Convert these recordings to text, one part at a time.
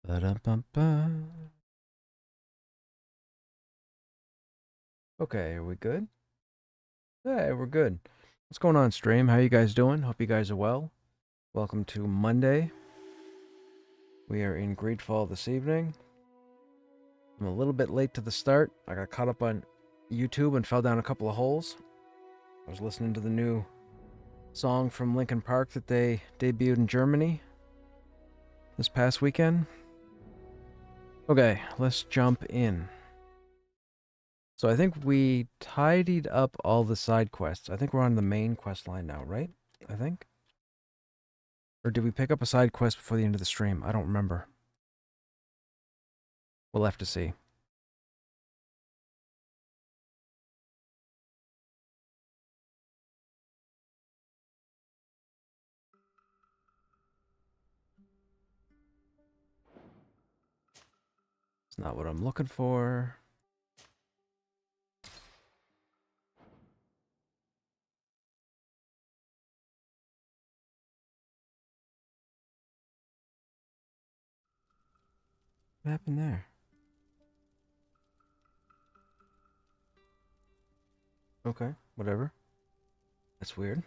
Ba-dum-bum-ba. Okay, are we good? Hey, we're good. What's going on, stream? How you guys doing? Hope you guys are well. Welcome to Monday. We are in Greedfall this evening. I'm a little bit late to the start. I got caught up on YouTube and fell down a couple of holes. I was listening to the new song from Linkin Park that they debuted in Germany this past weekend. Okay, let's jump in. So I think we tidied up all the side quests. I think we're on the main quest line now, right? I think. Or did we pick up a side quest before the end of the stream? I don't remember. We'll have to see. It's not what I'm looking for. What happened there? Okay, whatever. That's weird.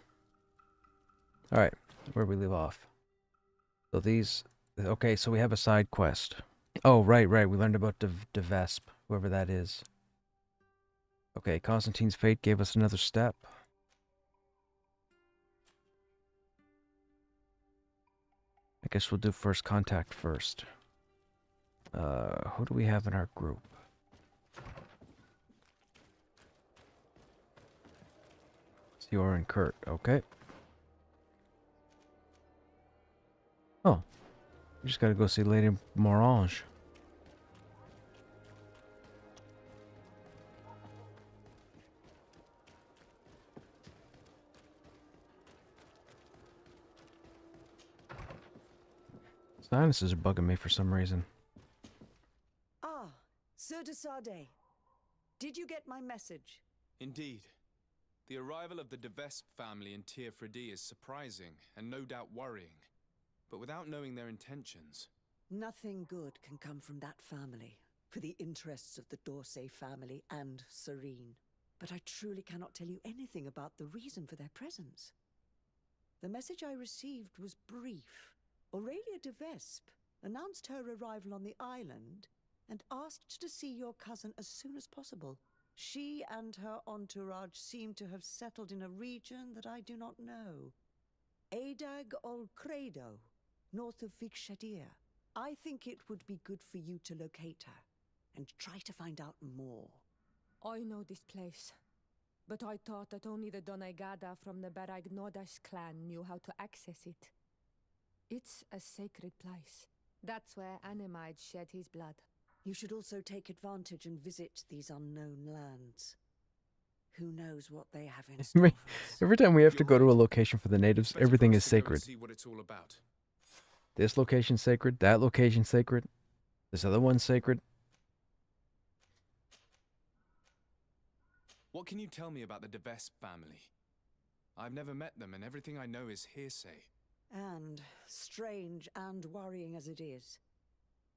Alright, where we leave off. So these... Okay, so we have a side quest. Oh, right. We learned about Vesp, whoever that is. Okay, Constantine's fate gave us another step. I guess we'll do first contact first. Who do we have in our group? Sior and Kurt, okay. Oh, we just gotta go see Lady Morange. Sinuses are bugging me for some reason. Ah, Sir de Sade. Did you get my message? Indeed. The arrival of the De Vesp family in Tier Fredy is surprising and no doubt worrying. But without knowing their intentions... Nothing good can come from that family, for the interests of the Dorsey family and Serene. But I truly cannot tell you anything about the reason for their presence. The message I received was brief. Aurelia de Vesp announced her arrival on the island and asked to see your cousin as soon as possible. She and her entourage seem to have settled in a region that I do not know. Adag ol Credo, north of Vikshadir. I think it would be good for you to locate her and try to find out more. I know this place, but I thought that only the Doneigada from the Baragnodas clan knew how to access it. It's a sacred place. That's where Animide shed his blood. You should also take advantage and visit these unknown lands. Who knows what they have in store for us? Every time we have to You're go to a right. location for the natives, It's better for everything us is to go and sacred. see what it's all about. This location's sacred, that location's sacred, this other one's sacred. What can you tell me about the De Vesp family? I've never met them and everything I know is hearsay. And, strange and worrying as it is,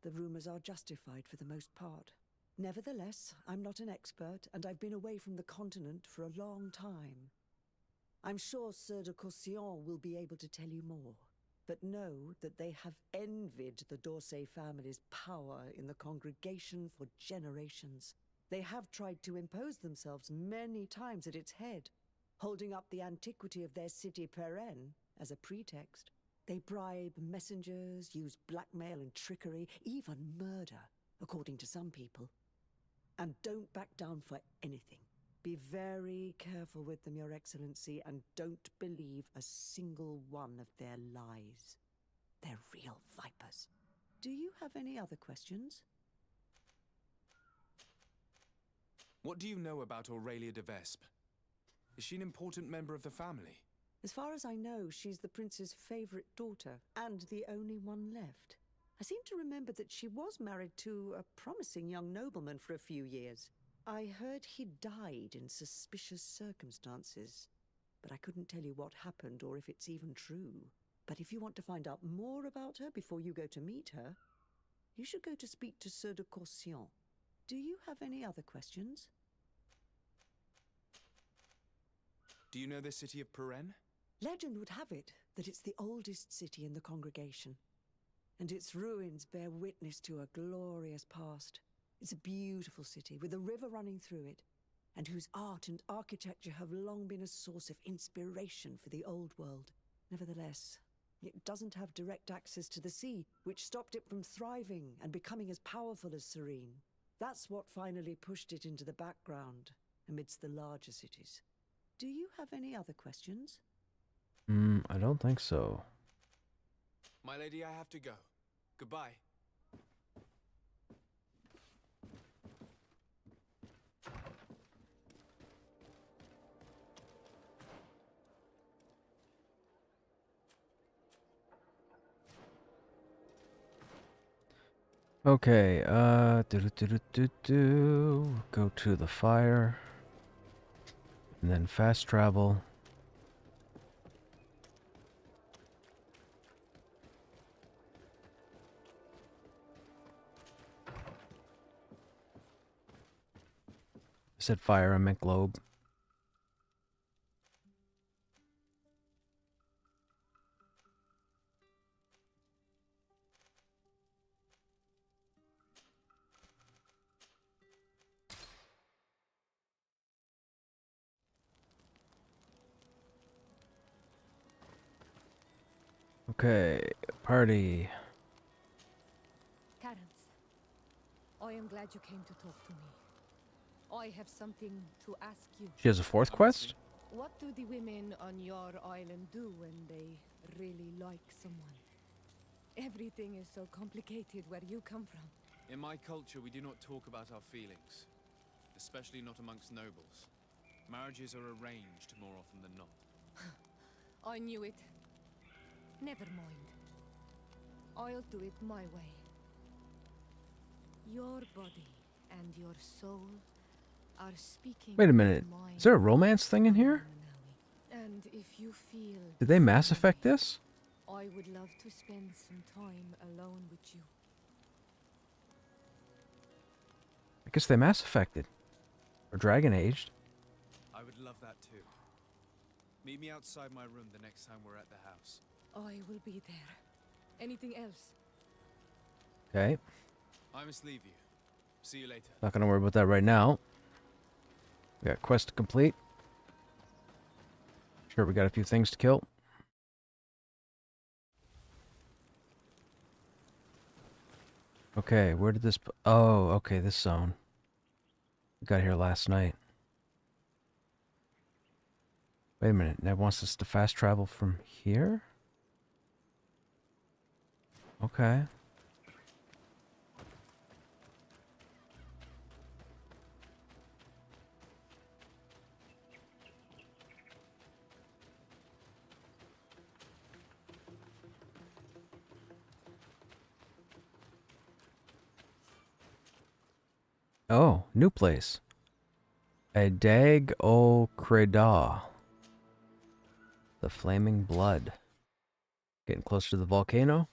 the rumors are justified for the most part. Nevertheless, I'm not an expert, and I've been away from the continent for a long time. I'm sure Sir de Courcillon will be able to tell you more, but know that they have envied the Dorsey family's power in the congregation for generations. They have tried to impose themselves many times at its head, holding up the antiquity of their city Peren as a pretext. They bribe messengers, use blackmail and trickery, even murder, according to some people. And don't back down for anything. Be very careful with them, Your Excellency, and don't believe a single one of their lies. They're real vipers. Do you have any other questions? What do you know about Aurelia de Vesp? Is she an important member of the family? As far as I know, she's the prince's favorite daughter, and the only one left. I seem to remember that she was married to a promising young nobleman for a few years. I heard he died in suspicious circumstances, but I couldn't tell you what happened or if it's even true. But if you want to find out more about her before you go to meet her, You should go to speak to Sir de Coursion. Do you have any other questions? Do you know the city of Peren? Legend would have it that it's the oldest city in the congregation, and its ruins bear witness to a glorious past. It's a beautiful city with a river running through it, and whose art and architecture have long been a source of inspiration for the old world. Nevertheless, it doesn't have direct access to the sea, which stopped it from thriving and becoming as powerful as Serene. That's what finally pushed it into the background amidst the larger cities. Do you have any other questions? I don't think so. My lady, I have to go. Goodbye. Okay, go to the fire. And then fast travel. I said fire, I meant globe. Okay, party. Terence, I am glad you came to talk to me. I have something to ask you. She has a fourth quest? What do the women on your island do when they really like someone? Everything is so complicated where you come from. In my culture, we do not talk about our feelings, especially not amongst nobles. Marriages are arranged more often than not. I knew it. Never mind. I'll do it my way. Your body and your soul are speaking. Wait a minute. Is there a romance thing in here? And if you feel Did they Mass Effect this? I would love to spend some time alone with you. I guess they Mass Effected. Or Dragon Aged. I would love that too. Meet me outside my room the next time we're at the house. I will be there. Anything else? Okay. I must leave you. See you later. Not gonna worry about that right now. We got quest to complete. Sure, we got a few things to kill. Okay, where did this... Oh, okay, this zone. We got here last night. Wait a minute, Ned wants us to fast travel from here? Okay. Oh, new place. A Dag o Creda. The Flaming Blood. Getting closer to the volcano.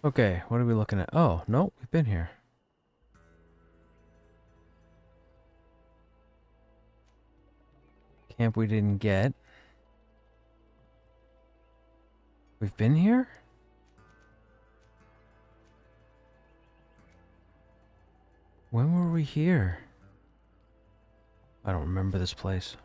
Okay, what are we looking at? Oh, no, we've been here. Camp we didn't get. We've been here? When were we here? I don't remember this place.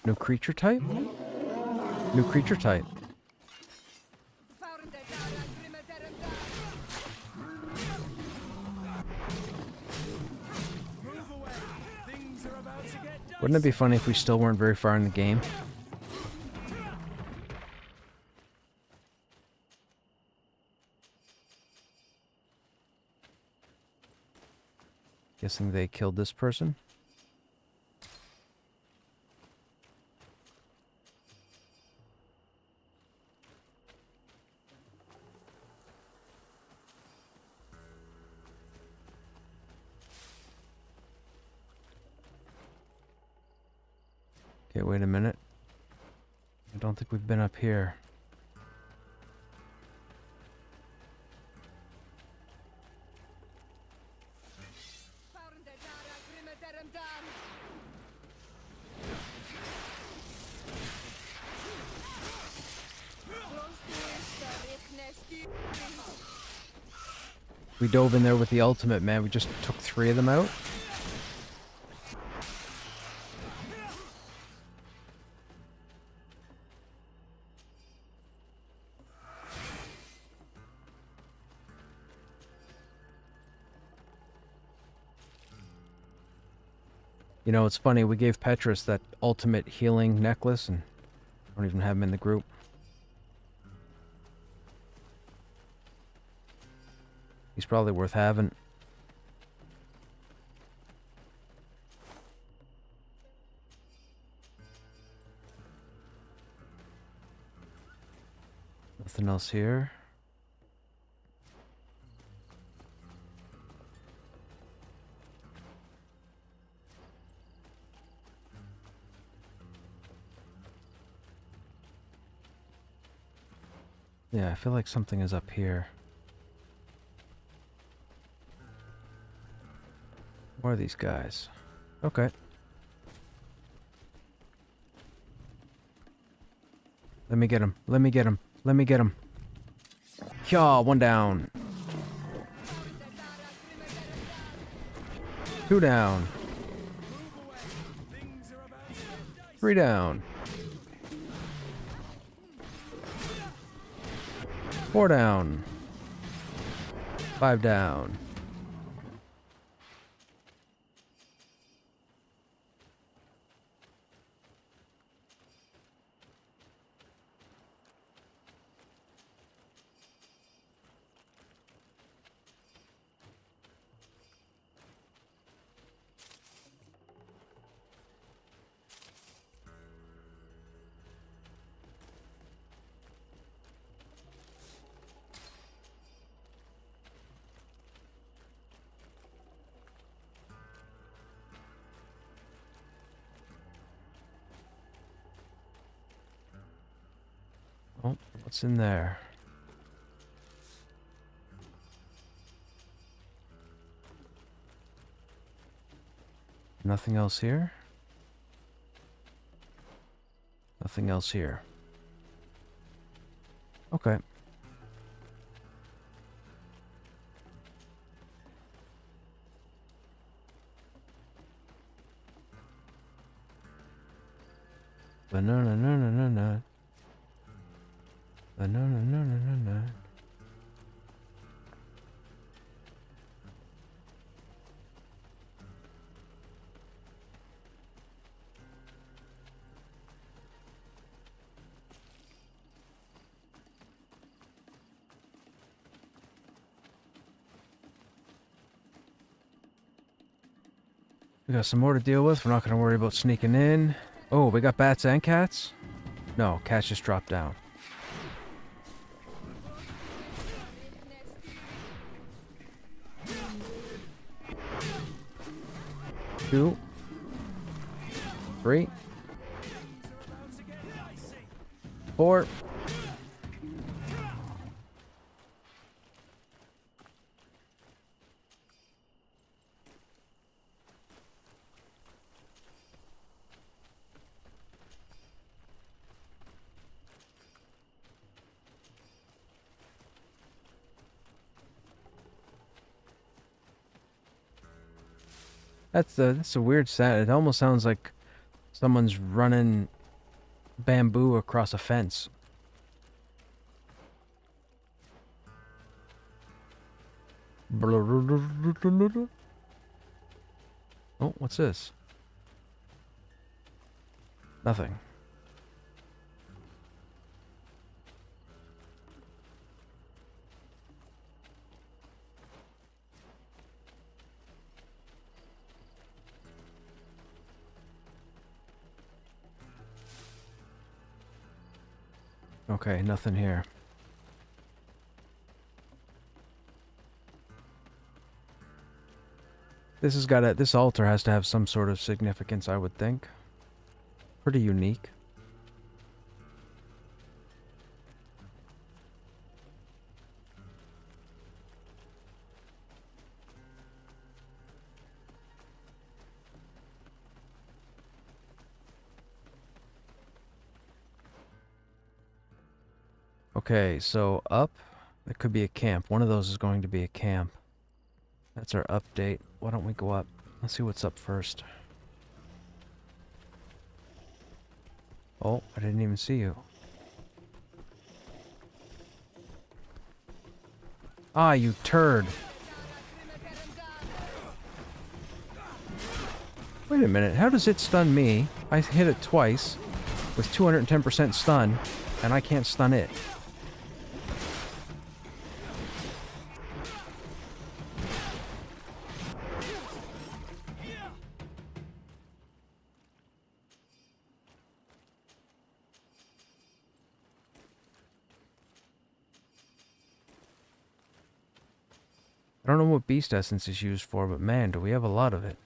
New creature type? New creature type. Wouldn't it be funny if we still weren't very far in the game? Guessing they killed this person. Okay, wait a minute. I don't think we've been up here. We dove in there with the ultimate, man. We just took 3 of them out. You know, it's funny, we gave Petrus that ultimate healing necklace, and I don't even have him in the group. He's probably worth having. Nothing else here. Yeah, I feel like something is up here. What are these guys? Okay. Let me get him. Let me get him. Let me get him. Yeah, 1 down. 2 down. 3 down. 4 down. 5 down. Oh, what's in there? Nothing else here? Nothing else here. Okay. Banana, no, no, no, no. Banana, no, no, no, no. We got some more to deal with. We're not going to worry about sneaking in. Oh, we got bats and cats? No, cats just dropped down. Two. 3. 4. That's a weird sound. It almost sounds like someone's running bamboo across a fence. Oh, what's this? Nothing. Okay, nothing here. This altar has to have some sort of significance, I would think. Pretty unique. Okay, so up, it could be a camp. One of those is going to be a camp. That's our update. Why don't we go up? Let's see what's up first. Oh, I didn't even see you. Ah, you turd. Wait a minute, how does it stun me? I hit it twice with 210% stun, and I can't stun it. I don't know what beast essence is used for, but man, do we have a lot of it.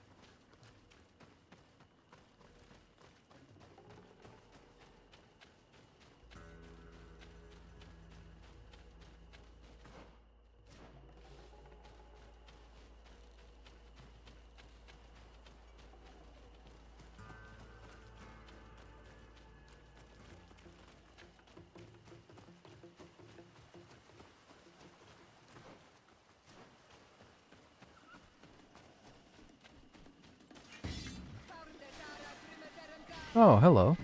Oh, hello.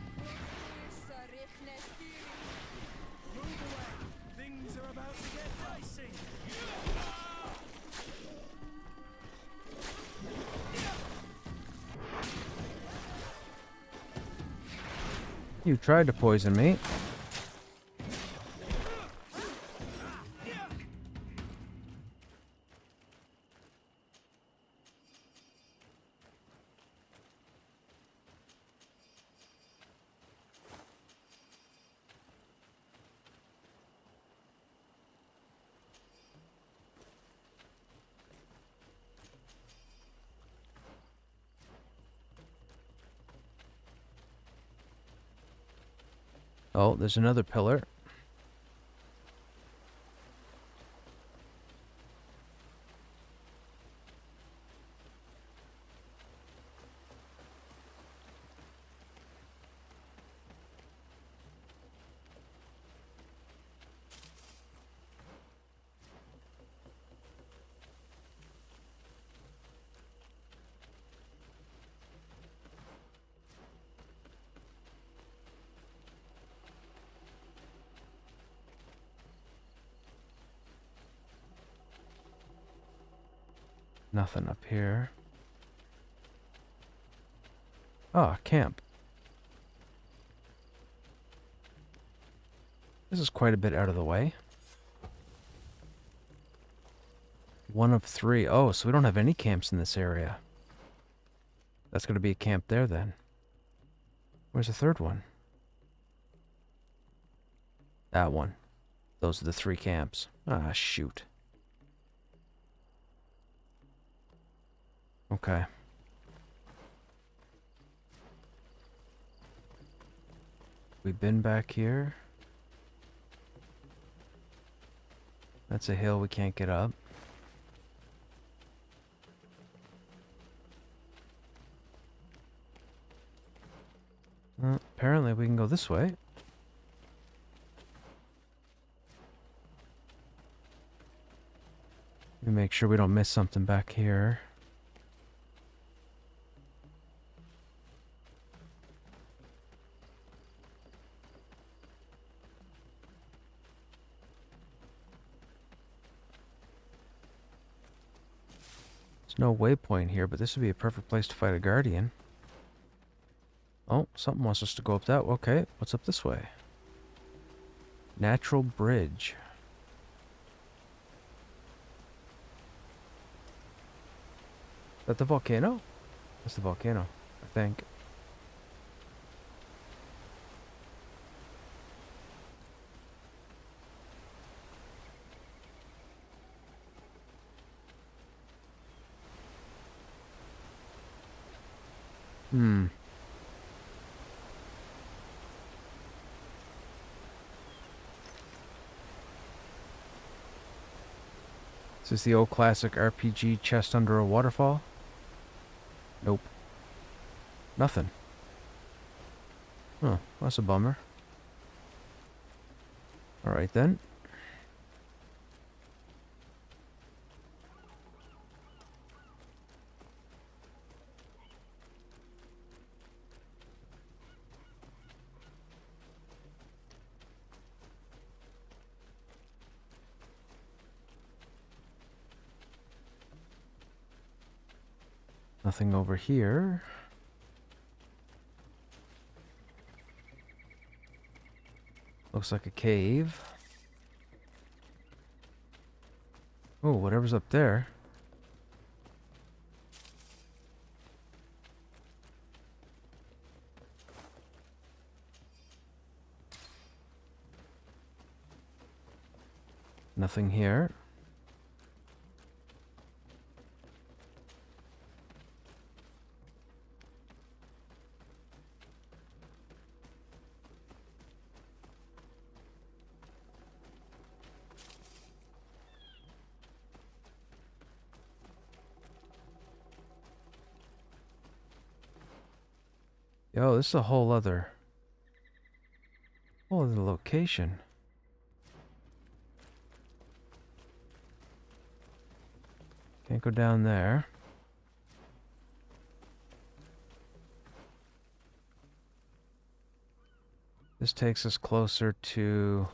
Things are about to get dicey. You tried to poison me. Oh, there's another pillar. Nothing up here. Ah, camp. This is quite a bit out of the way. 1 of 3. Oh, so we don't have any camps in this area. That's going to be a camp there then. Where's the third one? That one. Those are the 3 camps. Ah, shoot. Okay. We've been back here. That's a hill we can't get up. Apparently we can go this way. Let me make sure we don't miss something back here. There's no waypoint here, but this would be a perfect place to fight a guardian. Oh, something wants us to go up that. Okay, what's up this way? Natural bridge. Is that the volcano? That's the volcano, I think. Hmm. Is this the old classic RPG chest under a waterfall? Nope. Nothing. Oh, that's a bummer. Alright then. Nothing over here. Looks like a cave. Oh, whatever's up there. Nothing here. Yo, this is a whole other location. Can't go down there. This takes us closer to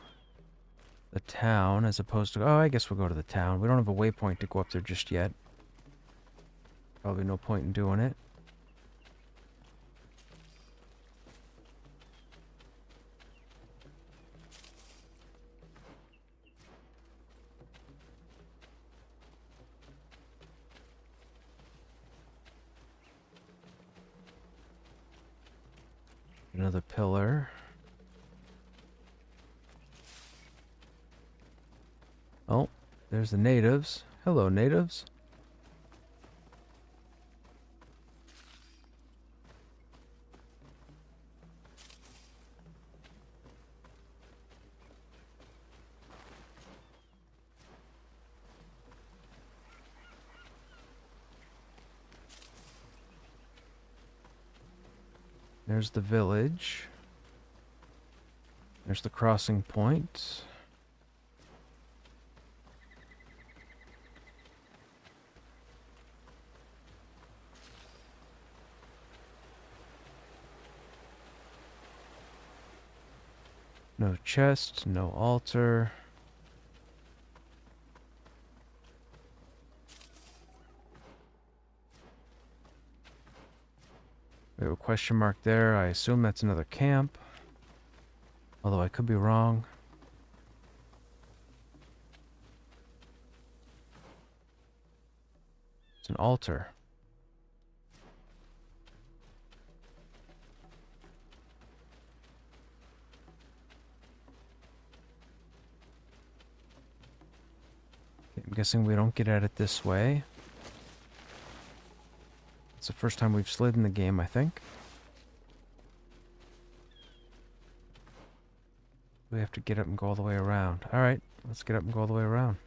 the town as opposed to... Oh, I guess we'll go to the town. We don't have a waypoint to go up there just yet. Probably no point in doing it. Another pillar. Oh, there's the natives. Hello, natives. There's the village. There's the crossing point. No chest, no altar. We have a question mark there. I assume that's another camp. Although I could be wrong. It's an altar. Okay, I'm guessing we don't get at it this way. It's the first time we've slid in the game, I think. We have to get up and go all the way around. Alright, let's get up and go all the way around.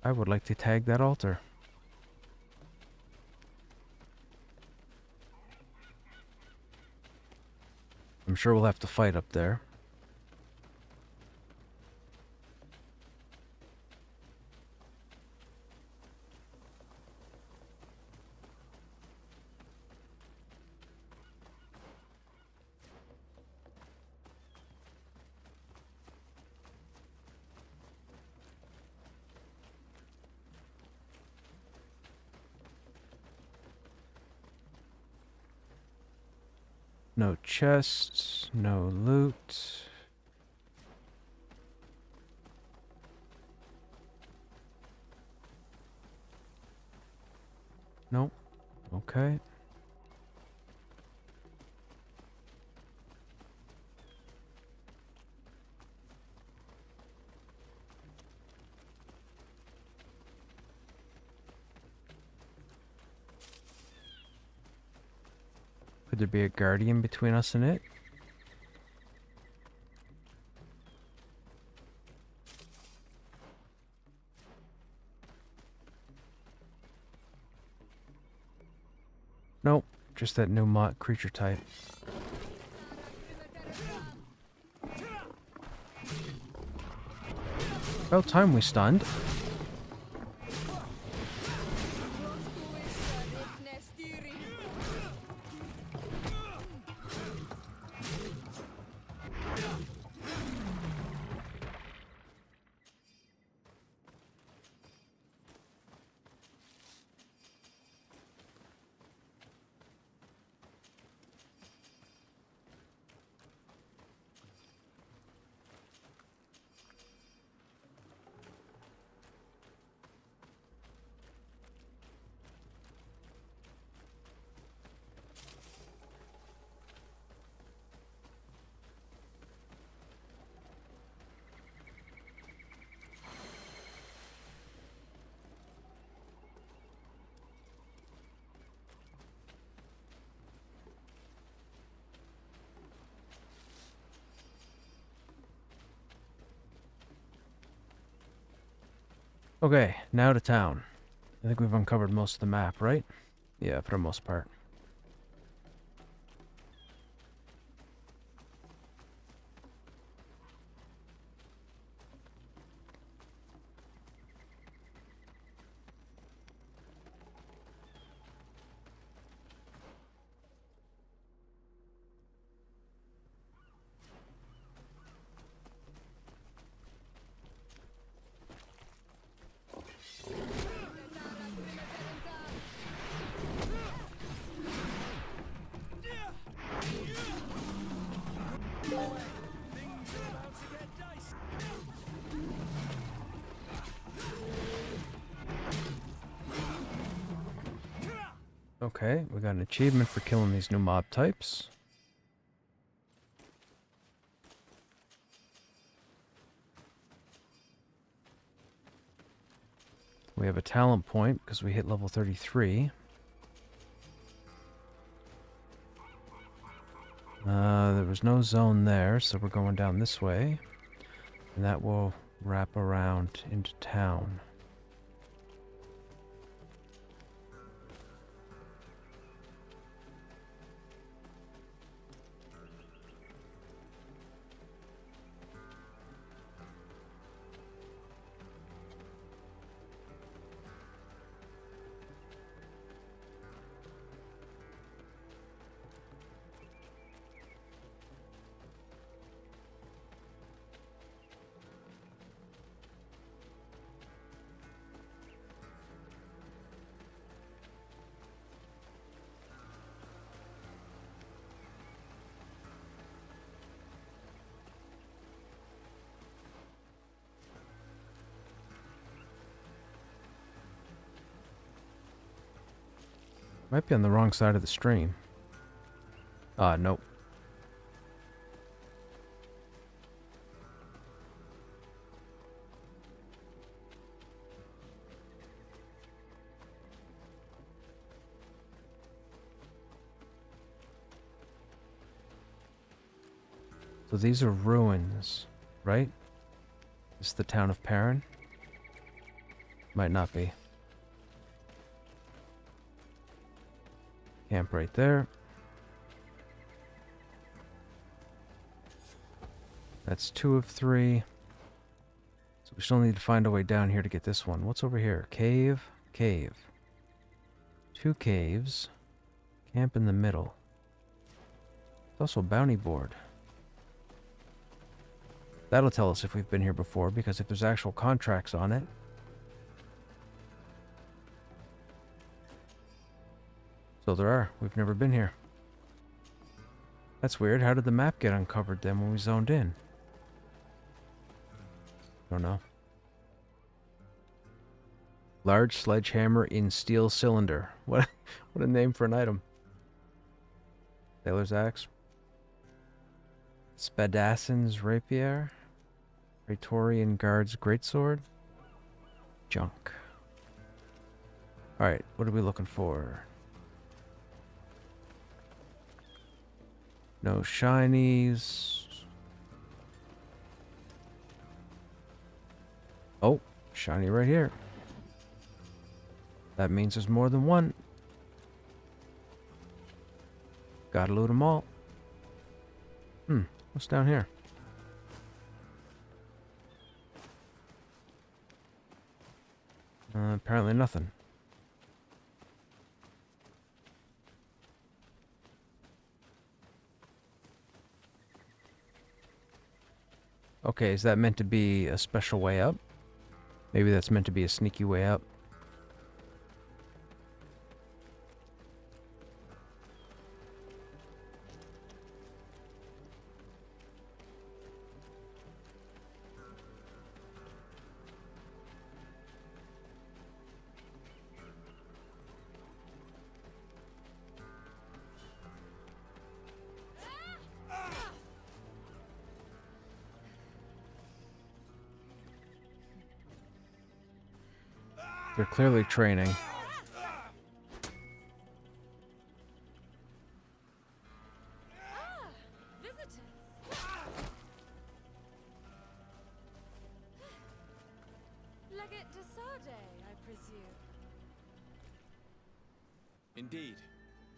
I would like to tag that altar. I'm sure we'll have to fight up there. No chests, no loot. Nope. Okay. Could there be a guardian between us and it? Nope. Just that new creature type. About time we stunned. Okay, now to town. I think we've uncovered most of the map, right? Yeah, for the most part. Things are about to get dicey. Okay, we got an achievement for killing these new mob types. We have a talent point because we hit level 33. There was no zone there, so we're going down this way. And that will wrap around into town. Might be on the wrong side of the stream. Nope. So these are ruins, right? This is the town of Perrin? Might not be. Camp right there. That's 2 of 3. So we still need to find a way down here to get this one. What's over here? Cave? Cave. 2 caves. Camp in the middle. There's also a bounty board. That'll tell us if we've been here before, because if there's actual contracts on it. So there are. We've never been here. That's weird. How did the map get uncovered then when we zoned in? Don't know. Large sledgehammer in steel cylinder. What a name for an item. Sailor's axe. Spadasson's rapier. Praetorian guard's greatsword. Junk. Alright, what are we looking for? No shinies. Oh, shiny right here. That means there's more than one. Gotta loot them all. What's down here? Apparently nothing. Okay, is that meant to be a special way up? Maybe that's meant to be a sneaky way up. They're clearly training. Visitors. Legate de Sade, I presume. Indeed.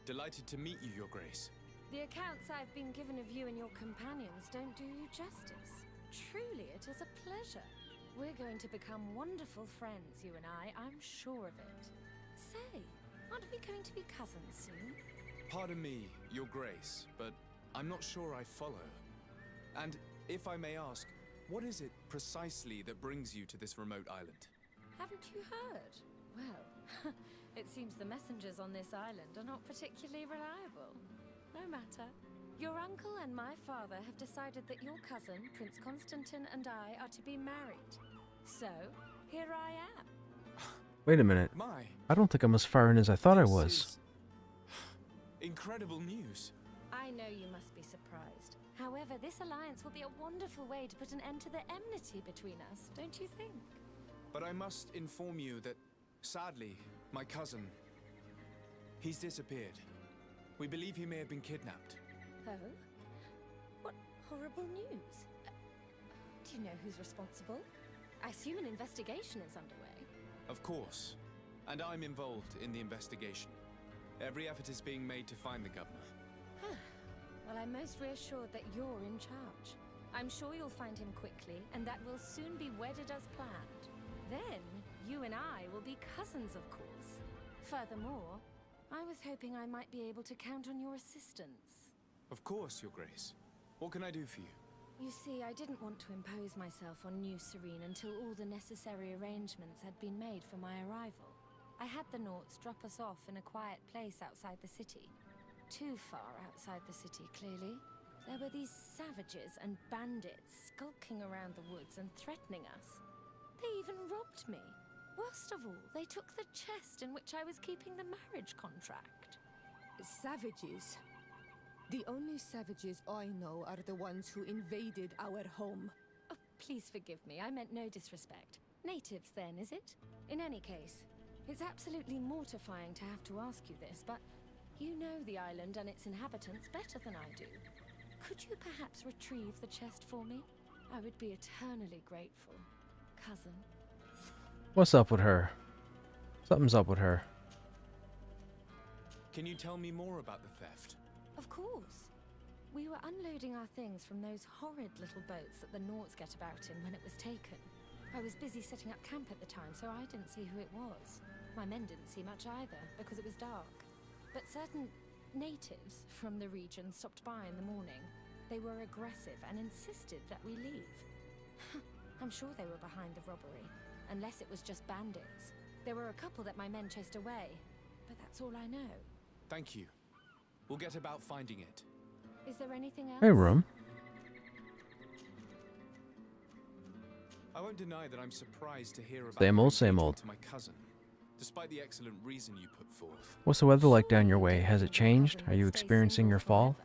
Delighted to meet you, Your Grace. The accounts I've been given of you and your companions don't do you justice. Truly, it is a pleasure. We're going to become wonderful friends, you and I'm sure of it. Say, aren't we going to be cousins soon? Pardon me, Your Grace, but I'm not sure I follow. And if I may ask, what is it precisely that brings you to this remote island? Haven't you heard? Well, it seems the messengers on this island are not particularly reliable. No matter. Your uncle and my father have decided that your cousin, Prince Constantine, and I are to be married. So, here I am. Wait a minute. My, I don't think I'm as far in as I thought I this was. is incredible news. I know you must be surprised. However, this alliance will be a wonderful way to put an end to the enmity between us, don't you think? But I must inform you that, sadly, my cousin, he's disappeared. We believe he may have been kidnapped. Oh? What horrible news. Do you know who's responsible? I assume an investigation is underway. Of course. And I'm involved in the investigation. Every effort is being made to find the governor. Well, I'm most reassured that you're in charge. I'm sure you'll find him quickly, and that we'll soon be wedded as planned. Then, you and I will be cousins, of course. Furthermore, I was hoping I might be able to count on your assistance. Of course, Your Grace. What can I do for you? You see, I didn't want to impose myself on New Serene until all the necessary arrangements had been made for my arrival. I had the Naughts drop us off in a quiet place outside the city. Too far outside the city, clearly. There were these savages and bandits skulking around the woods and threatening us. They even robbed me. Worst of all, they took the chest in which I was keeping the marriage contract. Savages? The only savages I know are the ones who invaded our home. Oh, please forgive me, I meant no disrespect. Natives then, is it? In any case, it's absolutely mortifying to have to ask you this, but you know the island and its inhabitants better than I do. Could you perhaps retrieve the chest for me? I would be eternally grateful, cousin. What's up with her? Something's up with her. Can you tell me more about the theft? Of course. We were unloading our things from those horrid little boats that the Naughts get about in when it was taken. I was busy setting up camp at the time, so I didn't see who it was. My men didn't see much either, because it was dark. But certain natives from the region stopped by in the morning. They were aggressive and insisted that we leave. I'm sure they were behind the robbery, unless it was just bandits. There were a couple that my men chased away, but that's all I know. Thank you. We'll get about finding it. Is there anything else? Hey, room. I won't deny that I'm surprised to hear about Same your old, same engagement old. to my cousin, despite the excellent reason you put forth. What's the weather like down your Surely way? you Has don't it think your changed? cousin Are would you stay experiencing single your fall?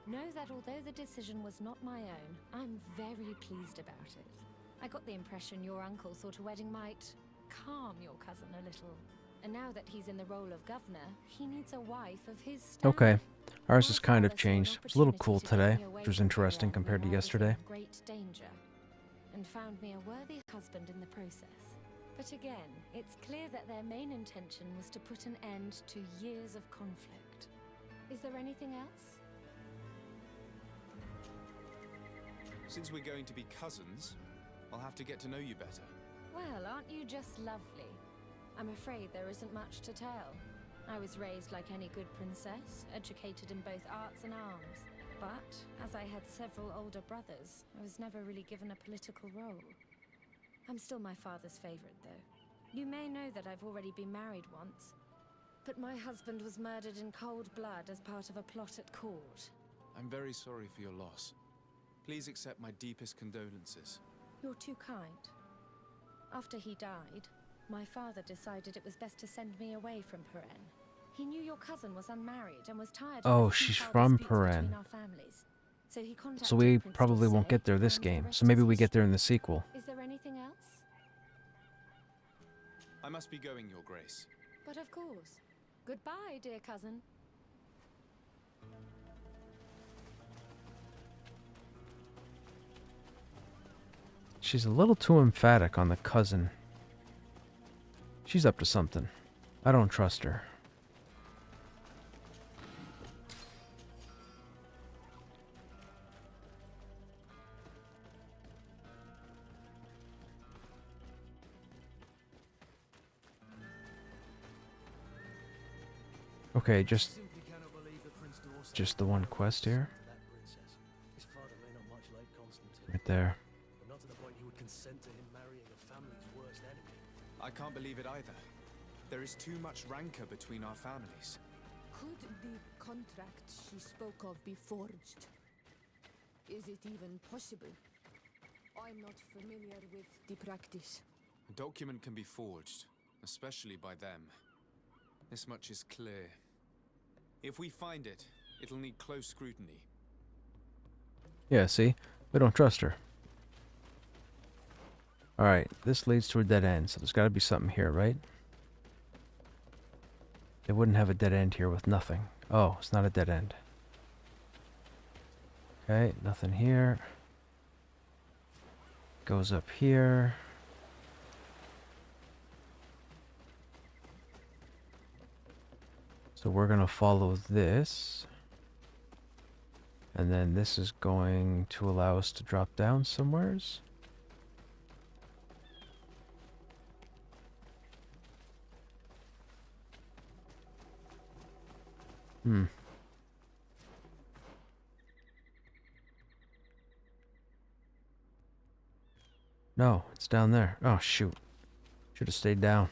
forever? Know that although the decision was not my own, I'm very pleased about it. I got the impression your uncle thought a wedding might calm your cousin a little. And now that he's in the role of governor, he needs a wife of his standard. Okay. Ours My has kind of father saw an changed. It's a little opportunity cool to get today, me away which was from interesting Iran compared to when I was yesterday. in great danger, and found me a worthy husband in the process. But again, it's clear that their main intention was to put an end to years of conflict. Is there anything else? Since we're going to be cousins, I'll have to get to know you better. Well, aren't you just lovely? I'm afraid there isn't much to tell. I was raised like any good princess, educated in both arts and arms. But, as I had several older brothers, I was never really given a political role. I'm still my father's favorite, though. You may know that I've already been married once, but my husband was murdered in cold blood as part of a plot at court. I'm very sorry for your loss. Please accept my deepest condolences. You're too kind. After he died, my father decided it was best to send me away from Peren. He knew your cousin was unmarried and was tired Oh, of the she's futile from disputes between Peren. our families. So he contacted So we Prince probably won't Dulce, get there this and the game. rest So maybe is we get there in the history. sequel. Is there anything else? I must be going, Your Grace. But of course. Goodbye, dear cousin. She's a little too emphatic on the cousin. She's up to something. I don't trust her. Okay, just Simply cannot believe that Prince Dorset just the one quest here. that princess. His father may not much like Constantine, Right there. but not to the point he would consent to him marrying a family's worst enemy. I can't believe it either. There is too much rancor between our families. Could the contract she spoke of be forged? Is it even possible? I'm not familiar with the practice. A document can be forged, especially by them. This much is clear. If we find it, it'll need close scrutiny. Yeah, see? We don't trust her. Alright, this leads to a dead end, so there's gotta be something here, right? They wouldn't have a dead end here with nothing. Oh, it's not a dead end. Okay, nothing here. Goes up here. So we're gonna follow this. And then this is going to allow us to drop down somewheres. Hmm. No, it's down there. Oh, shoot. Should have stayed down.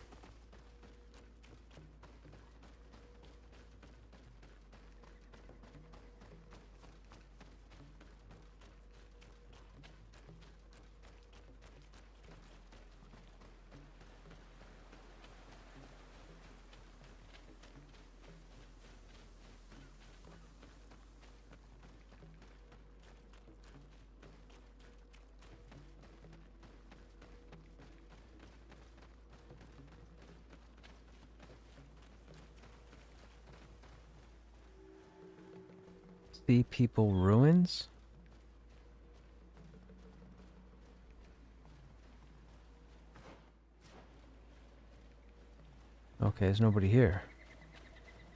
Sea People Ruins? Okay, there's nobody here.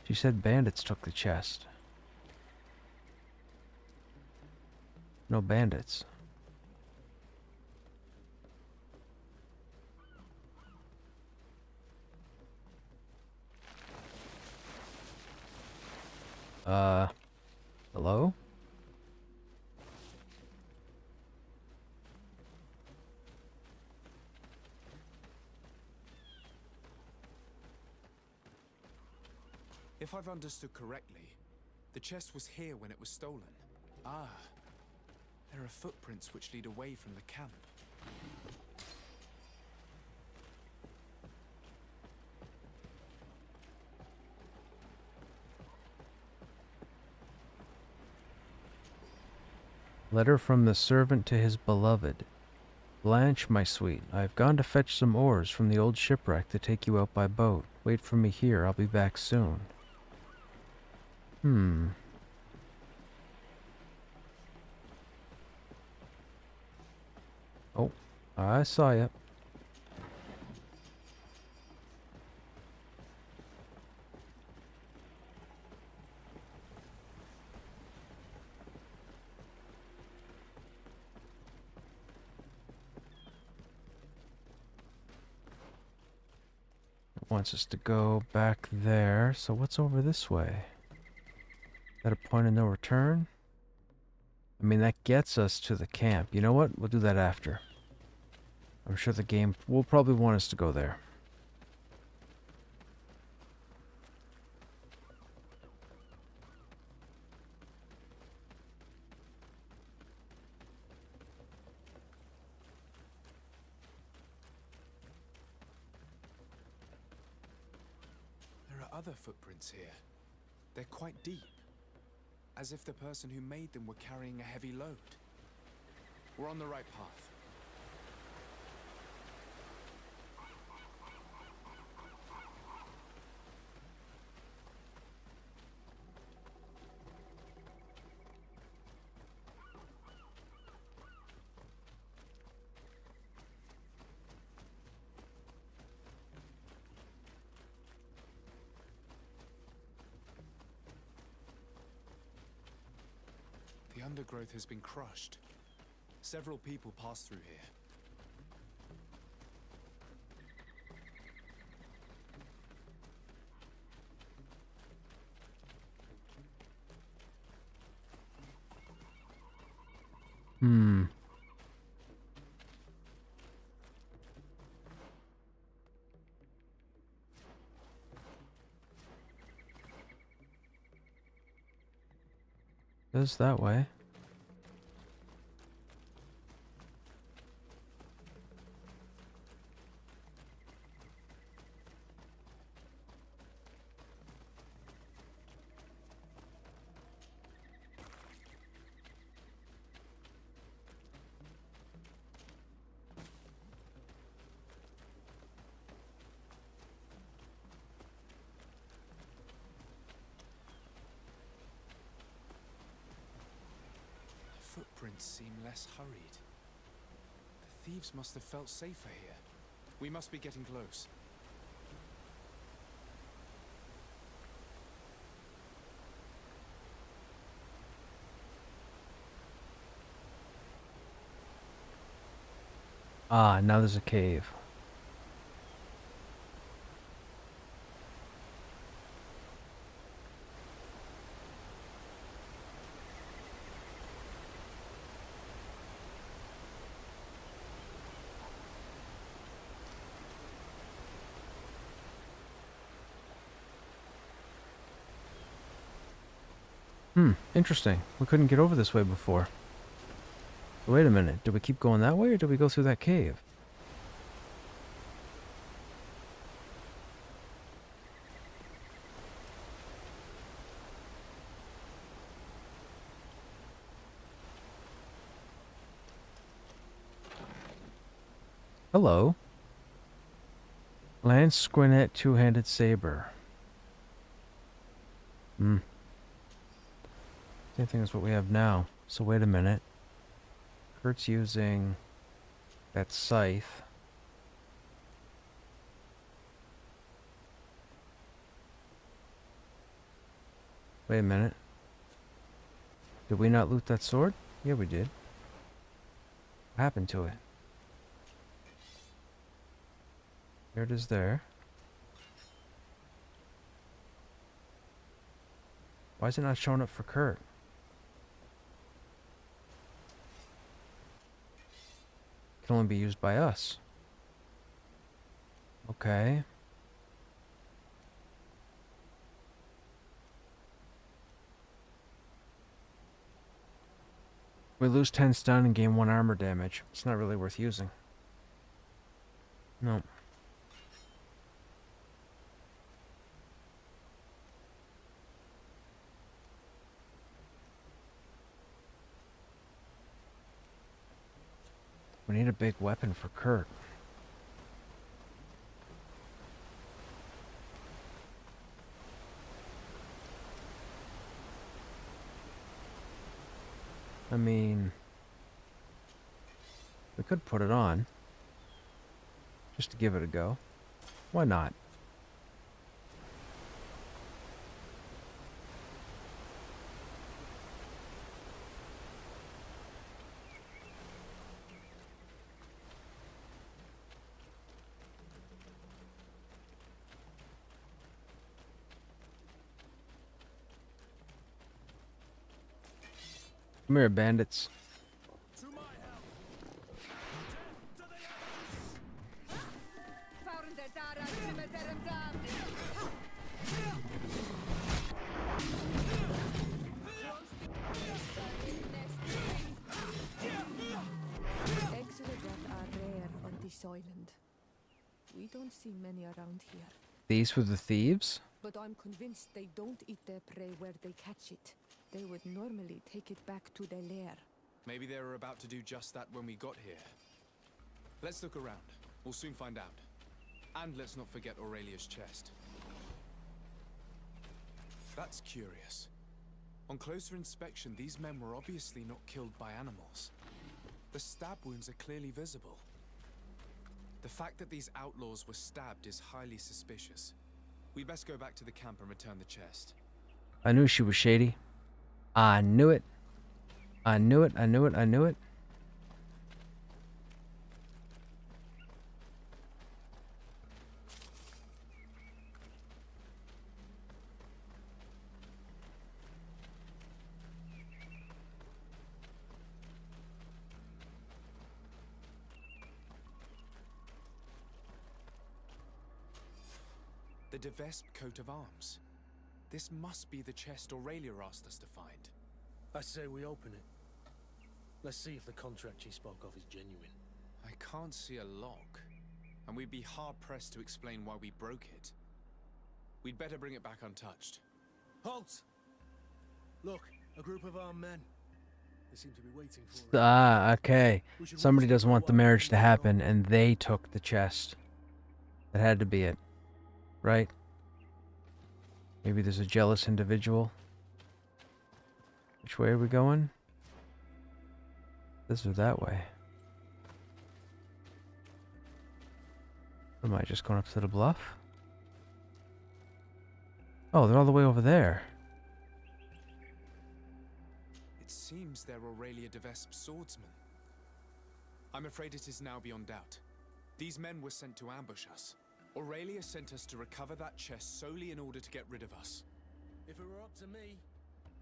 She said bandits took the chest. No bandits. Hello? If I've understood correctly, the chest was here when it was stolen. Ah, there are footprints which lead away from the camp. Letter from the servant to his beloved. Blanche, my sweet, I have gone to fetch some oars from the old shipwreck to take you out by boat. Wait for me here, I'll be back soon. Oh, I saw ya. It wants us to go back there, so what's over this way? Is that a point of no return? I mean, that gets us to the camp. You know what? We'll do that after. I'm sure the game will probably want us to go there. There are other footprints here. They're quite deep, as if the person who made them were carrying a heavy load. We're on the right path. The undergrowth has been crushed. Several people pass through here. Goes that way. The footprints seem less hurried. The thieves must have felt safer here. We must be getting close. Ah, now there's a cave. Interesting. We couldn't get over this way before. Wait a minute. Did we keep going that way, or did we go through that cave? Hello. Lance Squinet two-handed saber. Same thing as what we have now. So wait a minute. Kurt's using that scythe. Wait a minute. Did we not loot that sword? Yeah, we did. What happened to it? There it is there. Why is it not showing up for Kurt? It can only be used by us. Okay. We lose 10 stun and gain 1 armor damage. It's not really worth using. No. We need a big weapon for Kurt. I mean, we could put it on, just to give it a go. Why not? Come here, bandits. Exodus are rare on this island. We don't see many around here. These were the thieves? But I'm convinced they don't eat their prey where they catch it. They would normally take it back to their lair. Maybe they were about to do just that when we got here. Let's look around. We'll soon find out. And let's not forget Aurelia's chest. That's curious. On closer inspection, these men were obviously not killed by animals. The stab wounds are clearly visible. The fact that these outlaws were stabbed is highly suspicious. We best go back to the camp and return the chest. I knew she was shady. I knew it. I knew it, I knew it, I knew it. The Devesp coat of arms. This must be the chest Aurelia asked us to find. I say we open it. Let's see if the contract she spoke of is genuine. I can't see a lock, and we'd be hard-pressed to explain why we broke it. We'd better bring it back untouched. Halt! Look, a group of armed men. They seem to be waiting for us. Ah, okay. Somebody doesn't want the marriage to happen, and they took the chest. That had to be it. Right? Maybe there's a jealous individual. Which way are we going? This or that way? Am I just going up to the bluff? Oh, they're all the way over there. It seems they're Aurelia Devesp's swordsmen. I'm afraid it is now beyond doubt. These men were sent to ambush us. Aurelia sent us to recover that chest solely in order to get rid of us. If it were up to me,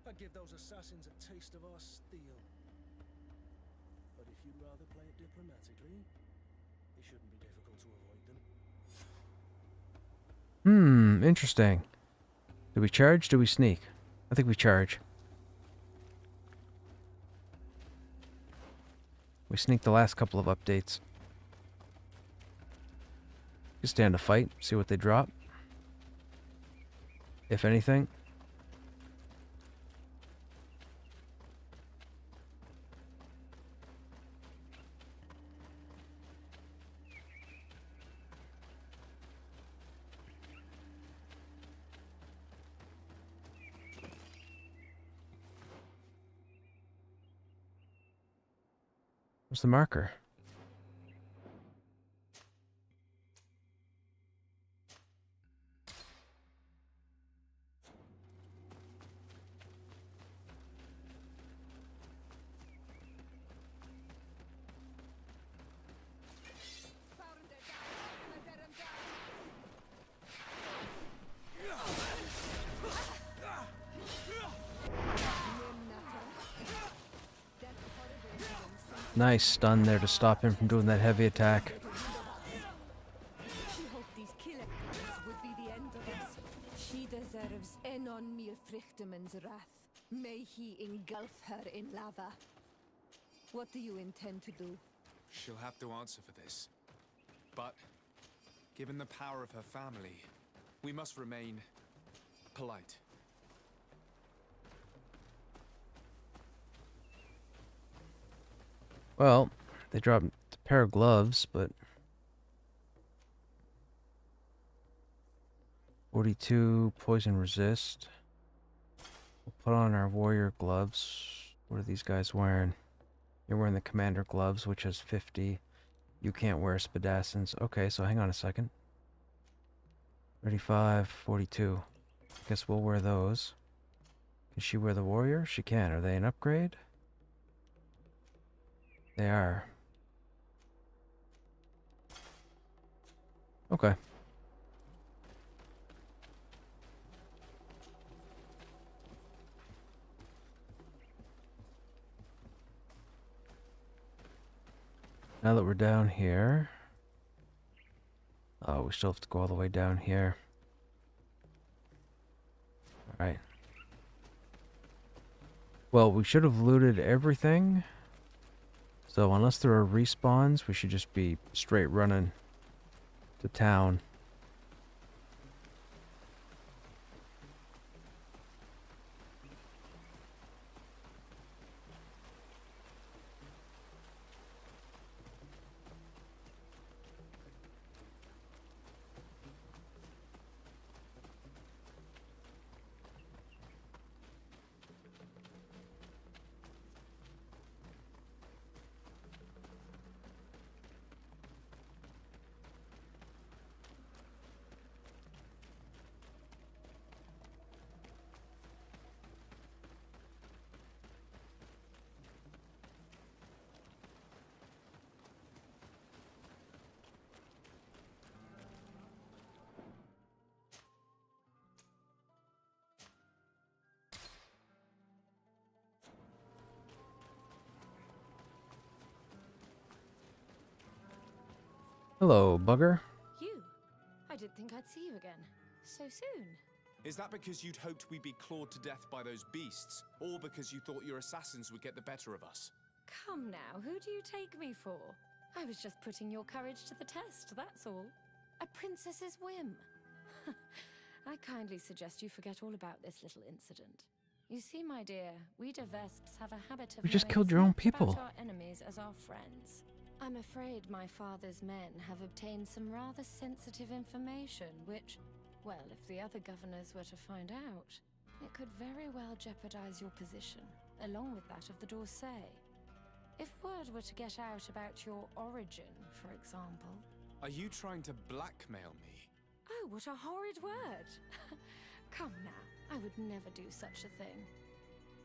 I'd give those assassins a taste of our steel. But if you'd rather play it diplomatically, it shouldn't be difficult to avoid them. Interesting. Do we charge? Do we sneak? I think we charge. We sneaked the last couple of updates. You stand a fight, see what they drop. If anything. Where's the marker? Nice stun there to stop him from doing that heavy attack. She hoped these killers would be the end of us. She deserves Enon Mir Frichtemann's wrath. May he engulf her in lava. What do you intend to do? She'll have to answer for this. But, given the power of her family, we must remain polite. Well, they dropped a pair of gloves, but 42 poison resist. We'll put on our warrior gloves. What are these guys wearing? You're wearing the commander gloves, which has 50. You can't wear spadasins. Okay, so hang on a second. 35, 42. Guess we'll wear those. Can she wear the warrior? She can. Are they an upgrade? They are. Okay. Now that we're down here... Oh, we still have to go all the way down here. Alright. Well, we should have looted everything. So unless there are respawns, we should just be straight running to town. Hello, bugger. You? I didn't think I'd see you again. So soon. Is that because you'd hoped we'd be clawed to death by those beasts? Or because you thought your assassins would get the better of us? Come now, who do you take me for? I was just putting your courage to the test, that's all. A princess's whim. I kindly suggest you forget all about this little incident. You see, my dear, we Devesps have a habit of You just knowing killed as your own much people. about our enemies as our friends. I'm afraid my father's men have obtained some rather sensitive information, which, well, if the other governors were to find out, it could very well jeopardize your position, along with that of the D'Orsay. If word were to get out about your origin, for example... Are you trying to blackmail me? Oh, what a horrid word! Come now, I would never do such a thing.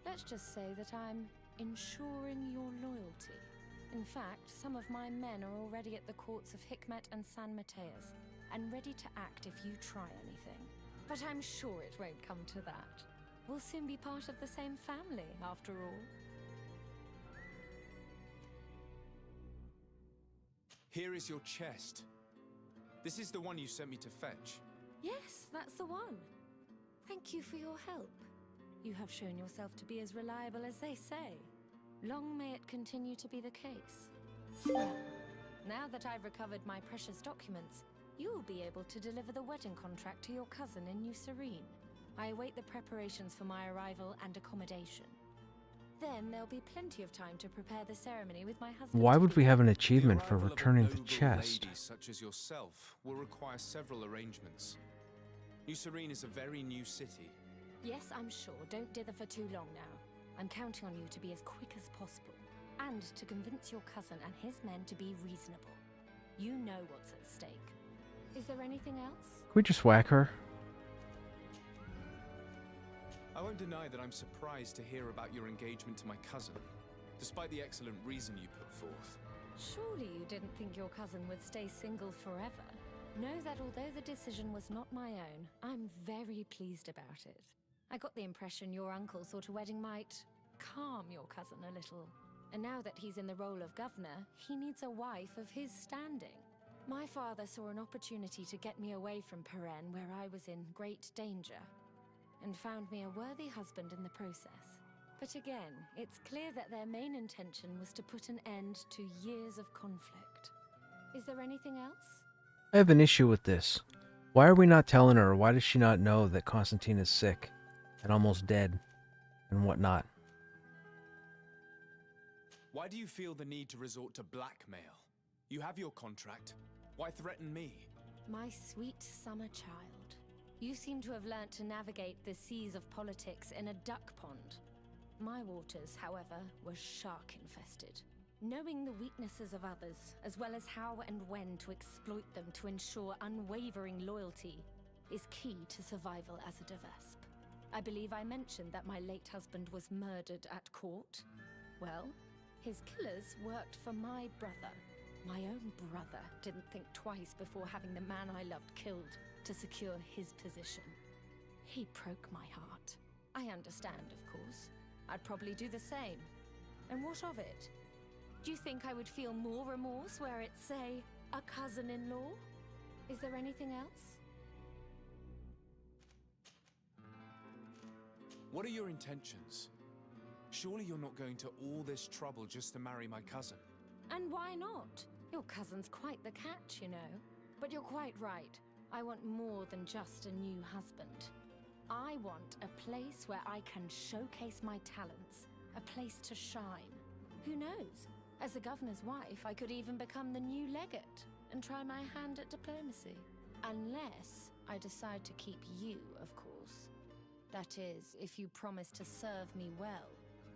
Let's just say that I'm ensuring your loyalty. In fact, some of my men are already at the courts of Hikmet and San Mateus, and ready to act if you try anything. But I'm sure it won't come to that. We'll soon be part of the same family, after all. Here is your chest. This is the one you sent me to fetch. Yes, that's the one. Thank you for your help. You have shown yourself to be as reliable as they say. Long may it continue to be the case. Well, now that I've recovered my precious documents, you will be able to deliver the wedding contract to your cousin in New Serene. I await the preparations for my arrival and accommodation. Then there'll be plenty of time to prepare the ceremony with my husband. Why would we have an achievement The for arrival of a returning the noble chest? lady such as yourself will require several arrangements. New Serene is a very new city. Yes, I'm sure. Don't dither for too long now. I'm counting on you to be as quick as possible, and to convince your cousin and his men to be reasonable. You know what's at stake. Is there anything else? Can we just whack her? I won't deny that I'm surprised to hear about your engagement to my cousin, despite the excellent reason you put forth. Surely you didn't think your cousin would stay single forever. Know that although the decision was not my own, I'm very pleased about it. I got the impression your uncle thought a wedding might calm your cousin a little. And now that he's in the role of governor, he needs a wife of his standing. My father saw an opportunity to get me away from Peren, where I was in great danger, and found me a worthy husband in the process. But again, it's clear that their main intention was to put an end to years of conflict. Is there anything else? I have an issue with this. Why are we not telling her, or why does she not know that Constantine is sick and almost dead and whatnot? Why do you feel the need to resort to blackmail? You have your contract. Why threaten me? My sweet summer child. You seem to have learnt to navigate the seas of politics in a duck pond. My waters, however, were shark-infested. Knowing the weaknesses of others, as well as how and when to exploit them to ensure unwavering loyalty, is key to survival as a Devesp. I believe I mentioned that my late husband was murdered at court. Well, his killers worked for my brother. My own brother didn't think twice before having the man I loved killed to secure his position. He broke my heart. I understand, of course. I'd probably do the same. And what of it? Do you think I would feel more remorse were it, say, a cousin-in-law? Is there anything else? What are your intentions? Surely you're not going to all this trouble just to marry my cousin. And why not? Your cousin's quite the catch, you know. But you're quite right. I want more than just a new husband. I want a place where I can showcase my talents, a place to shine. Who knows? As the governor's wife, I could even become the new legate and try my hand at diplomacy. Unless I decide to keep you, of course. That is, if you promise to serve me well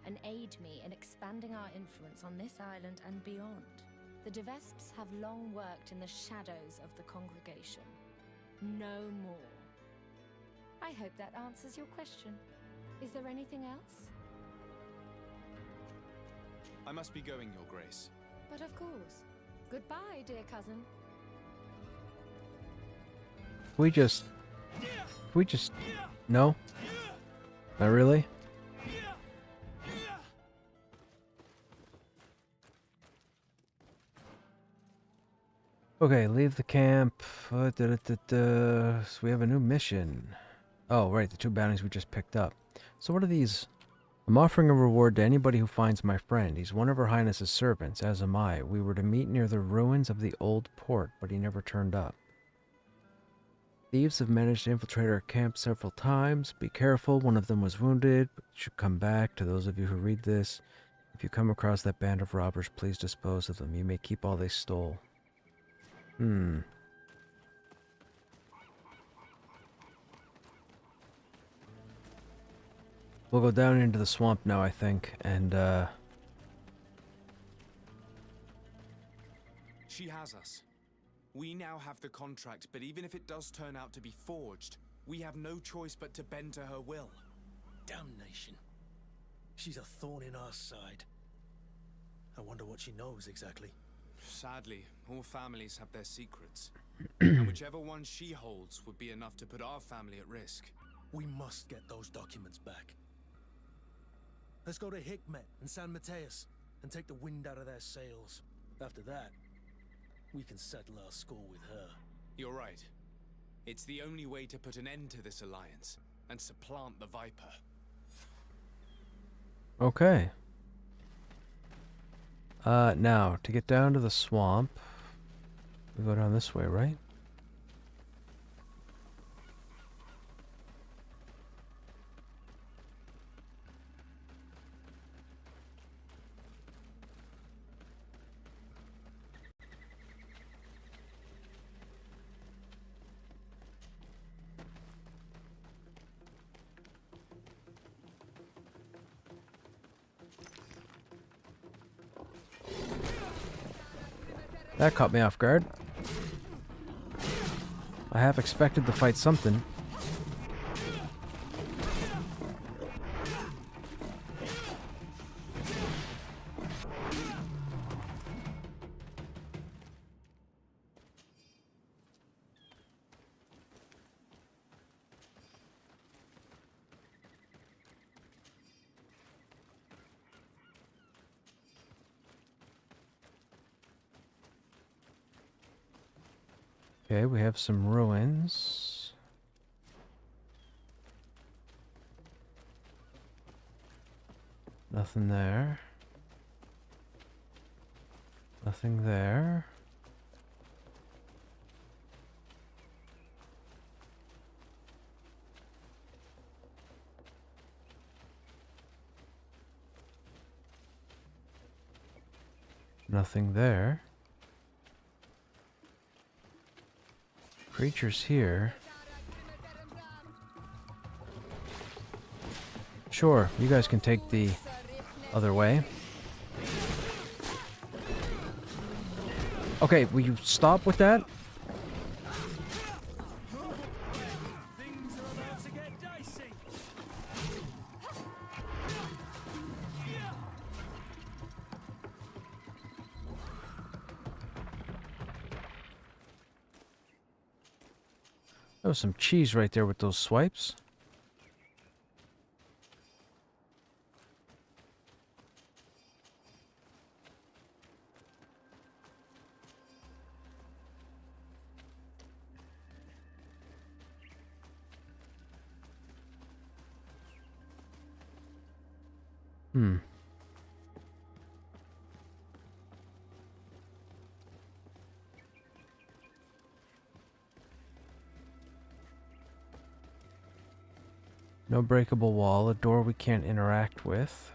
and aid me in expanding our influence on this island and beyond. The Devesps have long worked in the shadows of the congregation. No more. I hope that answers your question. Is there anything else? I must be going, Your Grace. But of course. Goodbye, dear cousin. We just... No? Not really? Okay, leave the camp. So we have a new mission. Oh, right, the 2 bounties we just picked up. So what are these? I'm offering a reward to anybody who finds my friend. He's one of Her Highness's servants, as am I. We were to meet near the ruins of the old port, but he never turned up. Thieves have managed to infiltrate our camp several times. Be careful, one of them was wounded, but should come back. To those of you who read this, if you come across that band of robbers, please dispose of them. You may keep all they stole. We'll go down into the swamp now, I think, and, She has us. We now have the contract, but even if it does turn out to be forged, we have no choice but to bend to her will. Damnation. She's a thorn in our side. I wonder what she knows exactly. Sadly, all families have their secrets. And whichever one she holds would be enough to put our family at risk. We must get those documents back. Let's go to Hikmet and San Mateus and take the wind out of their sails. After that, we can settle our score with her. You're right. It's the only way to put an end to this alliance and supplant the Viper. okay. Now, to get down to the swamp, we go down this way, right? That caught me off guard. I half expected to fight something. Okay, we have some ruins. Nothing there. Nothing there. Nothing there. Creatures here. Sure, you guys can take the other way. Okay, will you stop with that? Things are about to get dicey. There was some cheese right there with those swipes. Hmm. No breakable wall, a door we can't interact with.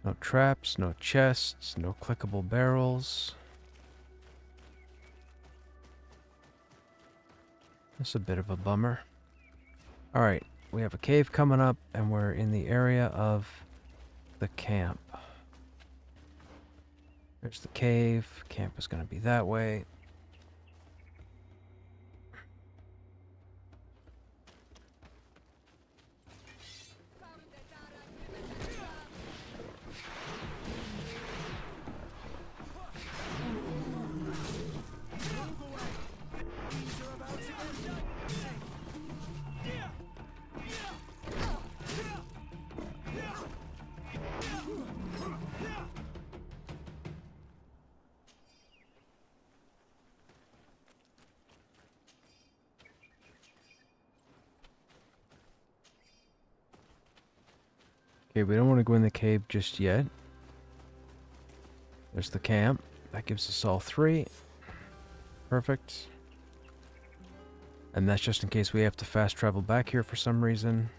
No traps, no chests, no clickable barrels. That's a bit of a bummer. Alright, we have a cave coming up, and we're in the area of the camp. There's the cave. Camp is going to be that way. Okay, we don't want to go in the cave just yet. There's the camp. That gives us all 3. Perfect. And that's just in case we have to fast travel back here for some reason.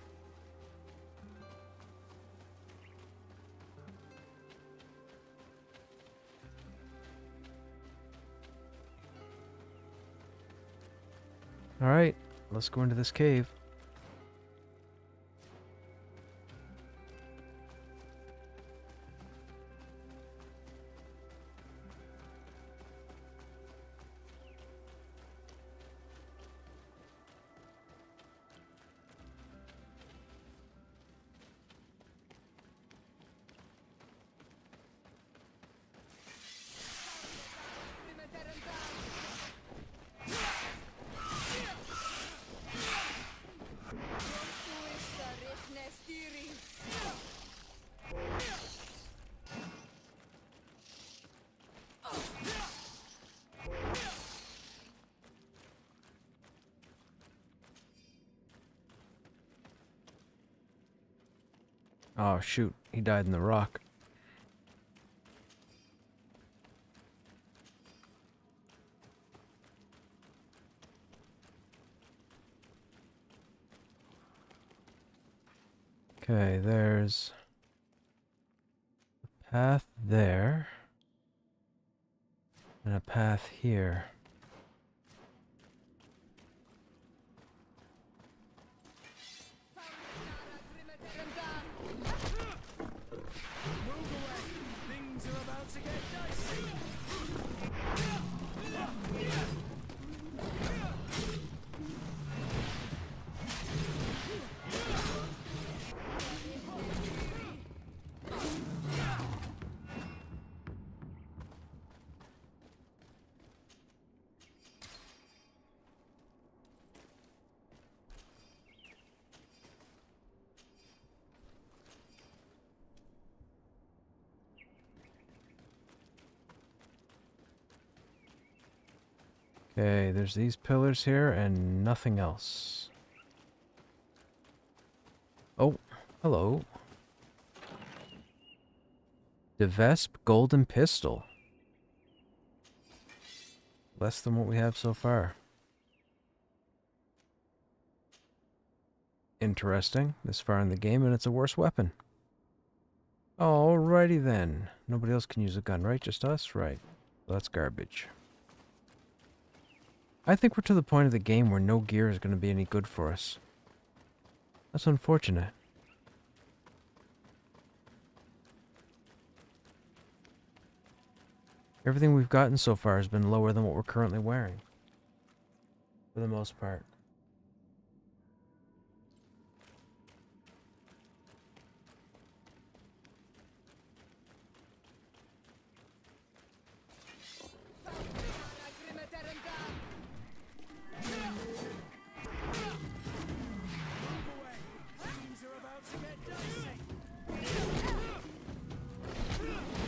Alright, let's go into this cave. Oh shoot, he died in the rock. Okay, there's a path there and a path here. Things are about to get dicey. Okay, there's these pillars here and nothing else. Oh, hello. Devesp Golden Pistol. Less than what we have so far. Interesting. This far in the game, and it's a worse weapon. Alrighty then. Nobody else can use a gun, right? Just us? Right. Well, that's garbage. I think we're to the point of the game where no gear is going to be any good for us. That's unfortunate. Everything we've gotten so far has been lower than what we're currently wearing. For the most part.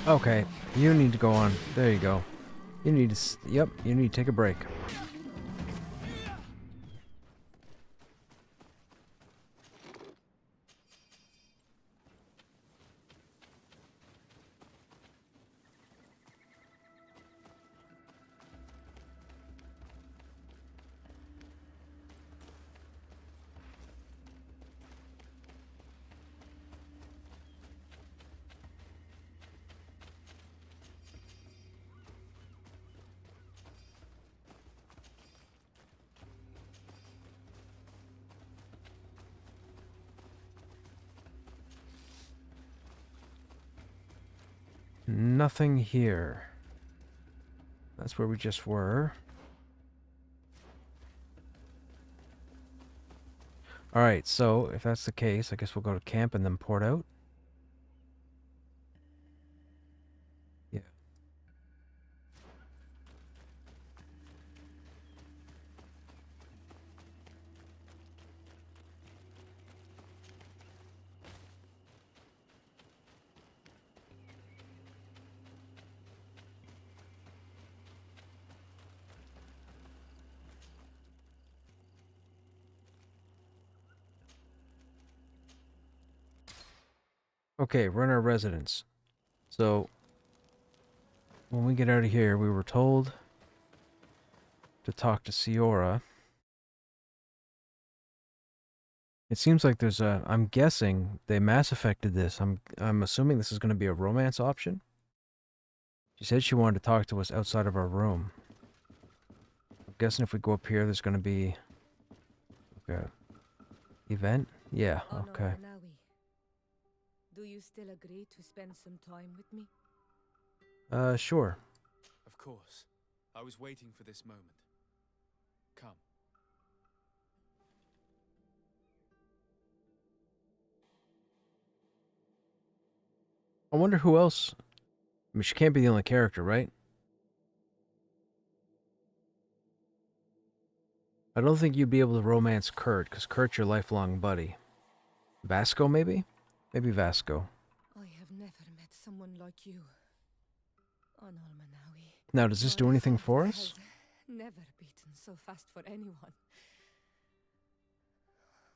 Okay, you need to go on. There you go. You need to, yep, you need to take a break. Nothing here. That's where we just were. Alright, so if that's the case, I guess we'll go to camp and then port out. Yeah. Okay, run our residence. So, when we get out of here, we were told to talk to Ciora. It seems like there's a, I'm guessing they Mass Effected this. I'm assuming this is going to be a romance option. She said she wanted to talk to us outside of our room. I'm guessing if we go up here, there's going to be like a event. Yeah, okay. Do you still agree to spend some time with me? Sure. Of course. I was waiting for this moment. Come. I wonder who else. I mean, she can't be the only character, right? I don't think you'd be able to romance Kurt, because Kurt's your lifelong buddy. Vasco, maybe? Maybe Vasco. I have never met someone like you. Manawi. Now, does this do anything for us? Has never beaten so fast for anyone.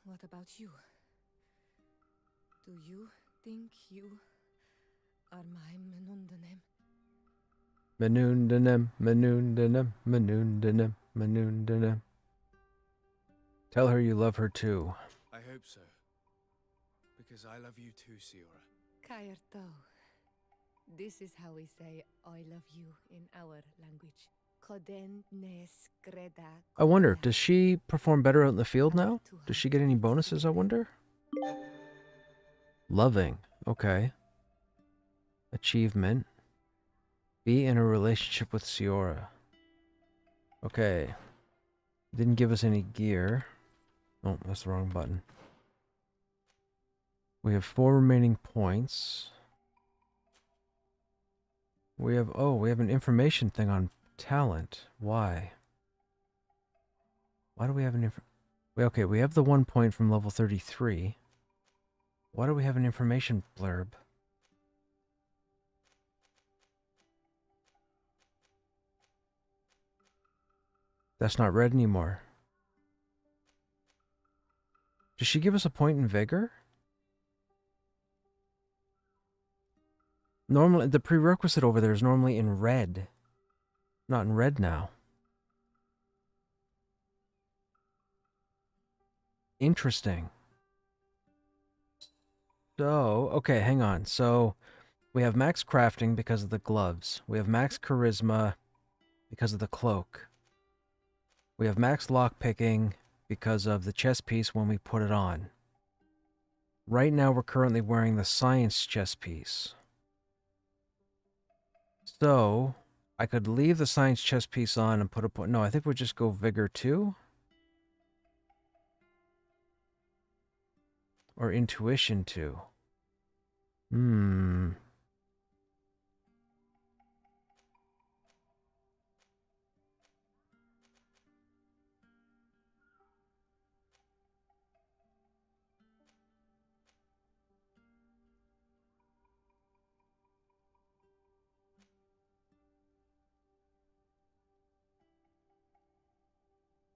What about you? Do you think you are my Menundanem? Menundanem, Menundanem, Menundanem, Menundanem. Tell her you love her too. I hope so. Because I love you too, Ciora. Kayarto. This is how we say I love you in our language. Koden nes greda. I wonder, does she perform better out in the field now? Does she get any bonuses, I wonder? Loving. Okay. Achievement. Be in a relationship with Ciora. Okay. Didn't give us any gear. Oh, that's the wrong button. We have 4 remaining points. We have, oh, we have an information thing on talent. Why? Why do we have an okay, we have the 1 point from level 33. Why do we have an information blurb? That's not red anymore. Does she give us a point in vigor? Normally, the prerequisite over there is normally in red. Not in red now. Interesting. So, okay, hang on. So, we have max crafting because of the gloves. We have max charisma because of the cloak. We have max lockpicking because of the chest piece when we put it on. Right now, we're currently wearing the science chest piece. So, I could leave the science chest piece on and put a point. No, I think we'll just go vigor 2. Or intuition 2.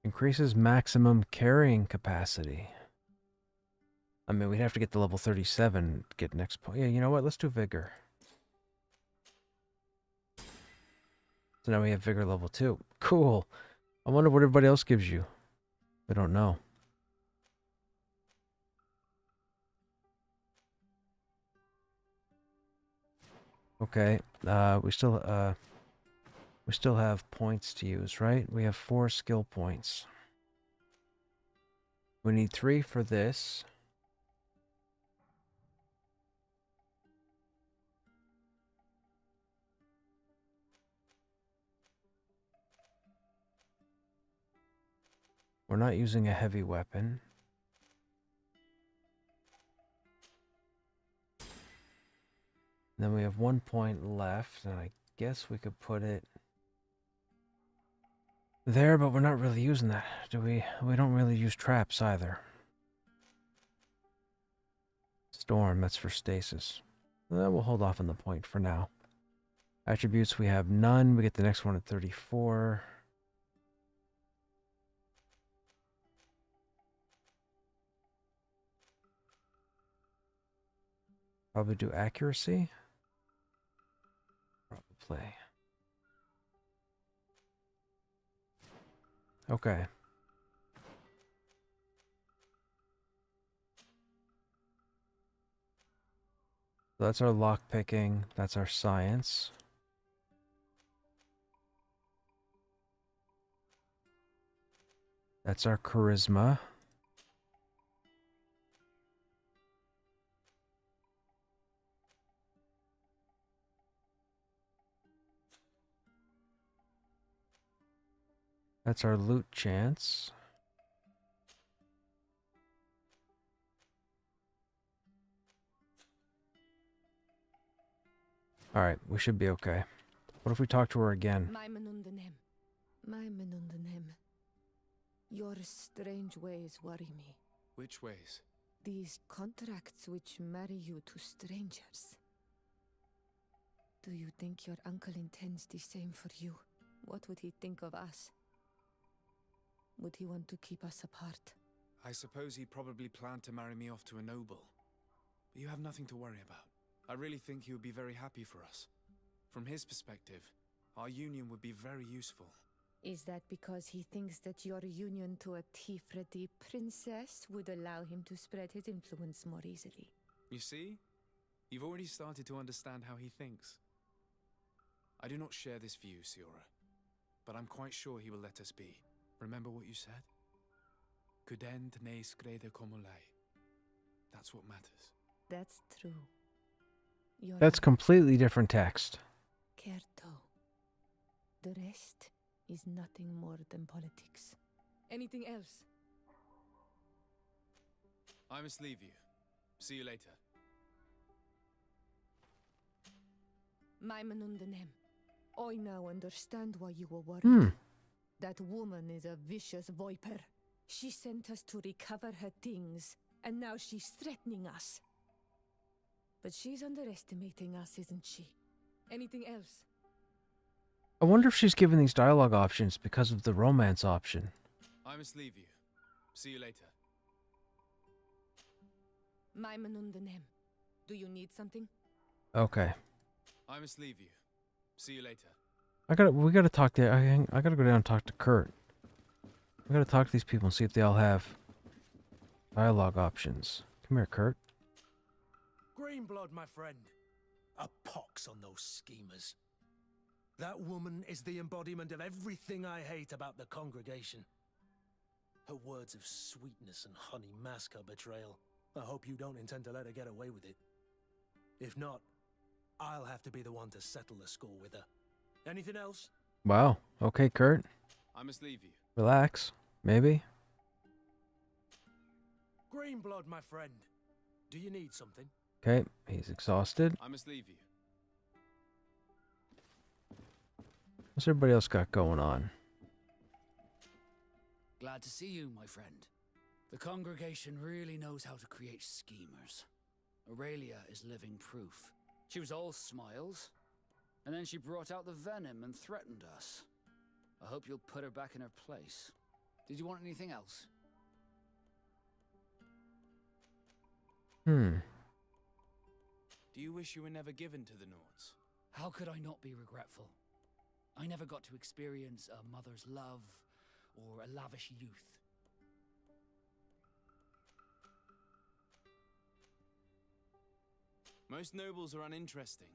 Increases maximum carrying capacity. I mean, we'd have to get to level 37 to get next point. Yeah, you know what? Let's do vigor. So now we have vigor level 2. Cool. I wonder what everybody else gives you. I don't know. Okay. We still have points to use, right? We have 4 skill points. We need 3 for this. We're not using a heavy weapon. Then we have 1 point left, and I guess we could put it there, but we're not really using that, do we? We don't really use traps either. Storm, that's for stasis. We'll hold off on the point for now. Attributes, we have none. We get the next one at 34. Probably do accuracy. Probably. Okay. So that's our lockpicking. That's our science. That's our charisma. That's our loot chance. Alright, we should be okay. What if we talk to her again? Your strange ways worry me. Which ways? These contracts which marry you to strangers. Do you think your uncle intends the same for you? What would he think of us? Would he want to keep us apart? I suppose he probably planned to marry me off to a noble. But you have nothing to worry about. I really think he would be very happy for us. From his perspective, our union would be very useful. Is that because he thinks that your union to a Tifredi princess would allow him to spread his influence more easily? You see? You've already started to understand how he thinks. I do not share this view, Siora, but I'm quite sure he will let us be. Remember what you said? Kudend ne skrede komulai. That's what matters. That's true. That's completely different text. Kerto. The rest is nothing more than politics. Anything else? I must leave you. See you later. Maimenundenem. I now understand why you were worried. That woman is a vicious viper. She sent us to recover her things, and now she's threatening us. But she's underestimating us, isn't she? Anything else? I wonder if she's given these dialogue options because of the romance option. I must leave you. See you later. My manundanem. Do you need something? Okay. I must leave you. See you later. We gotta talk to, I gotta go down and talk to Kurt. We gotta talk to these people and see if they all have dialogue options. Come here, Kurt. Greenblood, my friend. A pox on those schemers. That woman is the embodiment of everything I hate about the congregation. Her words of sweetness and honey mask her betrayal. I hope you don't intend to let her get away with it. If not, I'll have to be the one to settle the score with her. Anything else? Wow. Okay, Kurt. I must leave you. Relax. Maybe. Greenblood, my friend. Do you need something? Okay, he's exhausted. I must leave you. What's everybody else got going on? Glad to see you, my friend. The congregation really knows how to create schemers. Aurelia is living proof. She was all smiles, and then she brought out the venom and threatened us. I hope you'll put her back in her place. Did you want anything else? Hmm. Do you wish you were never given to the Nords? How could I not be regretful? I never got to experience a mother's love or a lavish youth. Most nobles are uninteresting.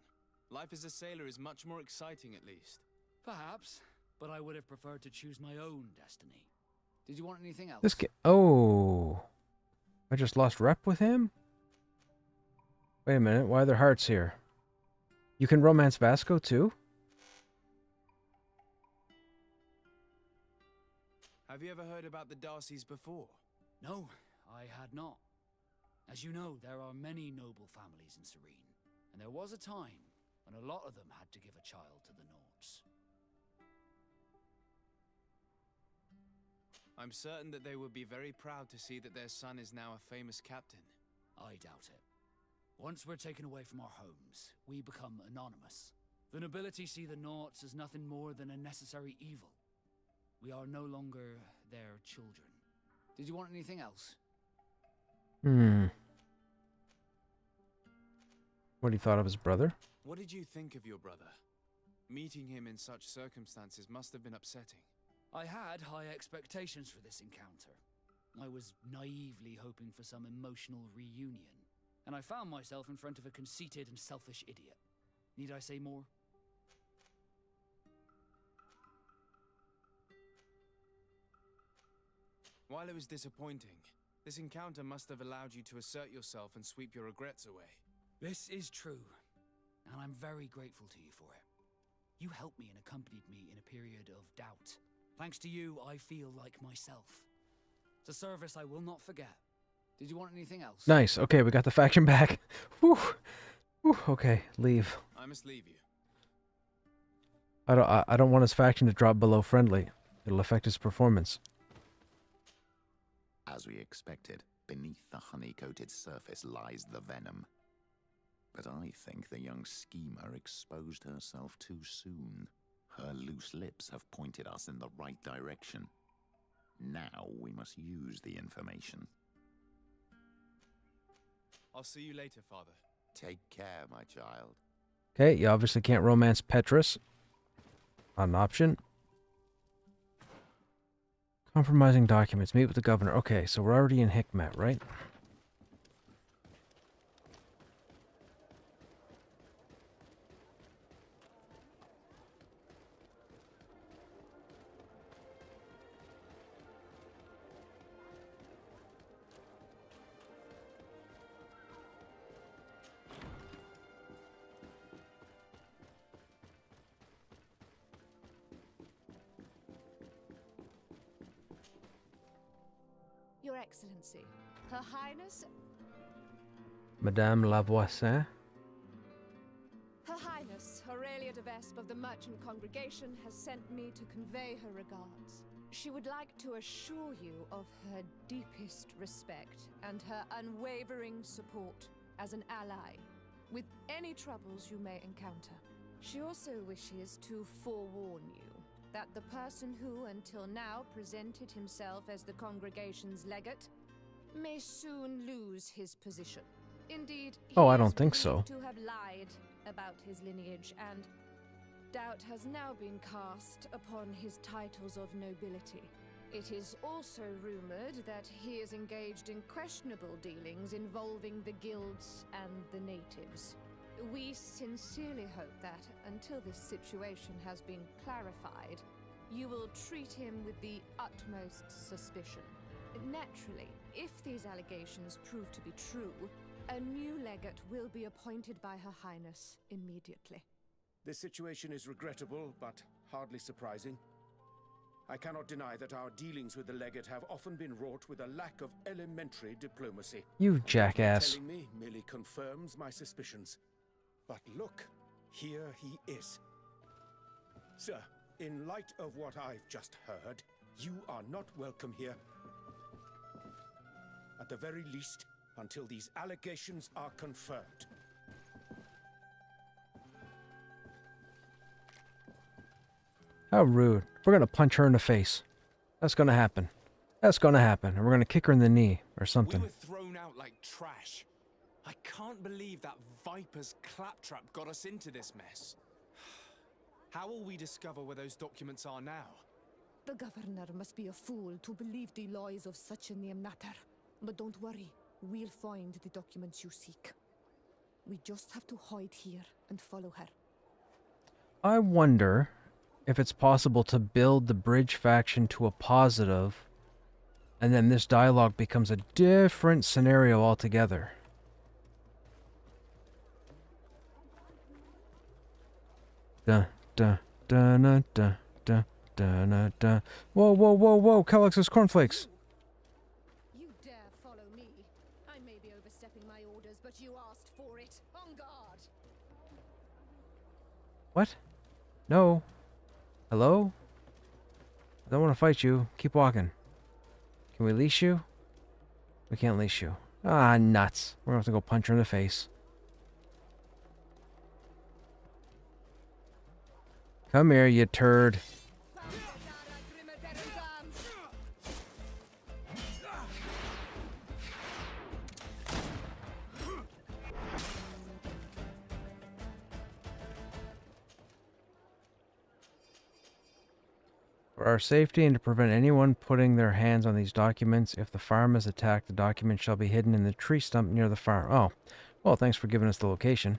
Life as a sailor is much more exciting, at least. Perhaps, but I would have preferred to choose my own destiny. Did you want anything else? This guy. Oh. I just lost rep with him? Wait a minute. Why are there hearts here? You can romance Vasco too? Have you ever heard about the Darcys before? No, I had not. As you know, there are many noble families in Serene, and there was a time when a lot of them had to give a child to the Nords. I'm certain that they would be very proud to see that their son is now a famous captain. I doubt it. Once we're taken away from our homes, we become anonymous. The nobility see the Nords as nothing more than a necessary evil. We are no longer their children. Did you want anything else? Hmm. What he thought of his brother? What did you think of your brother? Meeting him in such circumstances must have been upsetting. I had high expectations for this encounter. I was naively hoping for some emotional reunion, and I found myself in front of a conceited and selfish idiot. Need I say more? While it was disappointing, this encounter must have allowed you to assert yourself and sweep your regrets away. This is true, and I'm very grateful to you for it. You helped me and accompanied me in a period of doubt. Thanks to you, I feel like myself. It's a service I will not forget. Did you want anything else? Nice. Okay, we got the faction back. Whew. Whew. Okay, leave. I must leave you. I don't want his faction to drop below friendly. It'll affect his performance. As we expected, beneath the honey-coated surface lies the venom. But I think the young schemer exposed herself too soon. Her loose lips have pointed us in the right direction. Now we must use the information. I'll see you later, Father. Take care, my child. Okay, you obviously can't romance Petrus. Not an option. Compromising documents. Meet with the governor. Okay, so we're already in Hikmet, right? Your Excellency, Her Highness... Madame Lavoisin. Her Highness, Aurelia de Vespe of the Merchant Congregation has sent me to convey her regards. She would like to assure you of her deepest respect and her unwavering support as an ally with any troubles you may encounter. She also wishes to forewarn you that the person who until now presented himself as the congregation's legate may soon lose his position. Indeed, Oh, I he don't is think so. believed to have lied about his lineage, and doubt has now been cast upon his titles of nobility. It is also rumored that he is engaged in questionable dealings involving the guilds and the natives. We sincerely hope that, until this situation has been clarified, you will treat him with the utmost suspicion. Naturally, if these allegations prove to be true, a new legate will be appointed by Her Highness immediately. This situation is regrettable, but hardly surprising. I cannot deny that our dealings with the legate have often been wrought with a lack of elementary diplomacy. You jackass. Telling me merely confirms my suspicions. But look, here he is. Sir, in light of what I've just heard, you are not welcome here. At the very least, until these allegations are confirmed. How rude. We're gonna punch her in the face. That's gonna happen. That's gonna happen. And we're gonna kick her in the knee or something. We were thrown out like trash. I can't believe that Viper's claptrap got us into this mess. How will we discover where those documents are now? The governor must be a fool to believe the lies of such a name matter. But don't worry, we'll find the documents you seek. We just have to hide here and follow her. I wonder if it's possible to build the bridge faction to a positive, and then this dialogue becomes a different scenario altogether. Da da da da da da da da. Whoa whoa whoa whoa! Kellogg's cornflakes. You dare follow me? I may be overstepping my orders, but you asked for it. On guard! What? No. Hello? I don't want to fight you. Keep walking. Can we leash you? We can't leash you. Ah, nuts. We're gonna have to go punch her in the face. Come here, you turd. For our safety and to prevent anyone putting their hands on these documents, if the farm is attacked, the document shall be hidden in the tree stump near the farm. Oh, well, thanks for giving us the location.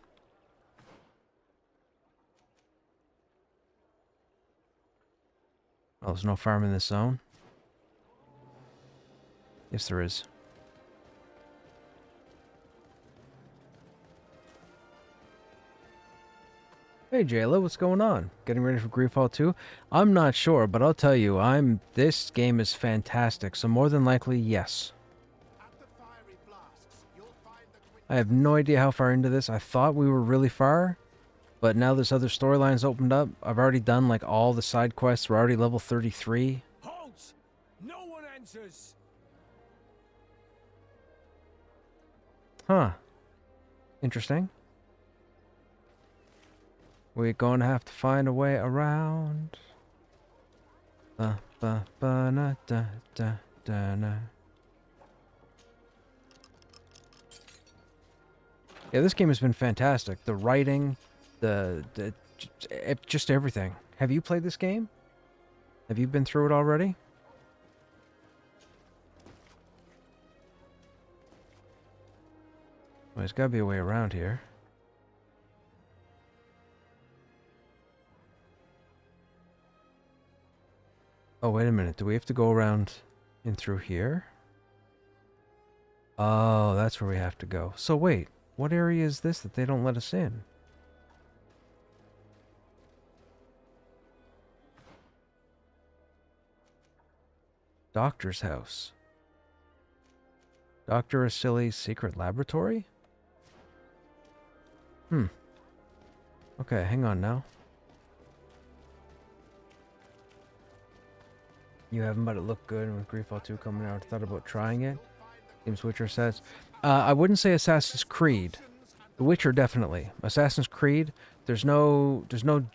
Oh, there's no farm in this zone? Yes, there is. Hey Jayla, what's going on? Getting ready for Greedfall 2? I'm not sure, but I'll tell you, this game is fantastic, so more than likely, yes. I have no idea how far into this. I thought we were really far, but now this other storyline's opened up. I've already done like all the side quests. We're already level 33. Halt! No one enters! Huh. Interesting. We're gonna have to find a way around. Ba ba ba na da da da na. Yeah, this game has been fantastic. The writing, just everything. Have you played this game? Have you been through it already? Well, there's gotta be a way around here. Oh, wait a minute. Do we have to go around in through here? Oh, that's where we have to go. So wait, what area is this that they don't let us in? Doctor's house. Dr. Asili's secret laboratory? Okay, hang on now. You haven't, but it looked good, and with Greedfall 2 coming out, I thought about trying it. Game Switcher says. I wouldn't say Assassin's Creed. The Witcher, definitely. Assassin's Creed, there's no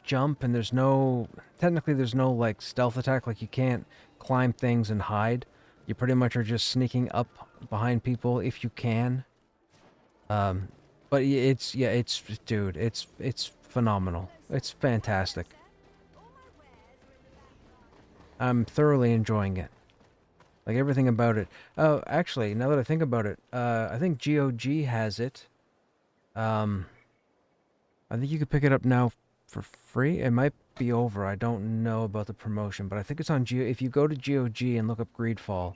jump, and there's no like stealth attack. Like you can't climb things and hide. You pretty much are just sneaking up behind people if you can. But dude, it's phenomenal. It's fantastic. I'm thoroughly enjoying it. Like everything about it. Oh, actually, now that I think about it, I think GOG has it. I think you could pick it up now for free. It might be over. I don't know about the promotion, but I think it's on if you go to GOG and look up Greedfall,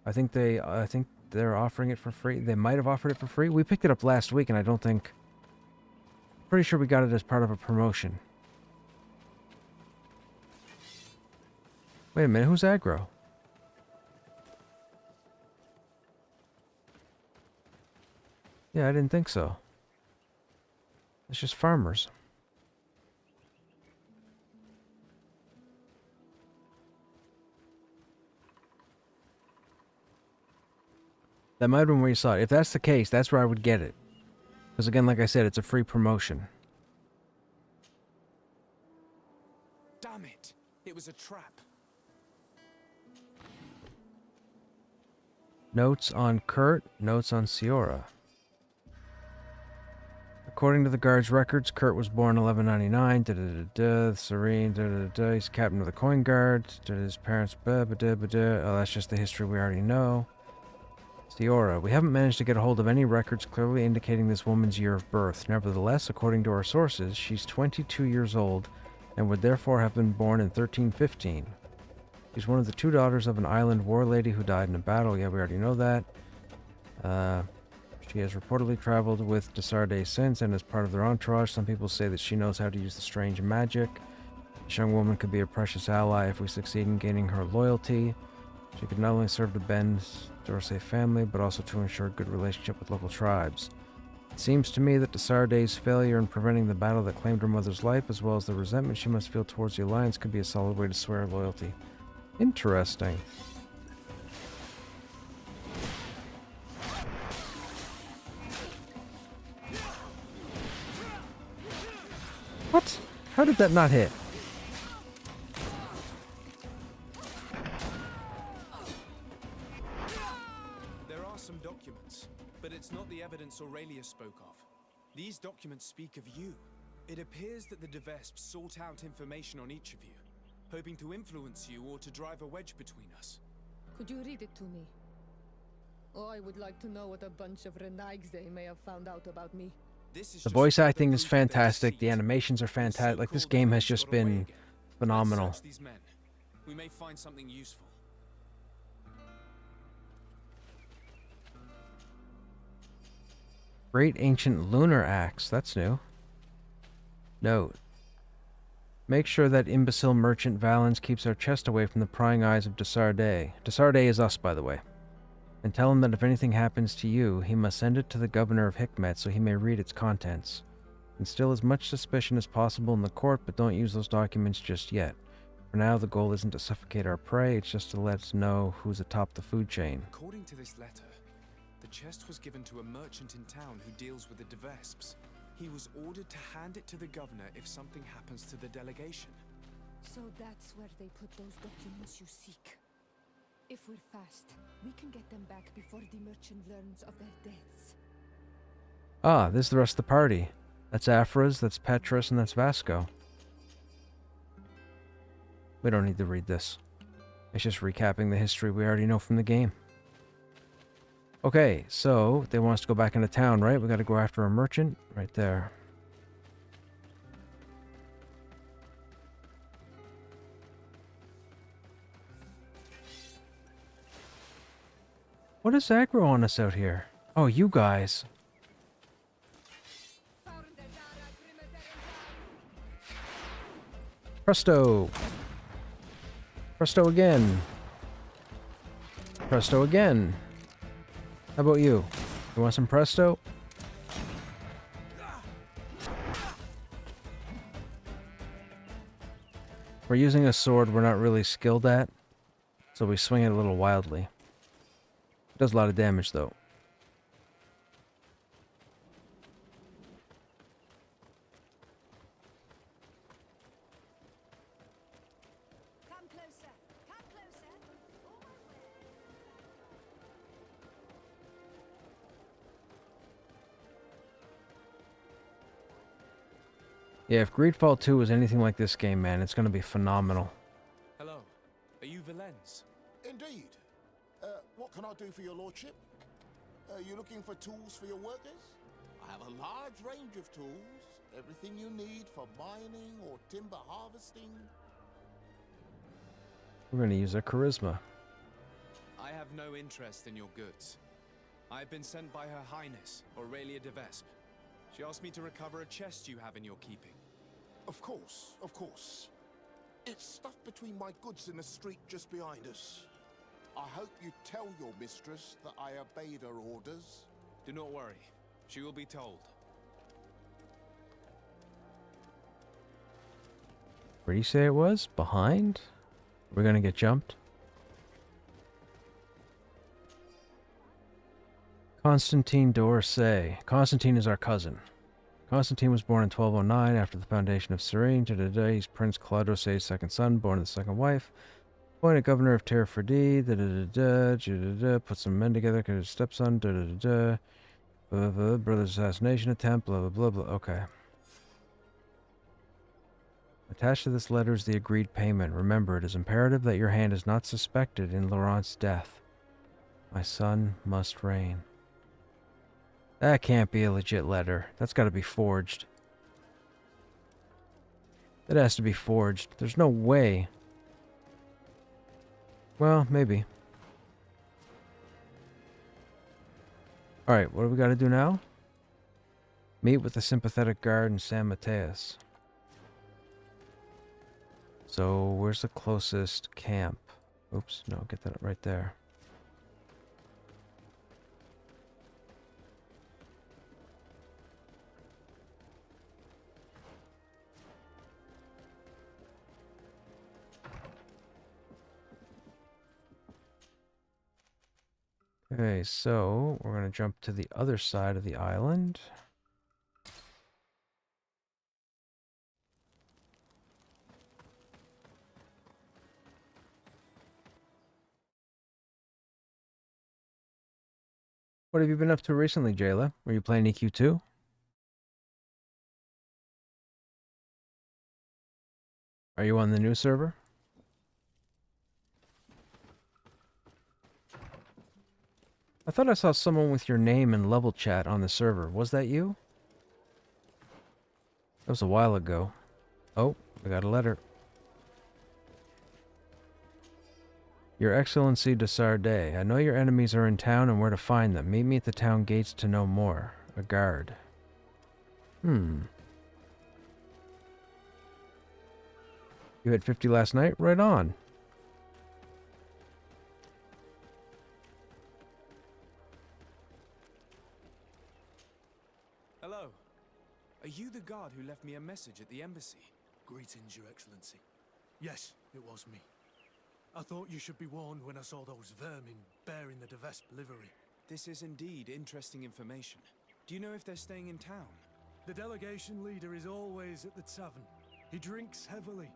I think they're offering it for free. They might have offered it for free. We picked it up last week, and I don't think. Pretty sure we got it as part of a promotion. Wait a minute, who's aggro? Yeah, I didn't think so. It's just farmers. That might have been where you saw it. If that's the case, that's where I would get it. Because again, like I said, it's a free promotion. Damn it! It was a trap. Notes on Kurt, notes on Ciora. According to the guard's records, Kurt was born 1199. Serene. He's captain of the coin guard. His parents. Oh, that's just the history we already know. Ciora. We haven't managed to get a hold of any records clearly indicating this woman's year of birth. Nevertheless, according to our sources, she's 22 years old and would therefore have been born in 1315. She's one of the two daughters of an island war lady who died in a battle. Yeah, we already know that. She has reportedly traveled with Desarde since, and as part of their entourage, some people say that she knows how to use the strange magic. This young woman could be a precious ally if we succeed in gaining her loyalty. She could not only serve the Ben Dorsey family, but also to ensure a good relationship with local tribes. It seems to me that Desarde's failure in preventing the battle that claimed her mother's life, as well as the resentment she must feel towards the Alliance, could be a solid way to swear loyalty. Interesting. What? How did that not hit? There are some documents, but it's not the evidence Aurelia spoke of. These documents speak of you. It appears that the Devesps sought out information on each of you, hoping to influence you or to drive a wedge between us. Could you read it to me? Oh, I would like to know what a bunch of Renaigs they may have found out about me. The voice acting is fantastic. The animations are fantastic. Like, this game has just been phenomenal. We may find something useful. Great Ancient Lunar Axe. That's new. Note. Make sure that imbecile merchant Valens keeps our chest away from the prying eyes of Desarde. Desarde is us, by the way. And tell him that if anything happens to you, he must send it to the governor of Hikmet so he may read its contents. Instill as much suspicion as possible in the court, but don't use those documents just yet. For now, the goal isn't to suffocate our prey, it's just to let us know who's atop the food chain. According to this letter, the chest was given to a merchant in town who deals with the Devesps. He was ordered to hand it to the governor if something happens to the delegation. So that's where they put those documents you seek. If we're fast, we can get them back before the merchant learns of their deaths. Ah, this is the rest of the party. That's Afras, that's Petrus, and that's Vasco. We don't need to read this. It's just recapping the history we already know from the game. Okay, so they want us to go back into town, right? We gotta go after a merchant right there. What is aggro on us out here? Oh, you guys. Presto! Presto again. Presto again. How about you? You want some presto? We're using a sword we're not really skilled at, so we swing it a little wildly. It does a lot of damage, though. Yeah, if Greedfall 2 was anything like this game, man, it's gonna be phenomenal. Hello. Are you Valens? Indeed. What can I do for your lordship? Are you looking for tools for your workers? I have a large range of tools. Everything you need for mining or timber harvesting. We're gonna use our charisma. I have no interest in your goods. I have been sent by Her Highness, Aurelia de Vespe. She asked me to recover a chest you have in your keeping. Of course, of course. It's stuffed between my goods in the street just behind us. I hope you tell your mistress that I obeyed her orders. Do not worry. She will be told. Where do you say it was? Behind? We're gonna get jumped? Constantine d'Orsay. Constantine is our cousin. Constantine was born in 1209 after the foundation of Cyrene. He's Prince Claude d'Orsay's second son, born to the second wife. Appointed governor of Terre Ferdie. Put some men together because his stepson. Brother's assassination attempt. Blah blah blah blah. Okay. Attached to this letter is the agreed payment. Remember, it is imperative that your hand is not suspected in Laurent's death. My son must reign. That can't be a legit letter. That's got to be forged. That has to be forged. There's no way. Well, maybe. Alright, what do we got to do now? Meet with the sympathetic guard in San Mateus. So, where's the closest camp? Oops, no, get that right there. Okay, so we're going to jump to the other side of the island. What have you been up to recently, Jayla? Were you playing EQ2? Are you on the new server? I thought I saw someone with your name and level chat on the server. Was that you? That was a while ago. Oh, I got a letter. Your Excellency de Sardet, I know your enemies are in town and where to find them. Meet me at the town gates to know more. A guard. You had 50 last night? Right on. Hello. Are you the guard who left me a message at the embassy? Greetings, Your Excellency. Yes, it was me. I thought you should be warned when I saw those vermin bearing the de Vespe livery. This is indeed interesting information. Do you know if they're staying in town? The delegation leader is always at the tavern. He drinks heavily.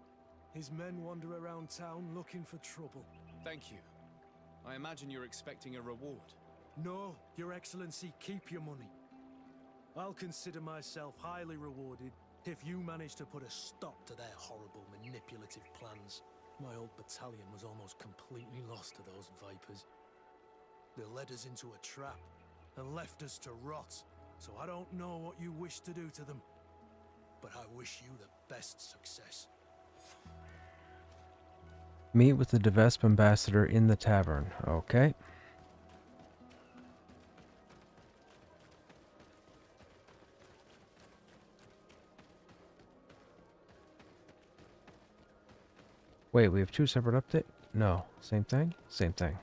His men wander around town looking for trouble. Thank you. I imagine you're expecting a reward. No, Your Excellency, keep your money. I'll consider myself highly rewarded if you manage to put a stop to their horrible manipulative plans. My old battalion was almost completely lost to those vipers. They led us into a trap and left us to rot, so I don't know what you wish to do to them. But I wish you the best success. Meet with the de Vespe ambassador in the tavern. Okay. Wait, we have two separate updates? No. Same thing? Same thing.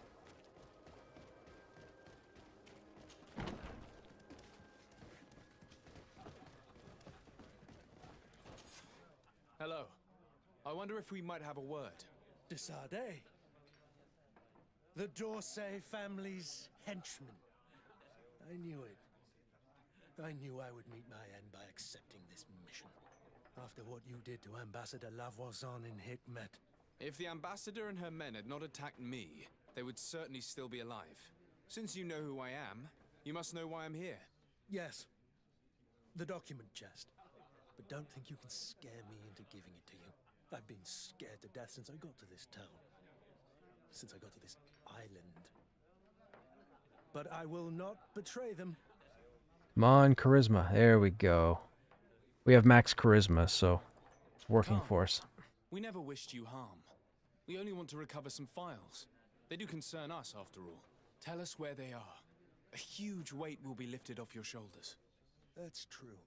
Hello. I wonder if we might have a word. De Sardet? The d'Orsay family's henchman. I knew it. I knew I would meet my end by accepting this mission. After what you did to Ambassador Lavoisin in Hikmet. If the ambassador and her men had not attacked me, they would certainly still be alive. Since you know who I am, you must know why I'm here. Yes. The document chest. but don't think you can scare me into giving it to you. I've been scared to death since I got to this town. Since I got to this island. But I will not betray them. Come on, charisma. There we go. We have max charisma, so it's working Calm. for us. We never wished you harm. We only want to recover some files. They do concern us, after all. Tell us where they are. A huge weight will be lifted off your shoulders. That's true.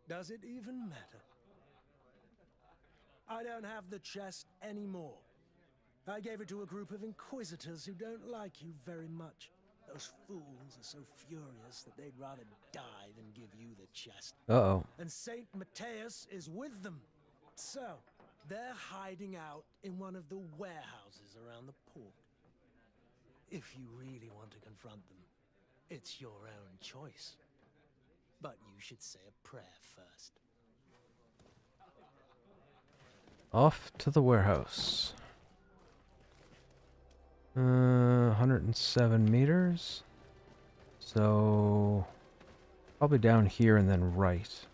Does it even matter? I don't have the chest anymore. I gave it to a group of inquisitors who don't like you very much. Those fools are so furious that they'd rather die than give you the chest. Uh-oh. And Saint Matthias is with them. So, they're hiding out in one of the warehouses around the port. If you really want to confront them, it's your own choice. But you should say a prayer first. Off to the warehouse. 107 meters. So probably down here and then right.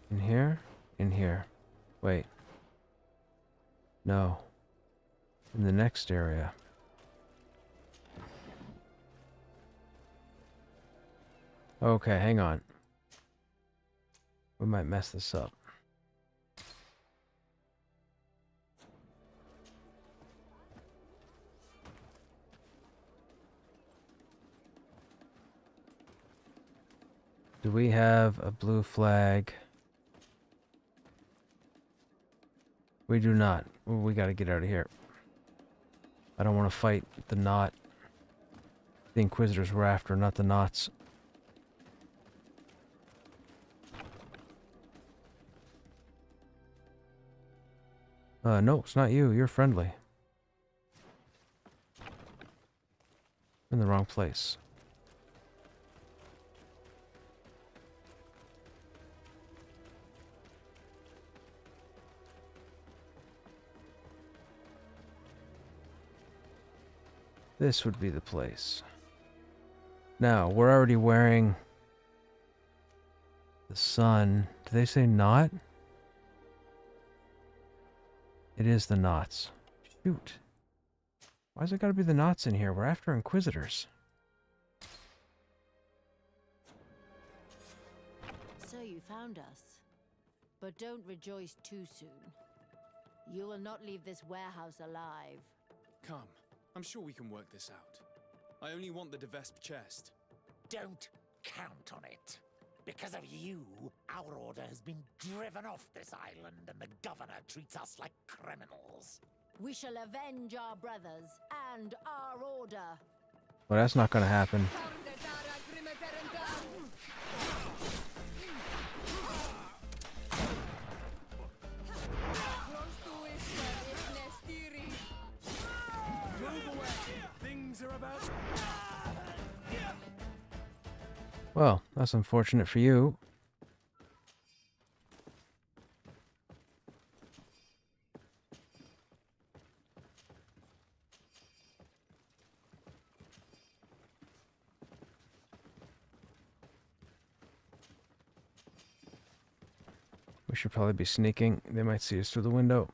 In here? In here. Wait. No. In the next area. Okay, hang on. We might mess this up. Do we have a blue flag? We do not. We gotta get out of here. I don't want to fight the knot. The Inquisitors were after, not the knots. No, it's not you. You're friendly. In the wrong place. This would be the place. Now, we're already wearing the sun. Do they say knot? It is the knots. Shoot. Why's it gotta be the knots in here? We're after Inquisitors. So you found us. But don't rejoice too soon. You will not leave this warehouse alive. Come. I'm sure we can work this out. I only want the Devesp chest. Don't count on it. Because of you, our order has been driven off this island and the governor treats us like criminals. We shall avenge our brothers and our order. Well, that's not gonna happen. Well, that's unfortunate for you. We should probably be sneaking. They might see us through the window.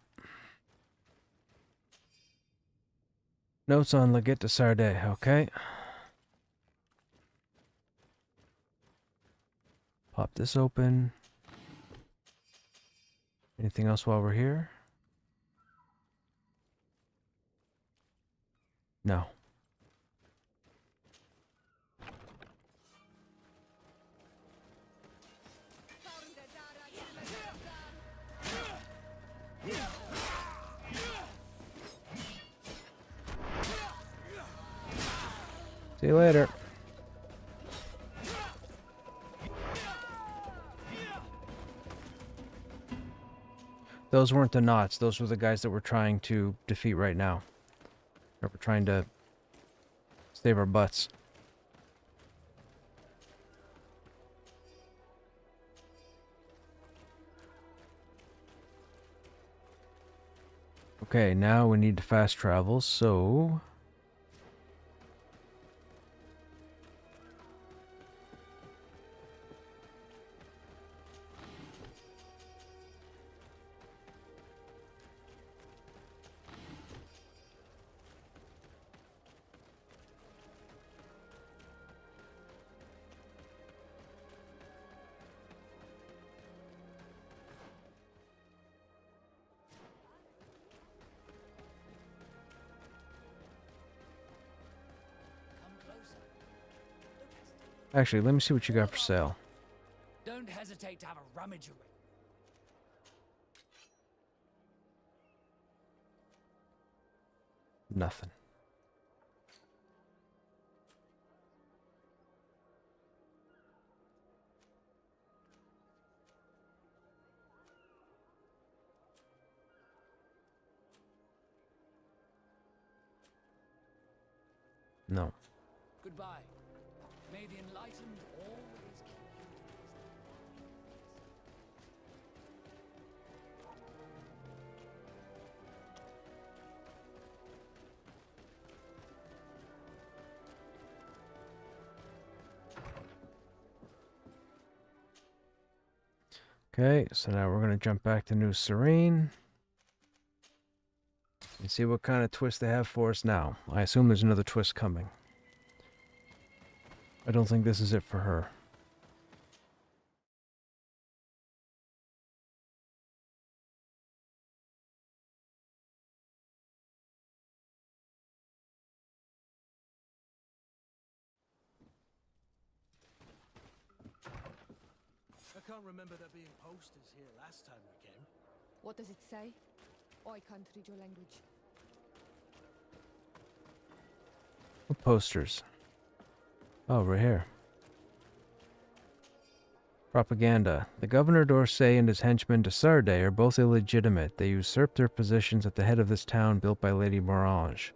Notes on Legate de Sardet, okay. Pop this open. Anything else while we're here? No. See you later. Those weren't the knots. Those were the guys that we're trying to defeat right now. Or we're trying to save our butts. Okay, now we need to fast travel, so... Actually, let me see what you got for sale. Don't hesitate to have a rummage around. Nothing. No. Goodbye. May the enlightened always keep you in Okay, so now we're going to jump back to New Serene. And see what kind of twist they have for us now. I assume there's another twist coming. I don't think this is it for her. I can't remember there being posters here last time we came. What does it say? I can't read your language. What posters? Oh, right here. Propaganda. The Governor d'Orsay and his henchman de Sardet are both illegitimate. They usurped their positions at the head of this town built by Lady Morange.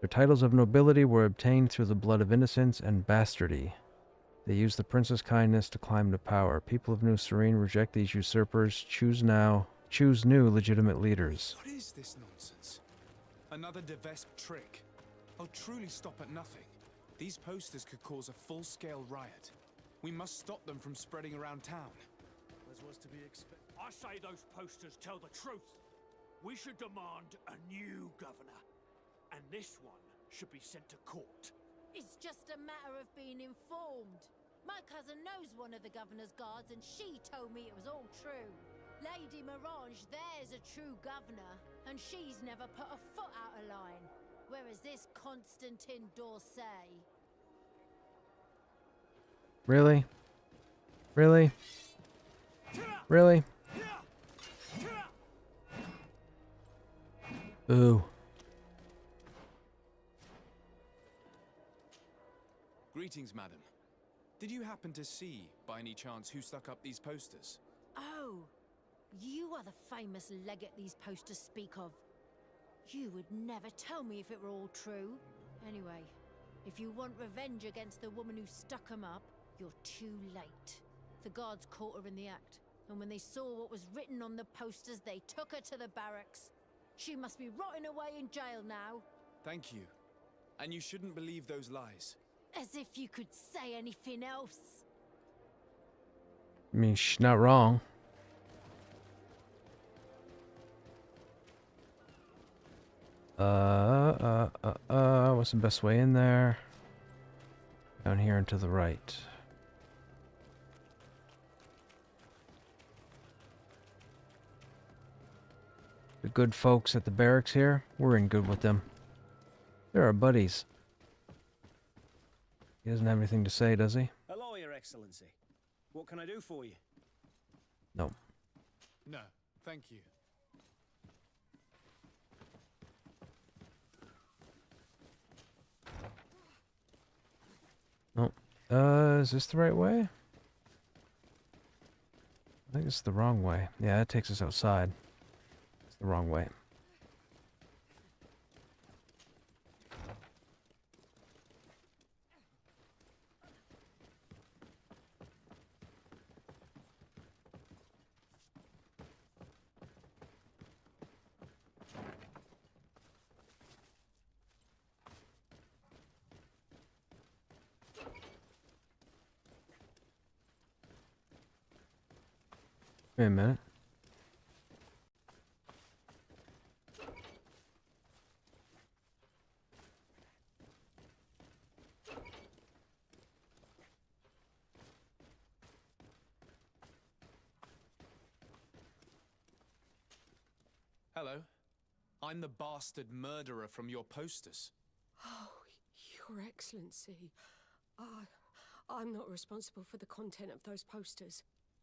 Their titles of nobility were obtained through the blood of innocence and bastardy. They used the prince's kindness to climb to power. People of New Serene reject these usurpers. Choose new legitimate leaders. What is this nonsense? Another Devesp trick. I'll truly stop at nothing. These posters could cause a full-scale riot. We must stop them from spreading around town. As was to be expected. I say those posters tell the truth. We should demand a new governor. And this one should be sent to court. It's just a matter of being informed. My cousin knows one of the governor's guards, and she told me it was all true. Lady Morange there's a true governor, and she's never put a foot out of line. Whereas this Constantin d'Orsay... Really? Really? Really? Ooh. Greetings, madam. Did you happen to see, by any chance, who stuck up these posters? Oh, you are the famous legate these posters speak of. You would never tell me if it were all true. Anyway, if you want revenge against the woman who stuck them up, you're too late. The guards caught her in the act, and when they saw what was written on the posters, they took her to the barracks. She must be rotting away in jail now. Thank you. And you shouldn't believe those lies. As if you could say anything else. I mean, she's not wrong. What's the best way in there? Down here and to the right. The good folks at the barracks here, we're in good with them. They're our buddies. He doesn't have anything to say, does he? Hello, Your Excellency. What can I do for you? No. No, thank you. No. Is this the right way? I think it's the wrong way. Yeah, that takes us outside. It's the wrong way. Wait a minute. Hello. I'm the bastard murderer from your posters. Oh, Your Excellency. I'm not responsible for the content of those posters.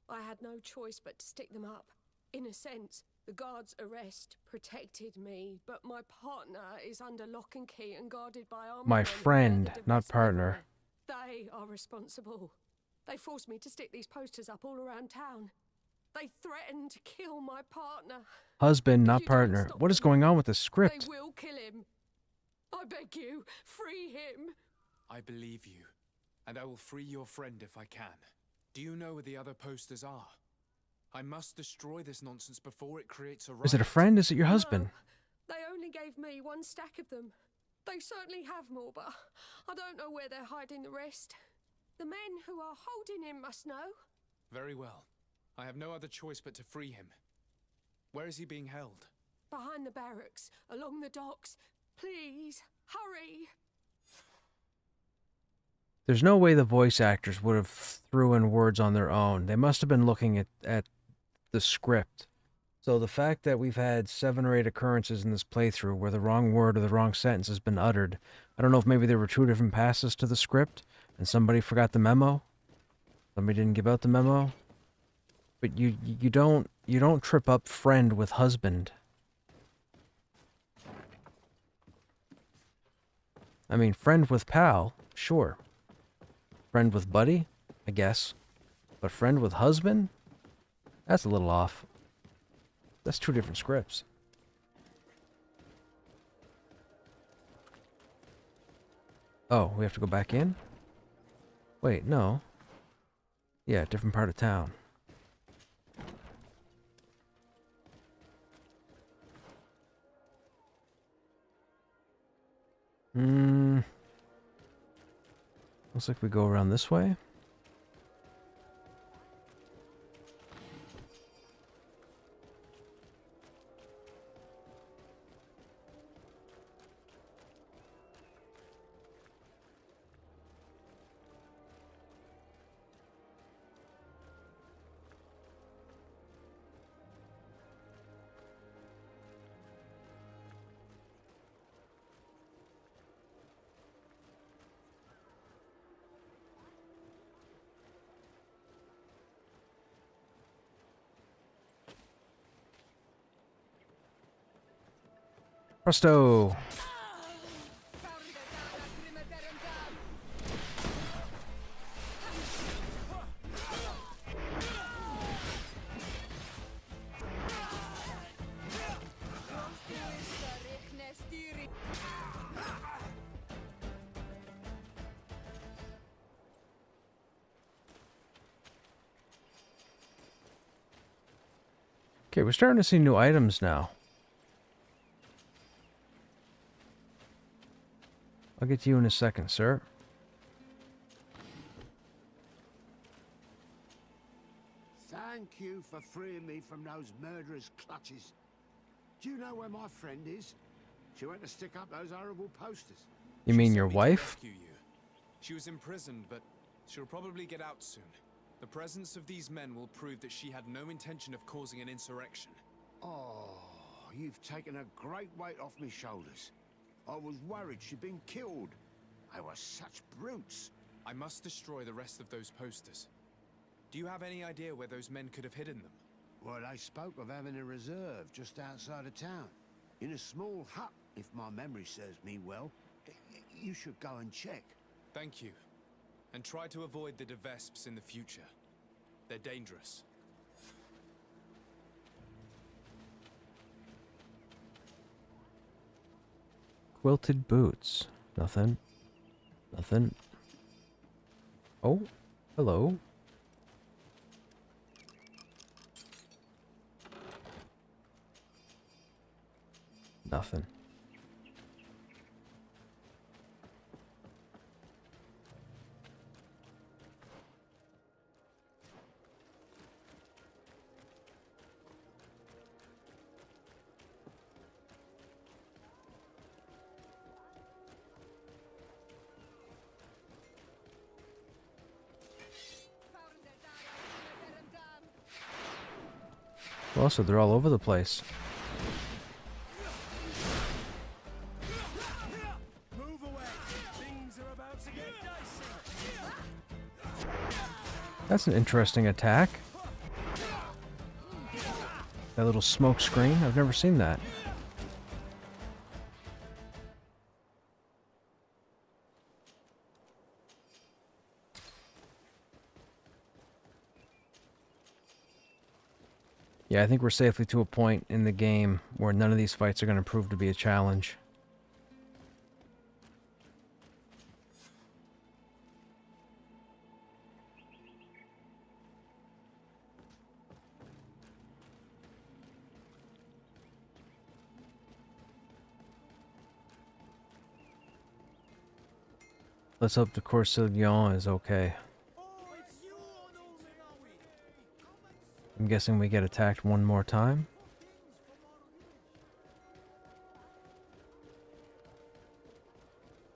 I had no choice but to stick them up. In a sense, the guard's arrest protected me, but my partner is under lock and key and guarded by armed My men who friend, wear the not divest partner. everywhere. They are responsible. They forced me to stick these posters up all around town. They threatened to kill my partner. Husband, If not you don't partner. stop What is them, going on with this They script? will kill him. I beg you, free him. I believe you, and I will free your friend if I can. Do you know where the other posters are? I must destroy this nonsense before it creates a riot. Is it a friend? Is it your husband? They only gave me one stack of them. They certainly have more, but I don't know where they're hiding the rest. The men who are holding him must know. Very well. I have no other choice but to free him. Where is he being held? Behind the barracks, along the docks. Please, hurry. There's no way the voice actors would have threw in words on their own. They must have been looking at the script. So the fact that we've had 7 or 8 occurrences in this playthrough where the wrong word or the wrong sentence has been uttered, I don't know if maybe there were 2 different passes to the script and somebody forgot the memo. Somebody didn't give out the memo. But you don't trip up friend with husband. I mean, friend with pal, sure. Friend with buddy, I guess. But friend with husband? That's a little off. That's 2 different scripts. Oh, we have to go back in? Wait, no. Yeah, different part of town. Looks like we go around this way. Presto! Okay, we're starting to see new items now. I'll get to you in a second, sir. Thank you for freeing me from those murderers' clutches. Do you know where my friend is? She went to stick up those horrible posters. You mean your wife? Rescue you. She was imprisoned, but she'll probably get out soon. The presence of these men will prove that she had no intention of causing an insurrection. Oh, you've taken a great weight off me shoulders. I was worried she'd been killed. They were such brutes. I must destroy the rest of those posters. Do you have any idea where those men could have hidden them? Well, they spoke of having a reserve just outside of town. In a small hut, if my memory serves me well. You should go and check. Thank you. And try to avoid the Devesps in the future. They're dangerous. Quilted boots. Nothing. Nothing. Oh, hello. Nothing. Well, so they're all over the place. Move away. Things are about to get dicey. That's an interesting attack. That little smoke screen. I've never seen that. Yeah, I think we're safely to a point in the game where none of these fights are going to prove to be a challenge. Let's hope the Corsillon is okay. I'm guessing we get attacked one more time.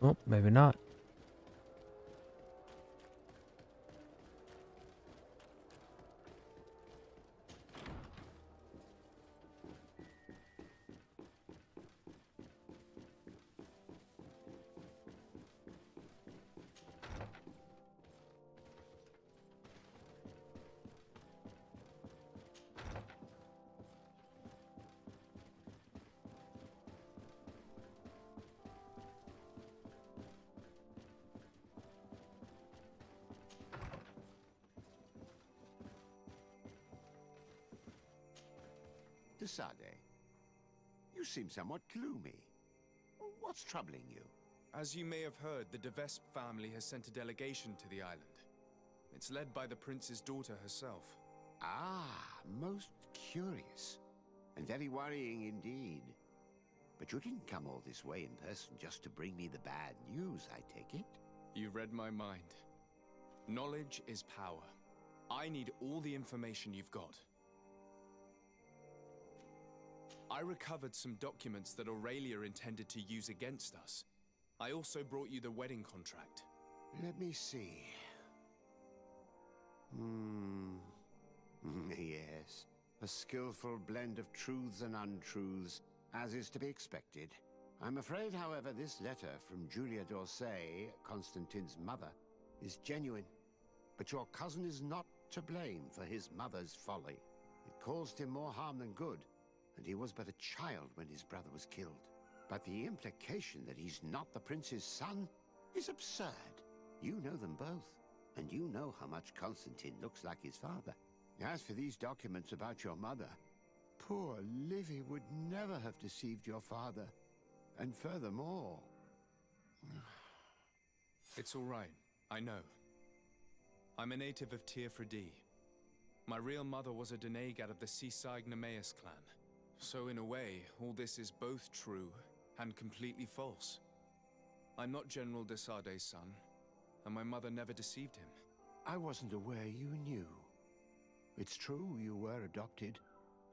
Oh, maybe not. Desade, you seem somewhat gloomy. What's troubling you? As you may have heard, the De Vespe family has sent a delegation to the island. It's led by the prince's daughter herself. Ah, most curious. And very worrying indeed. But you didn't come all this way in person just to bring me the bad news, I take it? You read my mind. Knowledge is power. I need all the information you've got. I recovered some documents that Aurelia intended to use against us. I also brought you the wedding contract. Let me see. Yes. A skillful blend of truths and untruths, as is to be expected. I'm afraid, however, this letter from Julia d'Orsay, Constantine's mother, is genuine. But your cousin is not to blame for his mother's folly. It caused him more harm than good, and he was but a child when his brother was killed. But the implication that he's not the prince's son is absurd. You know them both, and you know how much Constantine looks like his father. As for these documents about your mother, poor Livy would never have deceived your father. And furthermore... It's all right. I know. I'm a native of Tir-Fredie. My real mother was a Denegad of the Sisag-Nemeus clan. So in a way, all this is both true and completely false. I'm not General Desade's son, and my mother never deceived him. I wasn't aware you knew. It's true you were adopted,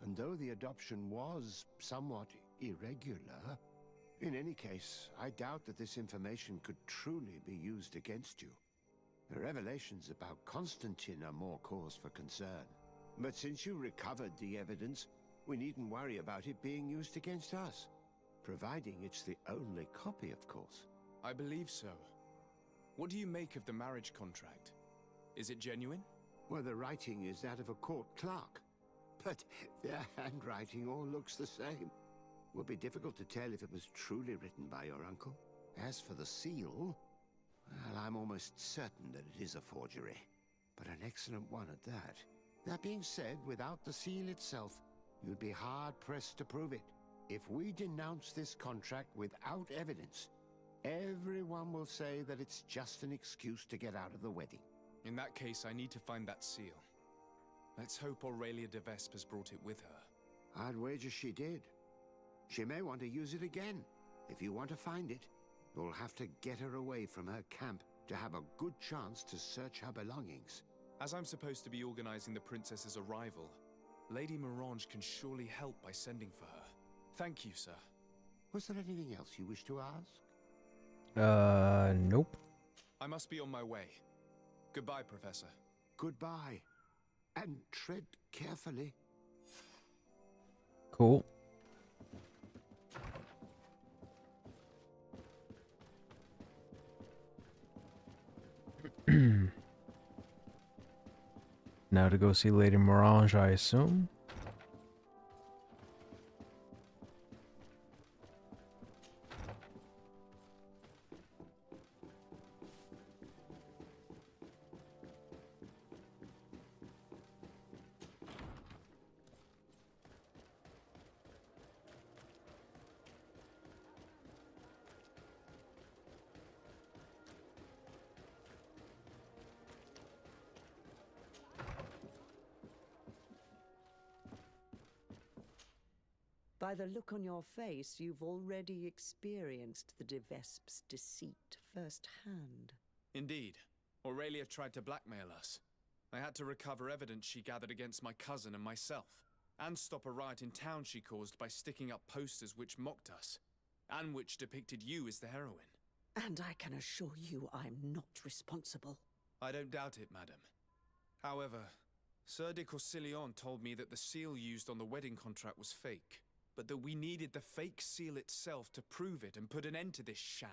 and though the adoption was somewhat irregular, in any case, I doubt that this information could truly be used against you. The revelations about Constantine are more cause for concern. But since you recovered the evidence, we needn't worry about it being used against us. Providing it's the only copy, of course. I believe so. What do you make of the marriage contract? Is it genuine? Well, the writing is that of a court clerk. But their handwriting all looks the same. Would be difficult to tell if it was truly written by your uncle. As for the seal, well, I'm almost certain that it is a forgery. But an excellent one at that. That being said, without the seal itself, you'd be hard-pressed to prove it. If we denounce this contract without evidence, everyone will say that it's just an excuse to get out of the wedding. In that case, I need to find that seal. Let's hope Aurelia de Vespe has brought it with her. I'd wager she did. She may want to use it again. If you want to find it, you'll have to get her away from her camp to have a good chance to search her belongings. As I'm supposed to be organizing the princess's arrival, Lady Morange can surely help by sending for her. Thank you, sir. Was there anything else you wish to ask? Nope. I must be on my way. Goodbye, Professor. Goodbye. And tread carefully. Cool. Now to go see Lady Morange, I assume. By the look on your face, you've already experienced the De Vesp's deceit firsthand. Indeed. Aurelia tried to blackmail us. I had to recover evidence she gathered against my cousin and myself, and stop a riot in town she caused by sticking up posters which mocked us, and which depicted you as the heroine. And I can assure you I'm not responsible. I don't doubt it, madam. However, Sir de Corsillon told me that the seal used on the wedding contract was fake, but that we needed the fake seal itself to prove it and put an end to this sham.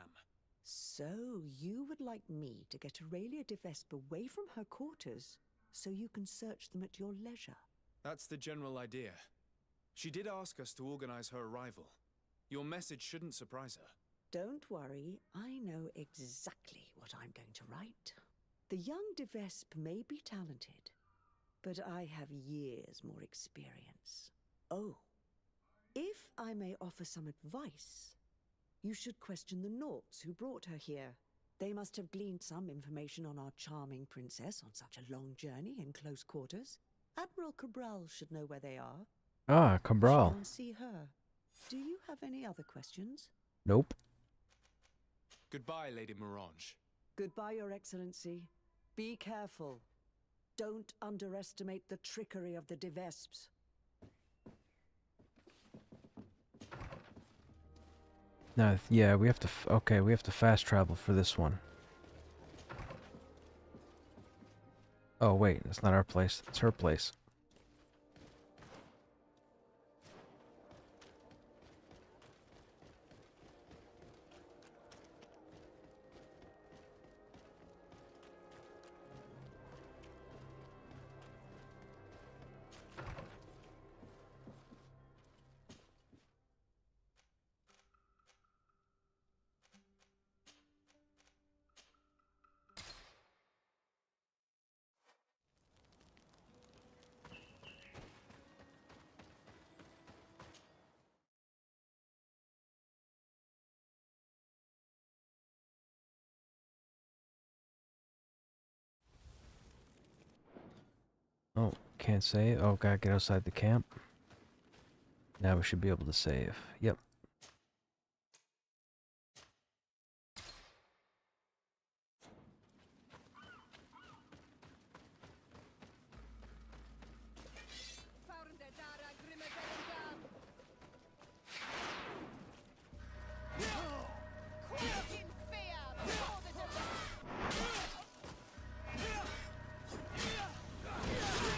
So you would like me to get Aurelia de Vespe away from her quarters so you can search them at your leisure? That's the general idea. She did ask us to organize her arrival. Your message shouldn't surprise her. Don't worry, I know exactly what I'm going to write. The young de Vespe may be talented, but I have years more experience. Oh, if I may offer some advice, you should question the Nauts who brought her here. They must have gleaned some information on our charming princess on such a long journey in close quarters. Admiral Cabral should know where they are. Ah, Cabral. Go and see her. Do you have any other questions? Nope. Goodbye, Lady Morange. Goodbye, Your Excellency. Be careful. Don't underestimate the trickery of the De Vespes. Now, yeah, we have to. Okay, we have to fast travel for this one. Oh wait, it's not our place. It's her place. Oh, can't save. Oh, gotta get outside the camp. Now we should be able to save. Yep.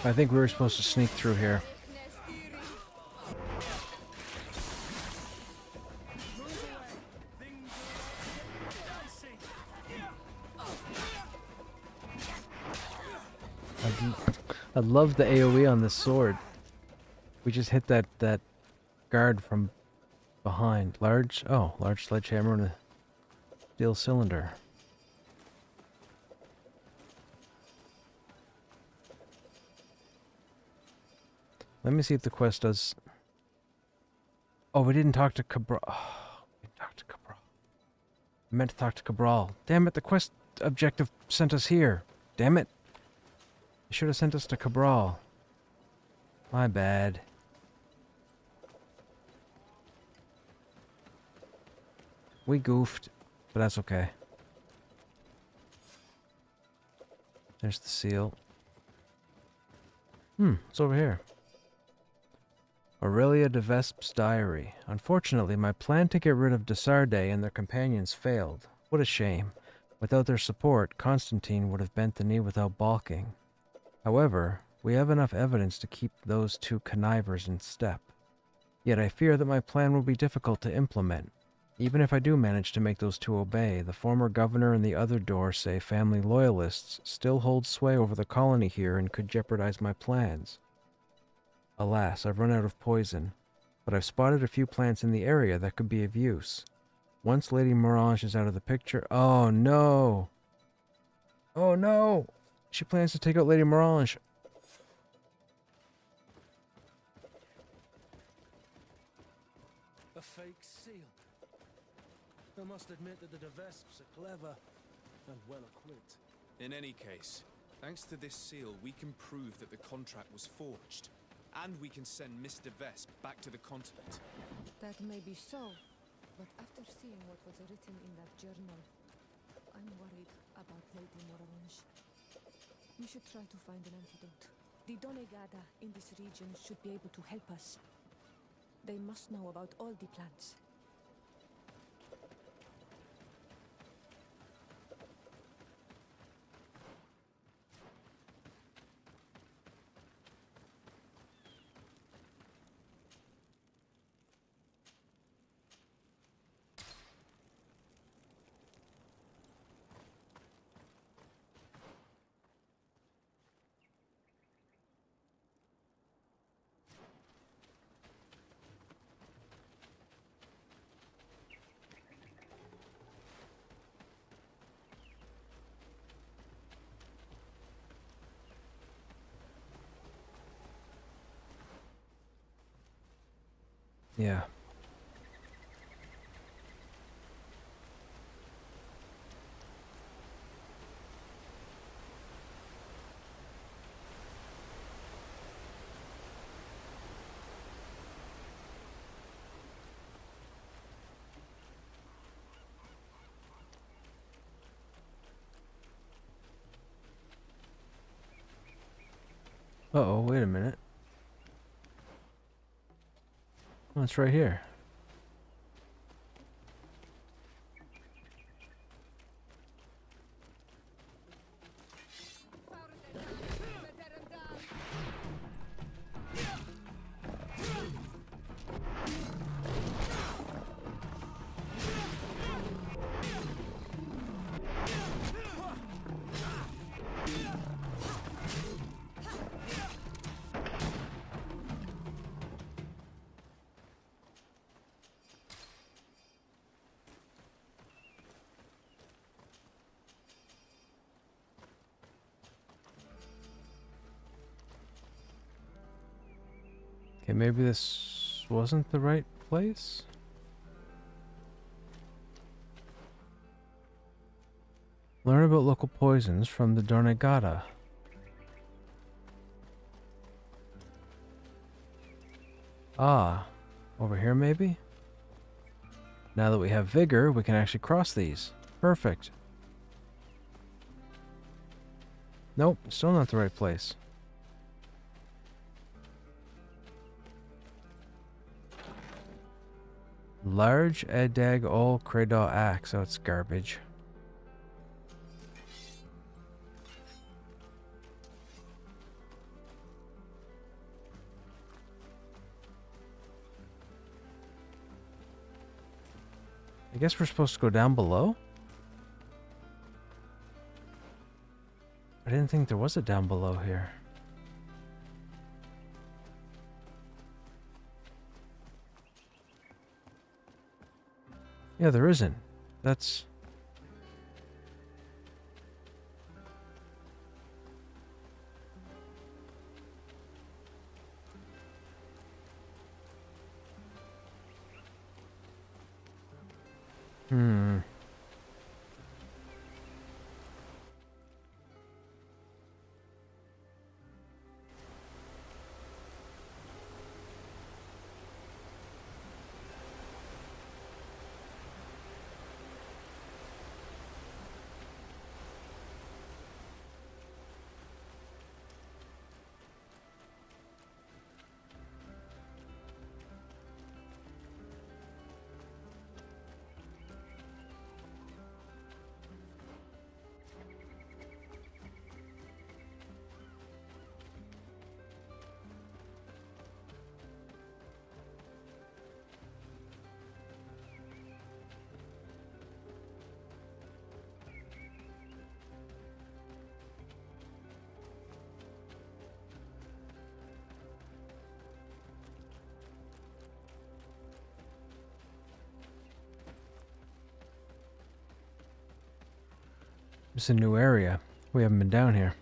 I think we were supposed to sneak through here. I love the AoE on this sword. We just hit that guard from behind. Large sledgehammer and a steel cylinder. Let me see if the quest does... Oh, we didn't talk to Cabral. Oh, we didn't talk to Cabral. I meant to talk to Cabral. Damn it, the quest objective sent us here. Damn it. It should have sent us to Cabral. My bad. We goofed, but that's okay. There's the seal. It's over here. Aurelia de Vespe's diary. Unfortunately, my plan to get rid of Desarde and their companions failed. What a shame. Without their support, Constantine would have bent the knee without balking. However, we have enough evidence to keep those two connivers in step. Yet I fear that my plan will be difficult to implement. Even if I do manage to make those two obey, the former governor and the other Dorsey family loyalists still hold sway over the colony here and could jeopardize my plans. Alas, I've run out of poison, but I've spotted a few plants in the area that could be of use. Once Lady Mirage is out of the picture... Oh no! Oh no! She plans to take out Lady Mirage. A fake seal. I must admit that the Devesps are clever and well equipped. In any case, thanks to this seal, we can prove that the contract was forged. And we can send Mr. Vesp back to the continent. That may be so, but after seeing what was written in that journal, I'm worried about Lady Morange. We should try to find an antidote. The Donegada in this region should be able to help us. They must know about all the plants. Yeah. Uh-oh, wait a minute. Oh, it's right here. Okay, maybe this wasn't the right place? Learn about local poisons from the Dornegata. Ah, over here maybe? Now that we have vigor, we can actually cross these. Perfect. Nope, still not the right place. Large Edag Ol Creda Axe. Oh, it's garbage. I guess we're supposed to go down below? I didn't think there was a down below here. Yeah, there isn't. That's... Hmm. It's a new area. We haven't been down here.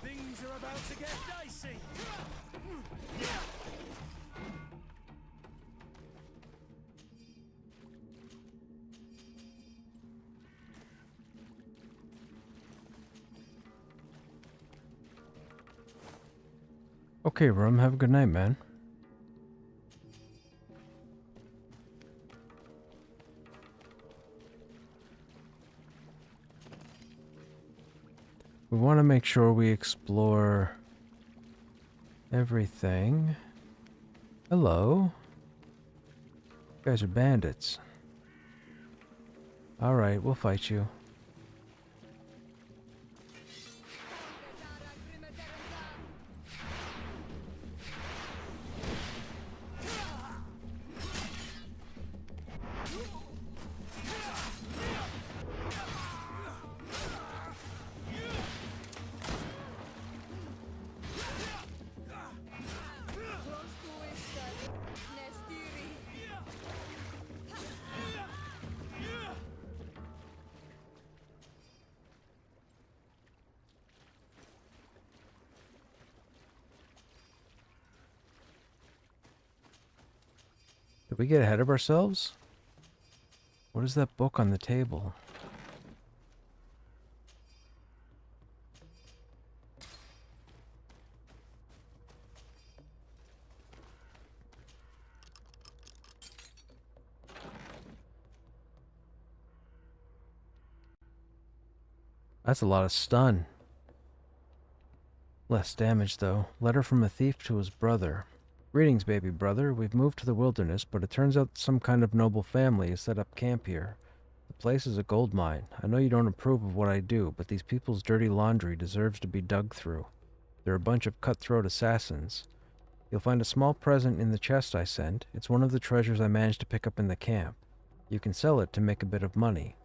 Things are about to get dicey. Okay, Rum, have a good night, man. We want to make sure we explore everything. Hello. You guys are bandits. Alright, we'll fight you. Did we get ahead of ourselves? What is that book on the table? That's a lot of stun. Less damage, though. Letter from a thief to his brother. Greetings, baby brother. We've moved to the wilderness, but it turns out some kind of noble family has set up camp here. The place is a gold mine. I know you don't approve of what I do, but these people's dirty laundry deserves to be dug through. They're a bunch of cutthroat assassins. You'll find a small present in the chest I sent. It's one of the treasures I managed to pick up in the camp. You can sell it to make a bit of money.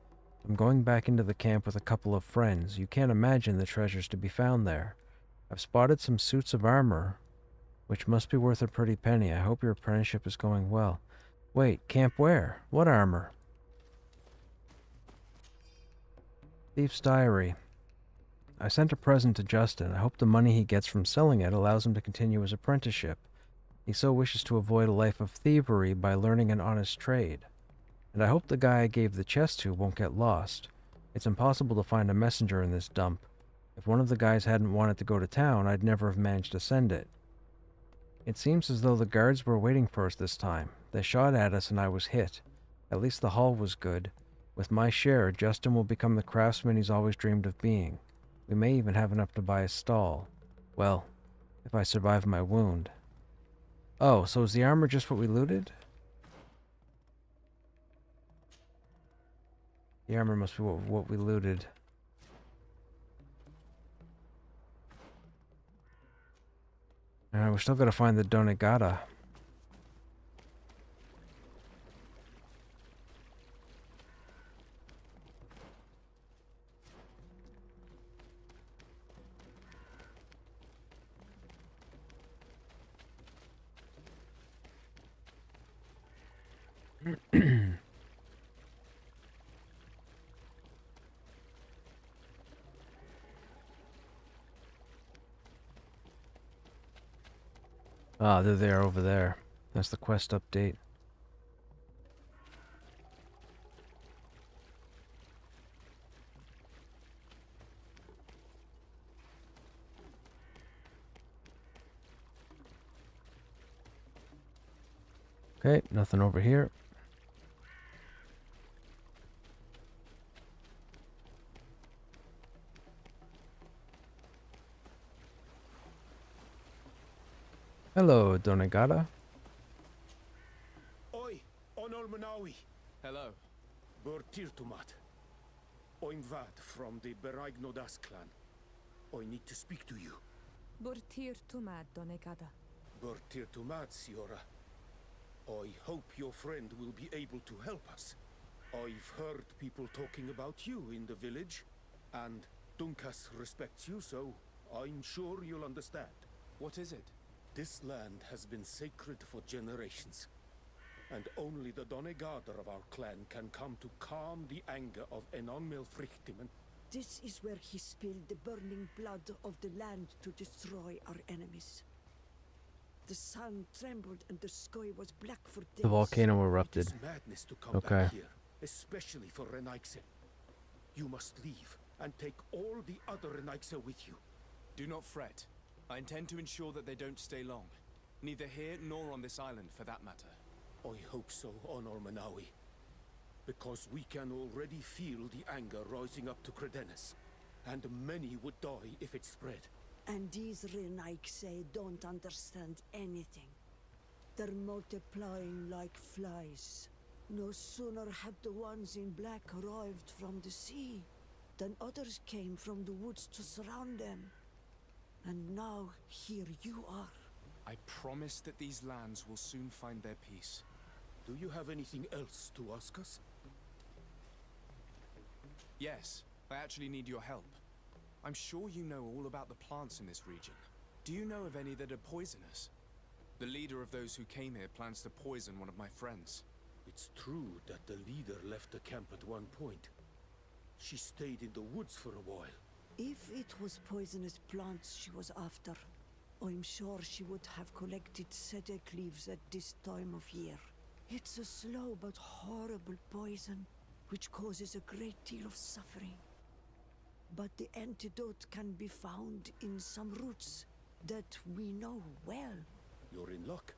I'm going back into the camp with a couple of friends. You can't imagine the treasures to be found there. I've spotted some suits of armor, which must be worth a pretty penny. I hope your apprenticeship is going well. Wait, camp where? What armor? Thief's Diary. I sent a present to Justin. I hope the money he gets from selling it allows him to continue his apprenticeship. He so wishes to avoid a life of thievery by learning an honest trade. And I hope the guy I gave the chest to won't get lost. It's impossible to find a messenger in this dump. If one of the guys hadn't wanted to go to town, I'd never have managed to send it. It seems as though the guards were waiting for us this time. They shot at us and I was hit. At least the haul was good. With my share, Justin will become the craftsman he's always dreamed of being. We may even have enough to buy a stall. Well, if I survive my wound. Oh, so is the armor just what we looted? The armor must be what we looted. Alright, we still gotta find the Donegata. Ah, they're there over there. That's the quest update. Okay, nothing over here. Hello, Donegata. Oi, Onol Manawi. Hello. Vad from the Beragnodas clan. I need to speak to you. Burtir tumad donegada. Bertir Tumad, Siora. I hope your friend will be able to help us. I've heard people talking about you in the village, and Dunkas respects you, so I'm sure you'll understand. What is it? This land has been sacred for generations, and only the Donegader of our clan can come to calm the anger of Enonmil Frichtimen. This is where he spilled the burning blood of the land to destroy our enemies. The sun trembled and the sky was black for days. The volcano erupted. It's madness to come Okay. back here, especially for Renaigse. You must leave and take all the other Renaigse with you. Do not fret. I intend to ensure that they don't stay long. Neither here nor on this island, for that matter. I hope so, Honor Manawi. Because we can already feel the anger rising up to Credennis. And many would die if it spread. And these Renaigse don't understand anything. They're multiplying like flies. No sooner had the ones in black arrived from the sea than others came from the woods to surround them. And now here you are. I promise that these lands will soon find their peace. Do you have anything else to ask us? Yes, I actually need your help. I'm sure you know all about the plants in this region. Do you know of any that are poisonous? The leader of those who came here plans to poison one of my friends. It's true that the leader left the camp at one point. She stayed in the woods for a while. If it was poisonous plants she was after, I'm sure she would have collected sedek leaves at this time of year. It's a slow but horrible poison, which causes a great deal of suffering. But the antidote can be found in some roots that we know well. You're in luck.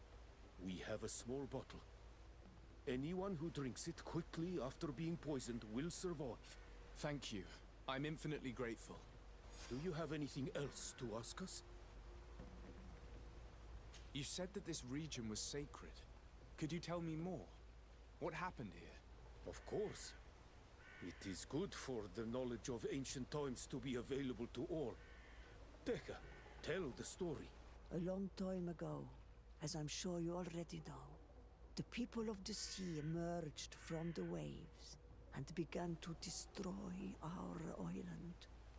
We have a small bottle. Anyone who drinks it quickly after being poisoned will survive. Thank you. I'm infinitely grateful. Do you have anything else to ask us? You said that this region was sacred. Could you tell me more? What happened here? Of course. It is good for the knowledge of ancient times to be available to all. Teka, tell the story. A long time ago, as I'm sure you already know, the people of the sea emerged from the waves and began to destroy our island.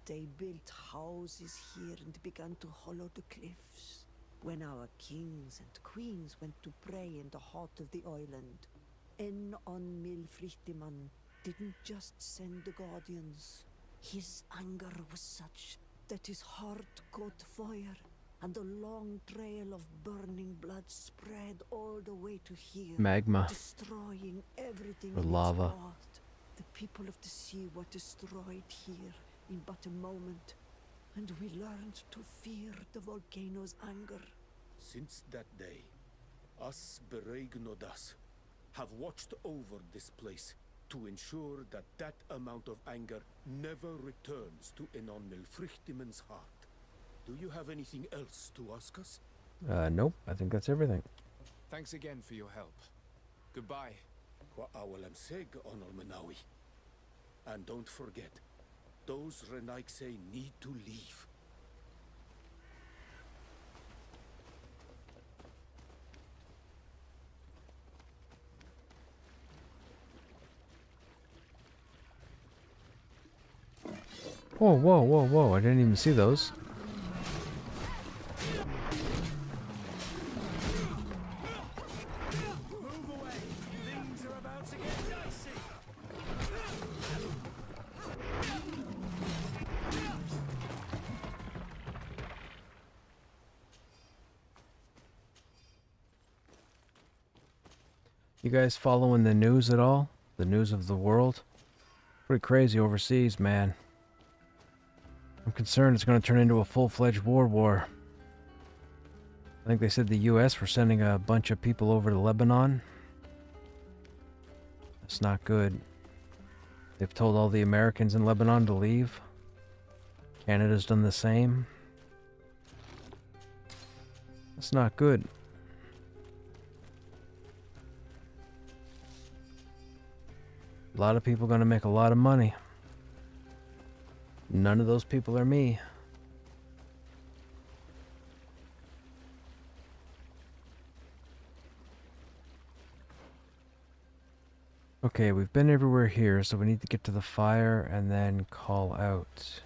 They built houses here and began to hollow the cliffs. When our kings and queens went to pray in the heart of the island, Enonmil Frichtiman didn't just send the guardians. His anger was such that his heart caught fire, and a long trail of burning blood spread all the way to here, Magma. destroying everything Or in lava. its path. The people of the sea were destroyed here in but a moment, and we learned to fear the volcano's anger. Since that day, us Beregnodas have watched over this place to ensure that that amount of anger never returns to Enonmil Frichtimen's heart. Do you have anything else to ask us? Nope. I think that's everything. Thanks again for your help. Goodbye. Kwa awalam seg, Honor Manawi. And don't forget, those Renaigse need to leave. Whoa, whoa, whoa, whoa. I didn't even see those. Move away! Things are about to get dicey! You guys following the news at all? The news of the world? Pretty crazy overseas, man. I'm concerned it's going to turn into a full-fledged war. I think they said the US were sending a bunch of people over to Lebanon. That's not good. They've told all the Americans in Lebanon to leave. Canada's done the same. That's not good. A lot of people going to make a lot of money. None of those people are me. Okay, we've been everywhere here, so we need to get to the fire and then call out.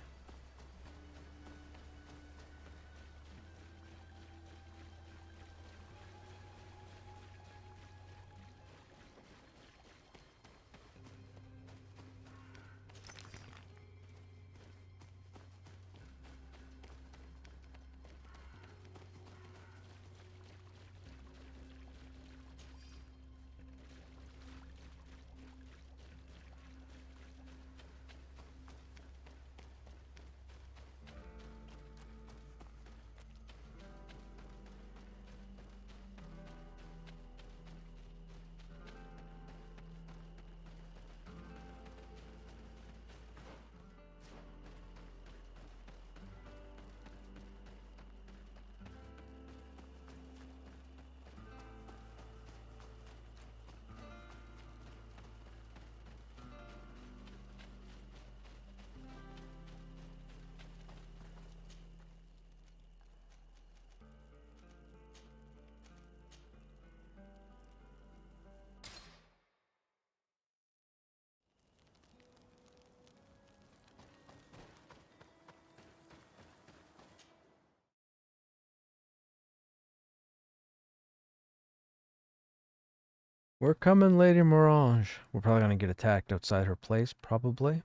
We're coming, Lady Morange. We're probably gonna get attacked outside her place, probably.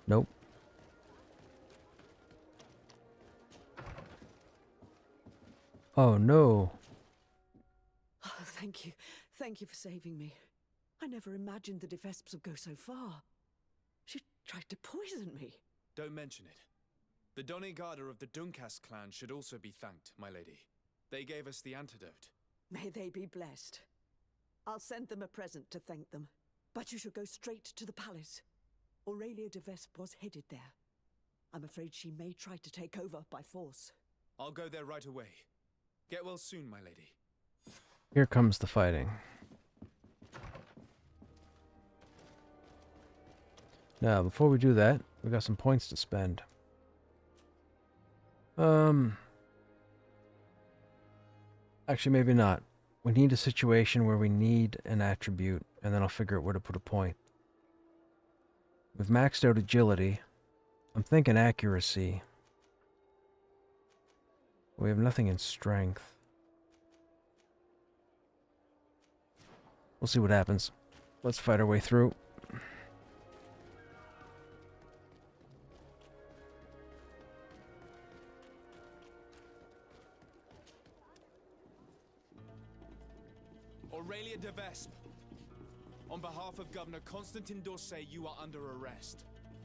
Nope. Oh no. Oh, thank you. Thank you for saving me. I never imagined the Defesps would go so far. She tried to poison me. Don't mention it. The Donegada of the Dunkas clan should also be thanked, my lady. They gave us the antidote. May they be blessed. I'll send them a present to thank them. But you should go straight to the palace. Aurelia de Vesp was headed there. I'm afraid she may try to take over by force. I'll go there right away. Get well soon, my lady. Here comes the fighting. Now, before we do that, we got some points to spend. Actually, maybe not. We need a situation where we need an attribute, and then I'll figure out where to put a point. We've maxed out agility. I'm thinking accuracy. We have nothing in strength. We'll see what happens. Let's fight our way through. Aurelia de Vesp. On behalf of Governor Constantin d'Orsay, you are under arrest.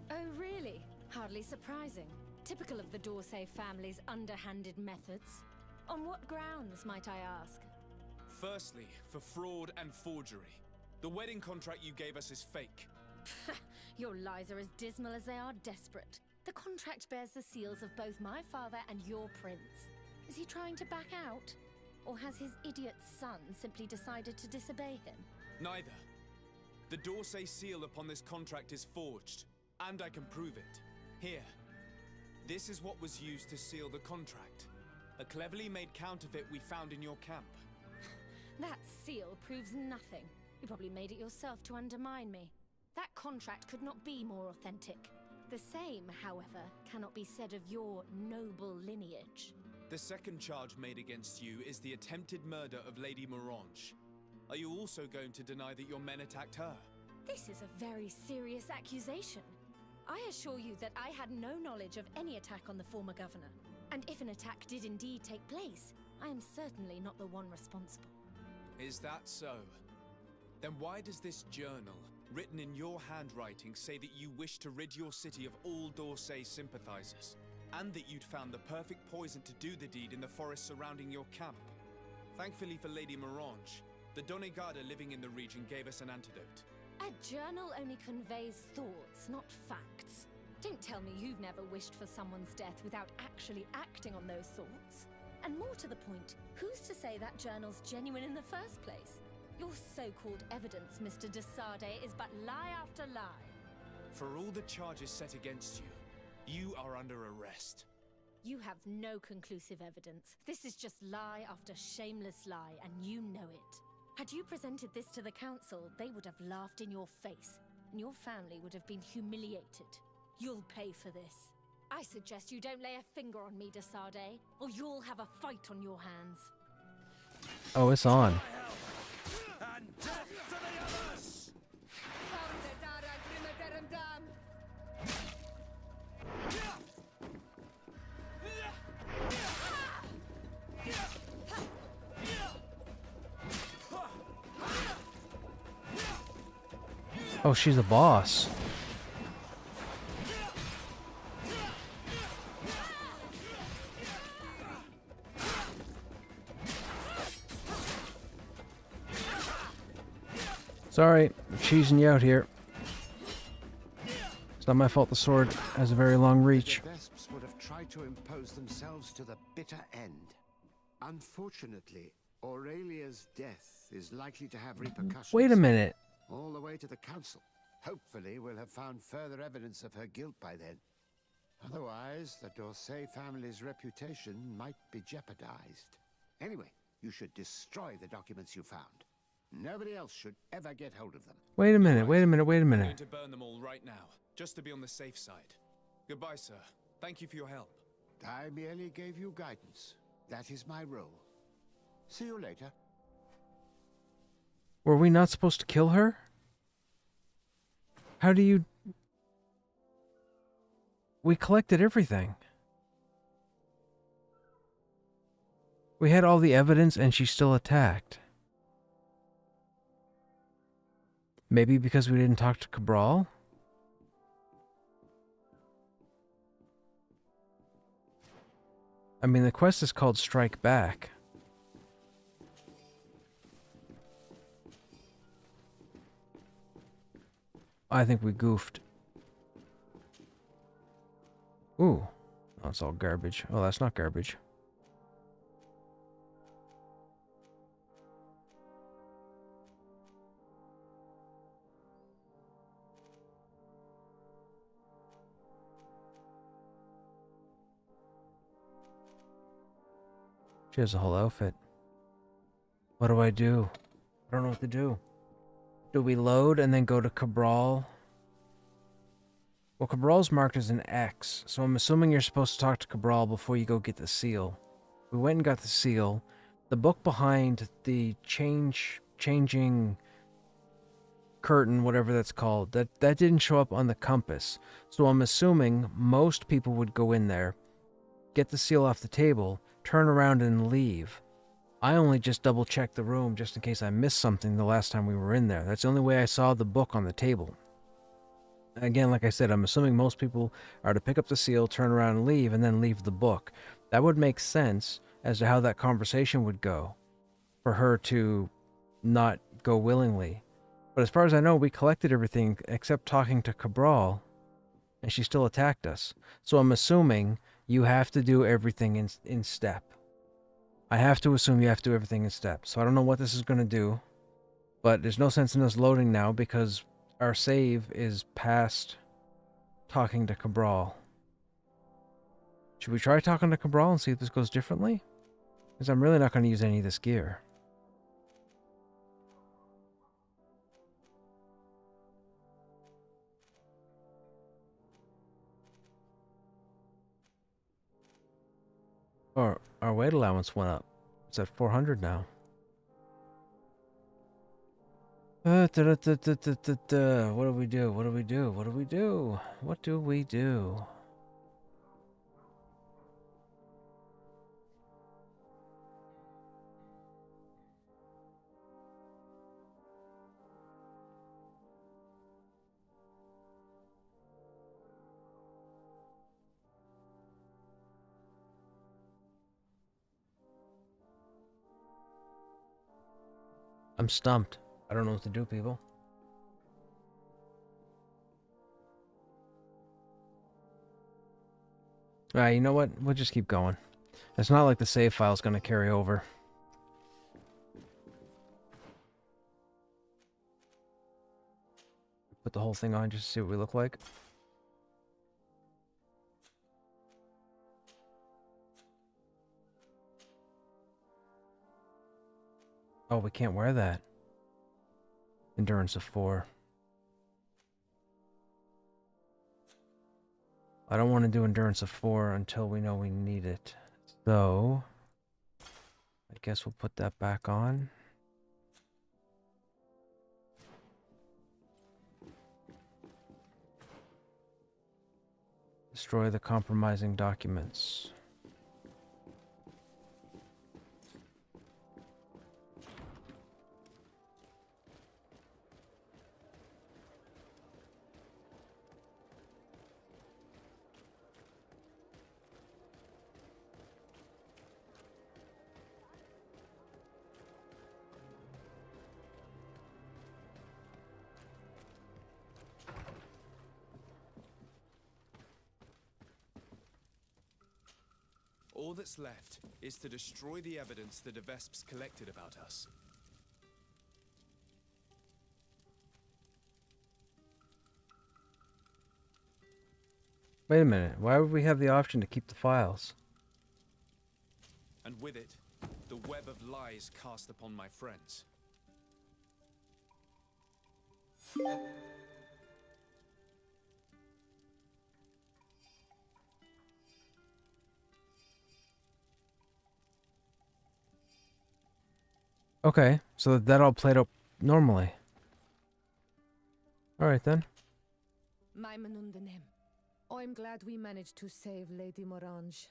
Oh, really? Hardly surprising. Typical of the d'Orsay family's underhanded methods. On what grounds, might I ask? Firstly, for fraud and forgery. The wedding contract you gave us is fake. Your lies are as dismal as they are desperate. The contract bears the seals of both my father and your prince. Is he trying to back out? Or has his idiot son simply decided to disobey him? Neither. The d'Orsay seal upon this contract is forged, and I can prove it. Here. This is what was used to seal the contract. A cleverly made counterfeit we found in your camp. That seal proves nothing. You probably made it yourself to undermine me. That contract could not be more authentic. The same, however, cannot be said of your noble lineage. The second charge made against you is the attempted murder of Lady Morange. Are you also going to deny that your men attacked her? This is a very serious accusation. I assure you that I had no knowledge of any attack on the former governor. And if an attack did indeed take place, I am certainly not the one responsible. Is that so? Then why does this journal, written in your handwriting, say that you wish to rid your city of all d'Orsay sympathizers? And that you'd found the perfect poison to do the deed in the forest surrounding your camp? Thankfully for Lady Morange, the Donegada living in the region gave us an antidote. A journal only conveys thoughts, not facts. Don't tell me you've never wished for someone's death without actually acting on those thoughts. And more to the point, who's to say that journal's genuine in the first place? Your so-called evidence, Mr. de Sade, is but lie after lie. For all the charges set against you, you are under arrest. You have no conclusive evidence. This is just lie after shameless lie, and you know it. Had you presented this to the council, they would have laughed in your face, and your family would have been humiliated. You'll pay for this. I suggest you don't lay a finger on me, de Sade, or you'll have a fight on your hands. Oh, it's on. And death to the others! Oh, she's the boss. Sorry, I'm cheesing you out here. It's not my fault the sword has a very long reach. The Vesps would have tried to impose themselves to the bitter end. Unfortunately, Aurelia's death is likely to have repercussions. Wait a minute. All the way to the council. Hopefully, we'll have found further evidence of her guilt by then. Otherwise, the D'Orsay family's reputation might be jeopardized. Anyway, you should destroy the documents you found. Nobody else should ever get hold of them. Wait a minute, wait a minute, wait a I'm minute. going to burn them all right now, just to be on the safe side. Goodbye, sir. Thank you for your help. I merely gave you guidance. That is my role. See you later. Were we not supposed to kill her? How do you... We collected everything. We had all the evidence and she still attacked. Maybe because we didn't talk to Cabral? I mean, the quest is called Strike Back. I think we goofed. Ooh. Oh, it's all garbage. Oh, that's not garbage. She has a whole outfit. What do I do? I don't know what to do. Do we load and then go to Cabral? Well, Cabral's marked as an X, so I'm assuming you're supposed to talk to Cabral before you go get the seal. We went and got the seal. The book behind the changing curtain, whatever that's called, that didn't show up on the compass. So I'm assuming most people would go in there, get the seal off the table, turn around and leave. I only just double-checked the room just in case I missed something the last time we were in there. That's the only way I saw the book on the table. Again, like I said, I'm assuming most people are to pick up the seal, turn around and then leave the book. That would make sense as to how that conversation would go, for her to not go willingly. But as far as I know, we collected everything except talking to Cabral, and she still attacked us. So I'm assuming you have to do everything in step. I have to assume you have to do everything in step. So I don't know what this is going to do, but there's no sense in us loading now because our save is past talking to Cabral. Should we try talking to Cabral and see if this goes differently? Because I'm really not going to use any of this gear. Our weight allowance went up. It's at 400 now. What do we do? What do we do? What do we do? What do we do? I'm stumped. I don't know what to do, people. Alright, you know what? We'll just keep going. It's not like the save file's gonna carry over. Put the whole thing on just to see what we look like. Oh, we can't wear that. Endurance of 4. I don't want to do endurance of 4 until we know we need it. So, I guess we'll put that back on. Destroy the compromising documents. All that's left is to destroy the evidence the Vesps collected about us. Wait a minute, why would we have the option to keep the files? And with it, the web of lies cast upon my friends. Okay, so that all played out normally. Alright then. I'm glad we managed to save Lady Morange.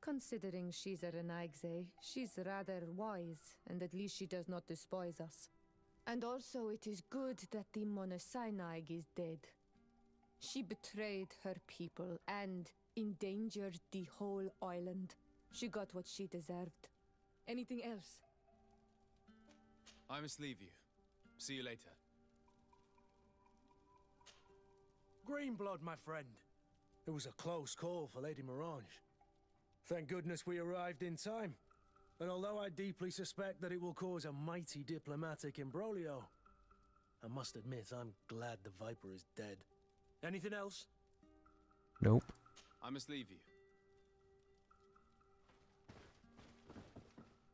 Considering she's a Renaigse, she's rather wise, and at least she does not despise us. And also it is good that the Monosinaig is dead. She betrayed her people and endangered the whole island. She got what she deserved. Anything else? I must leave you. See you later. Greenblood, my friend. It was a close call for Lady Morange. Thank goodness we arrived in time. And although I deeply suspect that it will cause a mighty diplomatic imbroglio, I must admit I'm glad the Viper is dead. Anything else? Nope. I must leave you.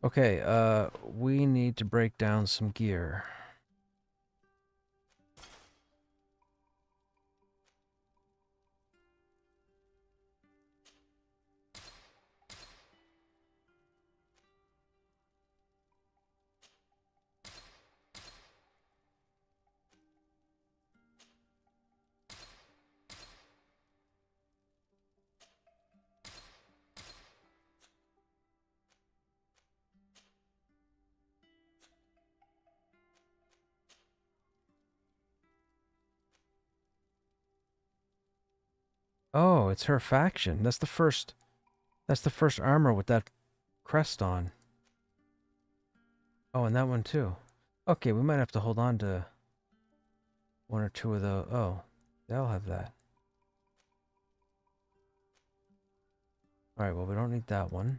Okay, we need to break down some gear. Oh, it's her faction. That's the first armor with that crest on. Oh, and that one too. Okay, we might have to hold on to one or two of the... Oh, they'll have that. Alright, well, we don't need that one.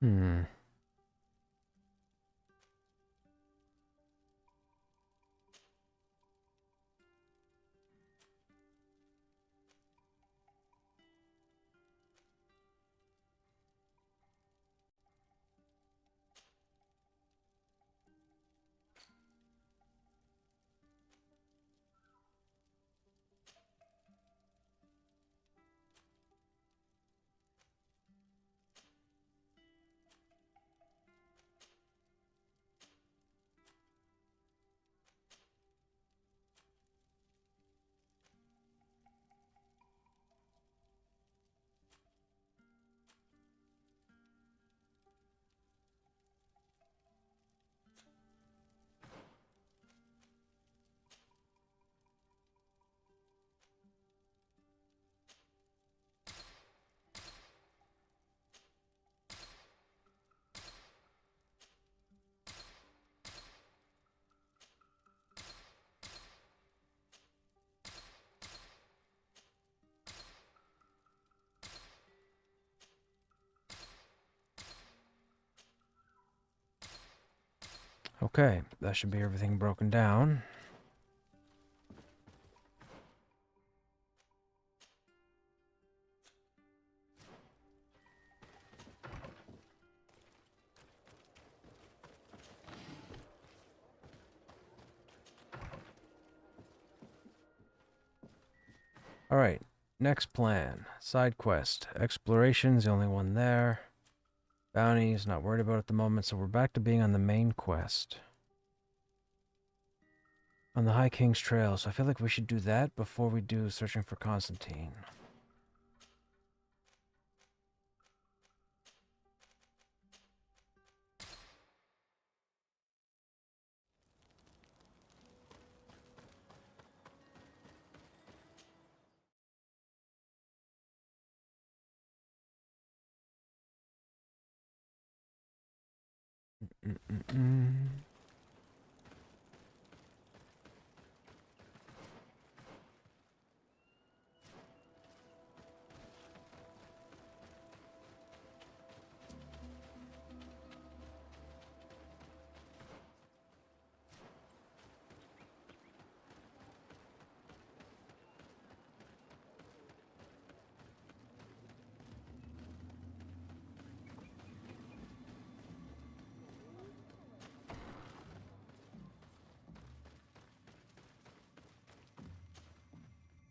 Hmm. Okay, that should be everything broken down. Alright, next plan. Side quest. Exploration's the only one there. Bounties, not worried about at the moment, so we're back to being on the main quest. On the High King's Trail, so I feel like we should do that before we do searching for Constantine.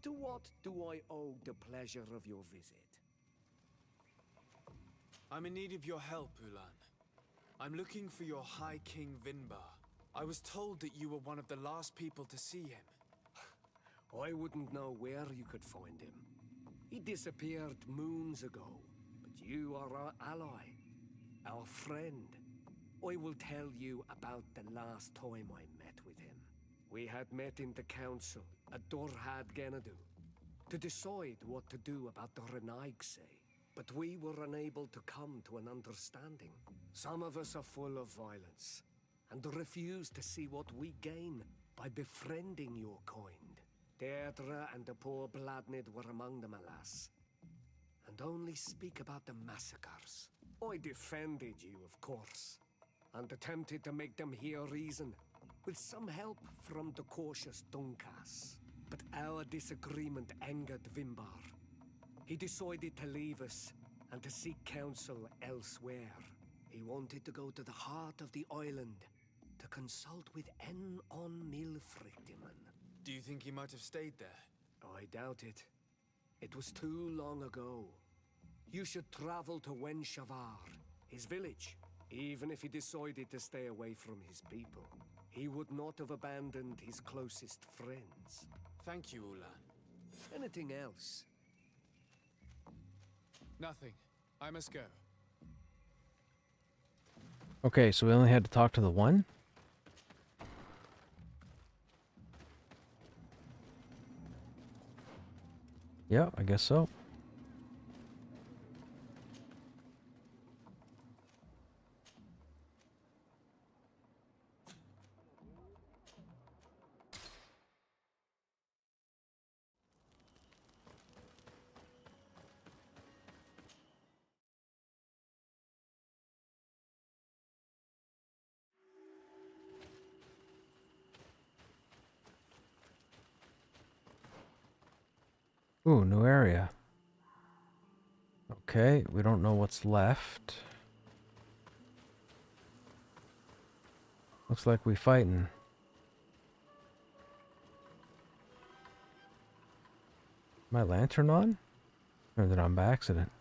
To what do I owe the pleasure of your visit? I'm in need of your help, Ulan. I'm looking for your High King Vinbar. I was told that you were one of the last people to see him. I wouldn't know where you could find him. He disappeared moons ago, but you are our ally, our friend. I will tell you about the last time I met with him. We had met in the council at Dorhad Genadu to decide what to do about the Renaigse, but we were unable to come to an understanding. Some of us are full of violence and refuse to see what we gain by befriending your kind. Deirdre and the poor Bladnid were among them, alas, and only speak about the massacres. I defended you, of course, and attempted to make them hear reason, with some help from the cautious Dunkas. But our disagreement angered Vimbar. He decided to leave us and to seek counsel elsewhere. He wanted to go to the heart of the island to consult with on Milfrictiman. Do you think he might have stayed there? I doubt it. It was too long ago. You should travel to Wenshavar, his village. Even if he decided to stay away from his people, he would not have abandoned his closest friends. Thank you, Ulan. Anything else? Nothing. I must go. Okay, so we only had to talk to the one? Yeah, I guess so. Ooh, new area. Okay, we don't know what's left. Looks like we fighting. My lantern on? Turned it on by accident.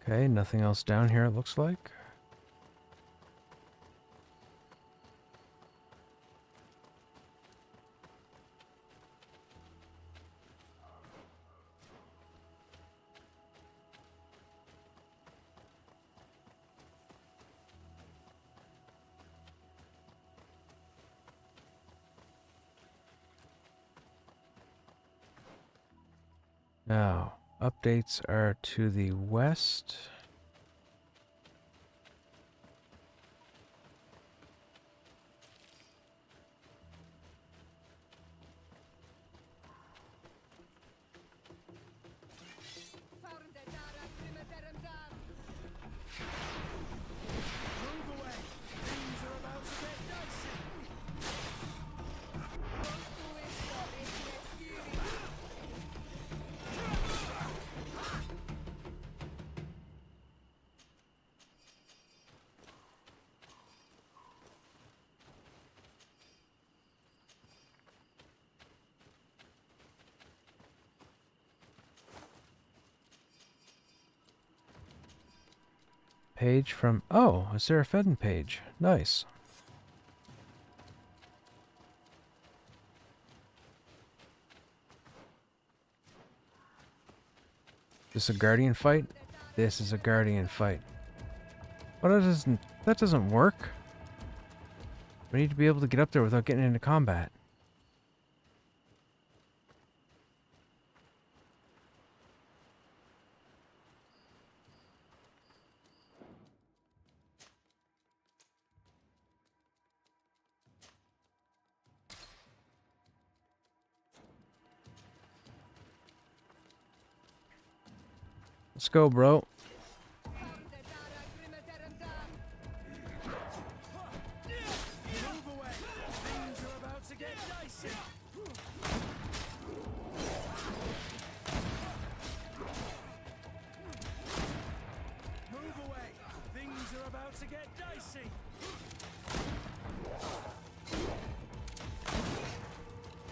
Okay, nothing else down here, it looks like. Now, updates are to the west. Page from... Oh, a Seraphedin page. Nice. This a Guardian fight? This is a Guardian fight. Well, that doesn't work. We need to be able to get up there without getting into combat. Let's go, bro.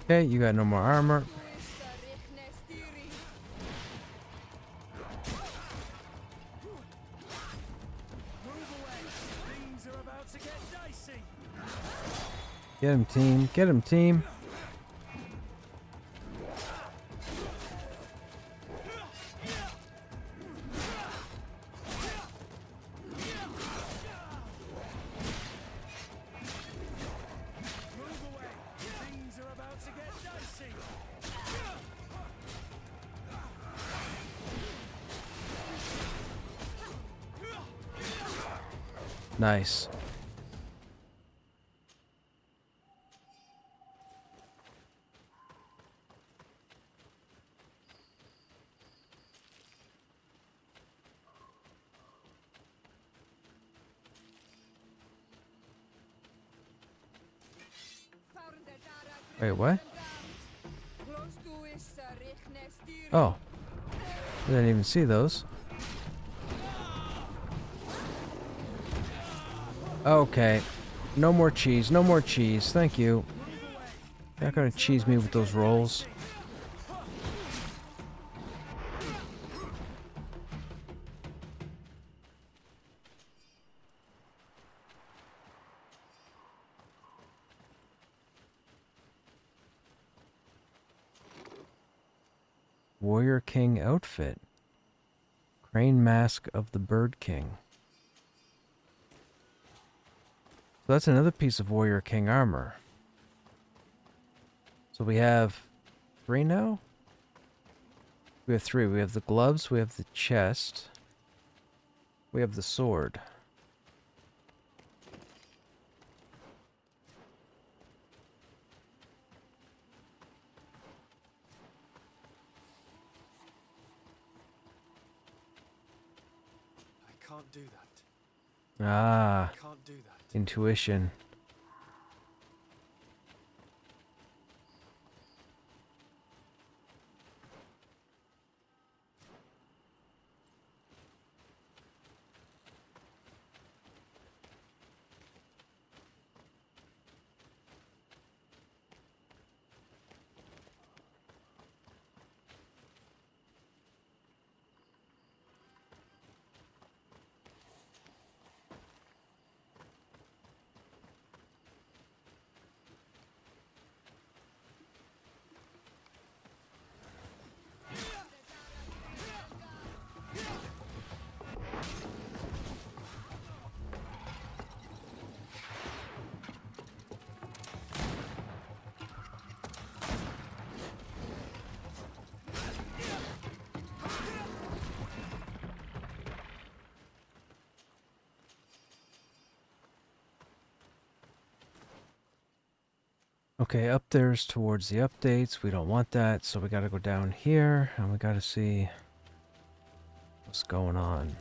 Okay, you got no more armor. Get him, team. Get him, team. Nice. Wait, what? Oh. I didn't even see those. Okay. No more cheese. No more cheese. Thank you. You're not gonna cheese me with those rolls. Warrior King outfit. Crane mask of the Bird King. So that's another piece of Warrior King armor. So we have 3 now? We have 3. We have the gloves, we have the chest, we have the sword. I can't do that. Ah, I can't do that. intuition. Okay, up there's towards the updates. We don't want that, so we gotta go down here, and we gotta see what's going on.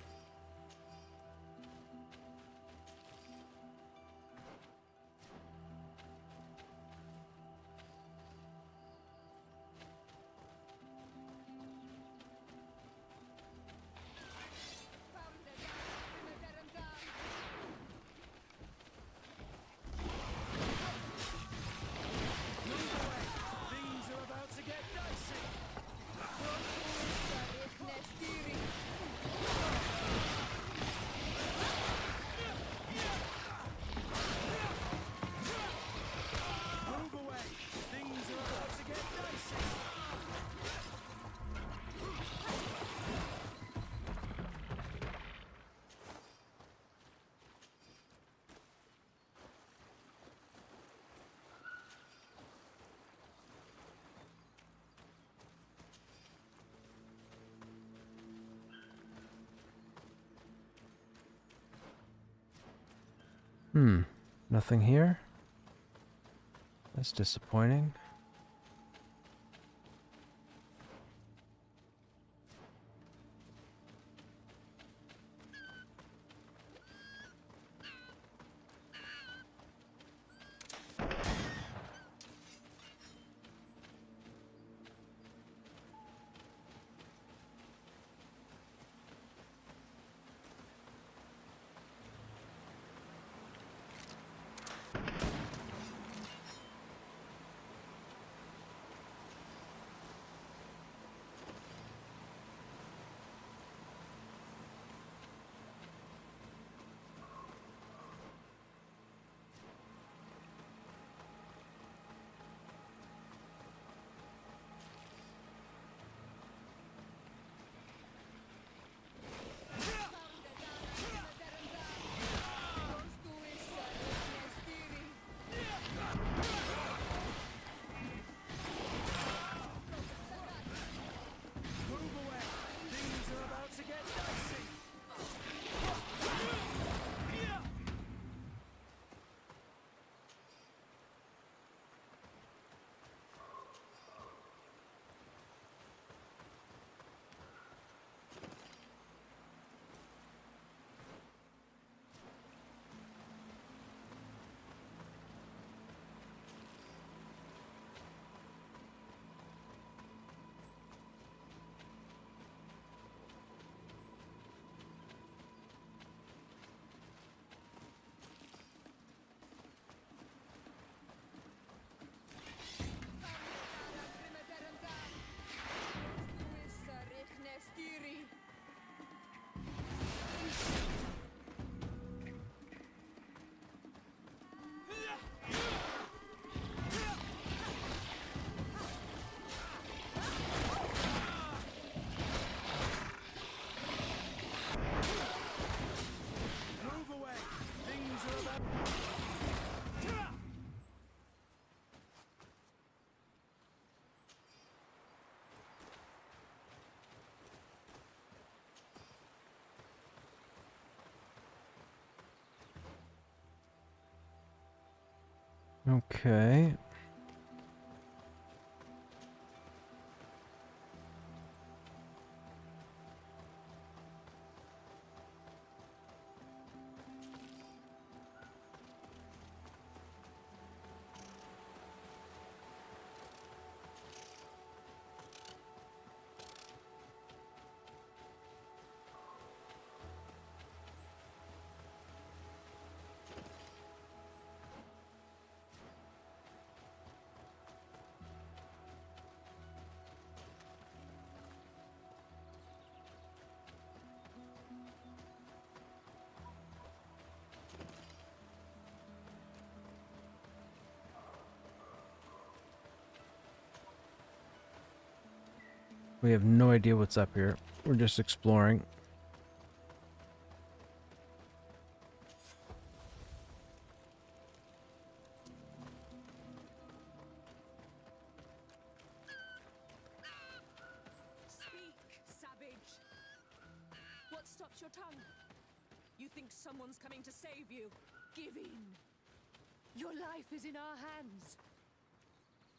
Nothing here? That's disappointing. Okay. We have no idea what's up here. We're just exploring. Speak, savage! What stops your tongue? You think someone's coming to save you? Give in. Your life is in our hands.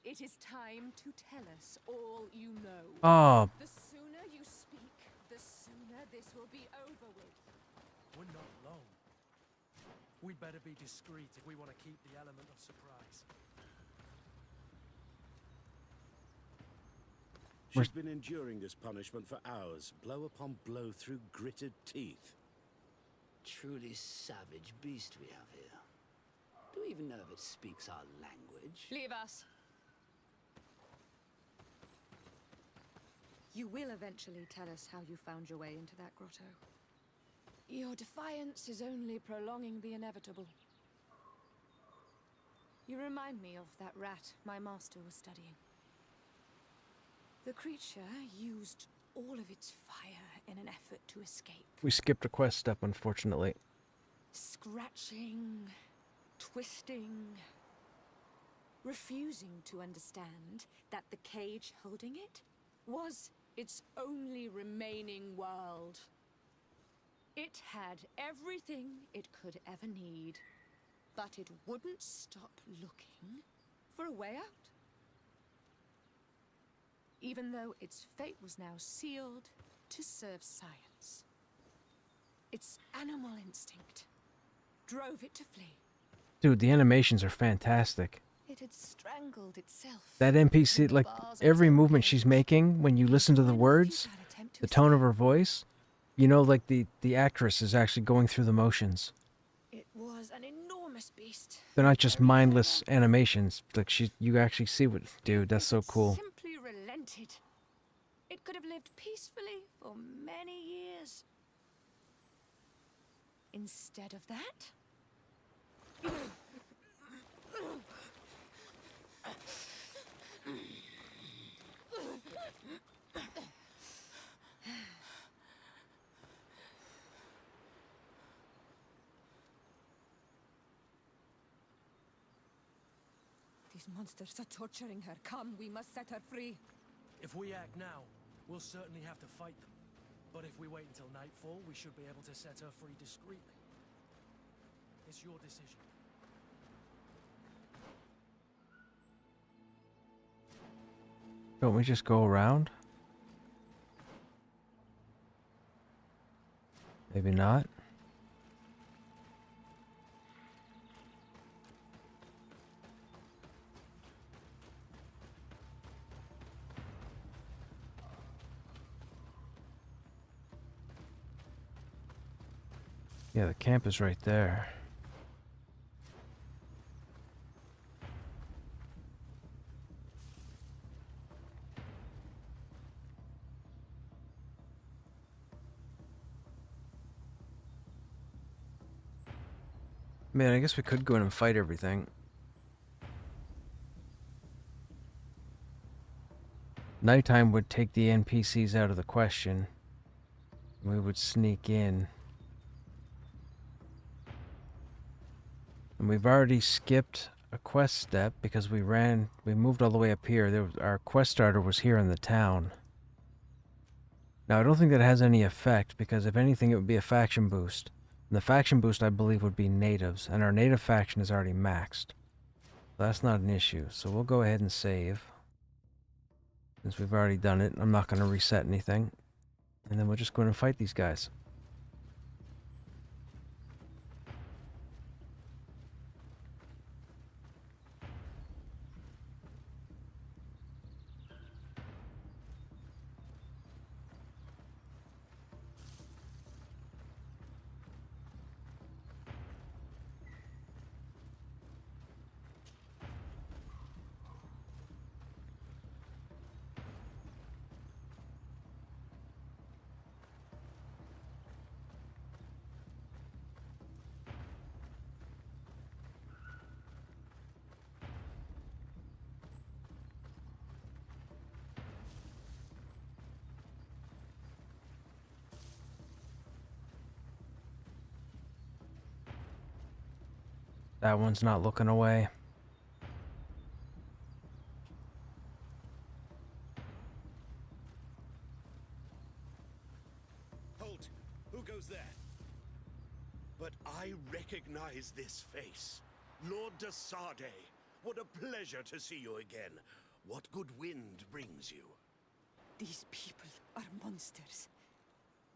It is time to tell us all you know. Oh. The sooner you speak, the sooner this will be over with. We're not alone. We'd better be discreet if we want to keep the element of surprise. She's been enduring this punishment for hours, blow upon blow through gritted teeth. Truly savage beast we have here. Do we even know if it speaks our language? Leave us. You will eventually tell us how you found your way into that grotto. Your defiance is only prolonging the inevitable. You remind me of that rat my master was studying. The creature used all of its fire in an effort to escape. We skipped a quest step, unfortunately. Scratching, twisting, refusing to understand that the cage holding it was its only remaining world. It had everything it could ever need, but it wouldn't stop looking for a way out. Even though its fate was now sealed to serve science. Its animal instinct drove it to flee. Dude, the animations are fantastic. It had strangled itself. That NPC, like, every movement she's making, when you listen to the words, the tone of her voice, you know, like, the actress is actually going through the motions. It was an enormous beast. They're not just mindless animations. Like, you actually see what... Dude, that's so cool. Simply relented. It could have lived peacefully for many years. Instead of that... These monsters are torturing her. Come, we must set her free. If we act now, we'll certainly have to fight them. But if we wait until nightfall, we should be able to set her free discreetly. It's your decision. Don't we just go around? Maybe not. Yeah, the camp is right there. Man, I guess we could go in and fight everything. Nighttime would take the NPCs out of the question. We would sneak in. And we've already skipped a quest step because we moved all the way up here. Our quest starter was here in the town. Now, I don't think that has any effect because if anything, it would be a faction boost. And the faction boost, I believe, would be natives, and our native faction is already maxed. That's not an issue. So we'll go ahead and save. Since we've already done it, I'm not going to reset anything. And then we'll just go and fight these guys. That one's not looking away. Halt! Who goes there? But I recognize this face. Lord de Sardet. What a pleasure to see you again. What good wind brings you? These people are monsters.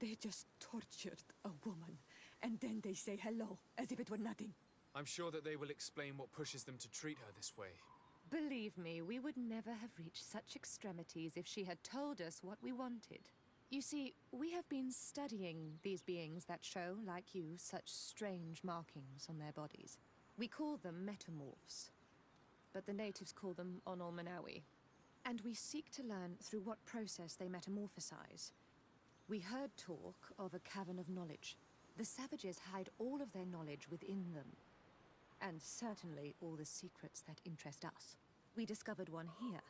They just tortured a woman, and then they say hello, as if it were nothing. I'm sure that they will explain what pushes them to treat her this way. Believe me, we would never have reached such extremities if she had told us what we wanted. You see, we have been studying these beings that show, like you, such strange markings on their bodies. We call them metamorphs, but the natives call them Onol Manawi. And we seek to learn through what process they metamorphosize. We heard talk of a cavern of knowledge. The savages hide all of their knowledge within them. And certainly all the secrets that interest us. We discovered one here,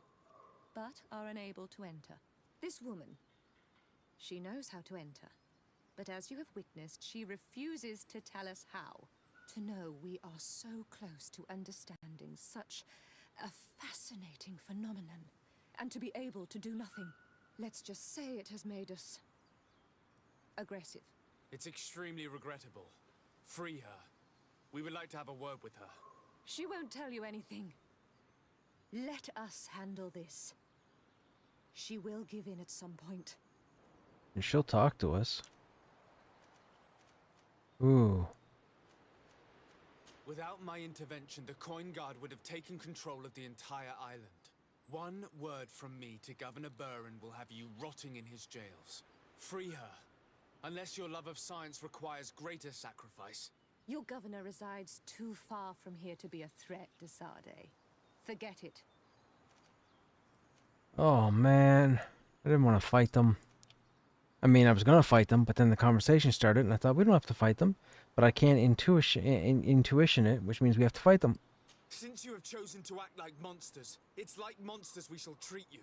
but are unable to enter. This woman, she knows how to enter. But as you have witnessed, she refuses to tell us how. To know we are so close to understanding such a fascinating phenomenon, and to be able to do nothing. Let's just say it has made us aggressive. It's extremely regrettable. Free her. We would like to have a word with her. She won't tell you anything. Let us handle this. She will give in at some point. And she'll talk to us. Ooh. Without my intervention, the Coin Guard would have taken control of the entire island. One word from me to Governor Burren will have you rotting in his jails. Free her. Unless your love of science requires greater sacrifice. Your governor resides too far from here to be a threat, de Sardet. Forget it. Oh, man. I didn't want to fight them. I mean, I was going to fight them, but then the conversation started, and I thought, we don't have to fight them. But I can't intuition it, which means we have to fight them. Since you have chosen to act like monsters, it's like monsters we shall treat you.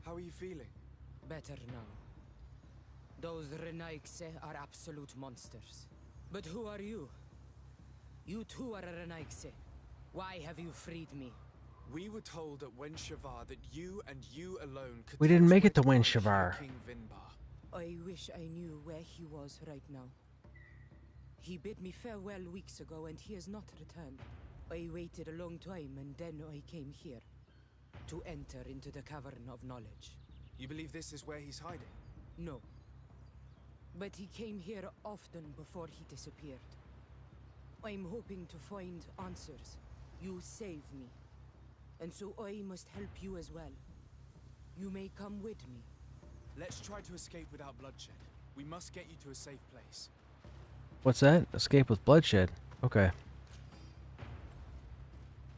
How are you feeling? Better now. Those Renaigse are absolute monsters. But who are you? You too are a Renaigse. Why have you freed me? We were told at Wenshavar that you and you alone could. We didn't make it to punish Wenshavar. King Vinbar. I wish I knew where he was right now. He bid me farewell weeks ago and he has not returned. I waited a long time and then I came here. To enter into the Cavern of Knowledge. You believe this is where he's hiding? No. But he came here often before he disappeared. I'm hoping to find answers. You saved me. And so I must help you as well. You may come with me. Let's try to escape without bloodshed. We must get you to a safe place. What's that? Escape with bloodshed. Okay.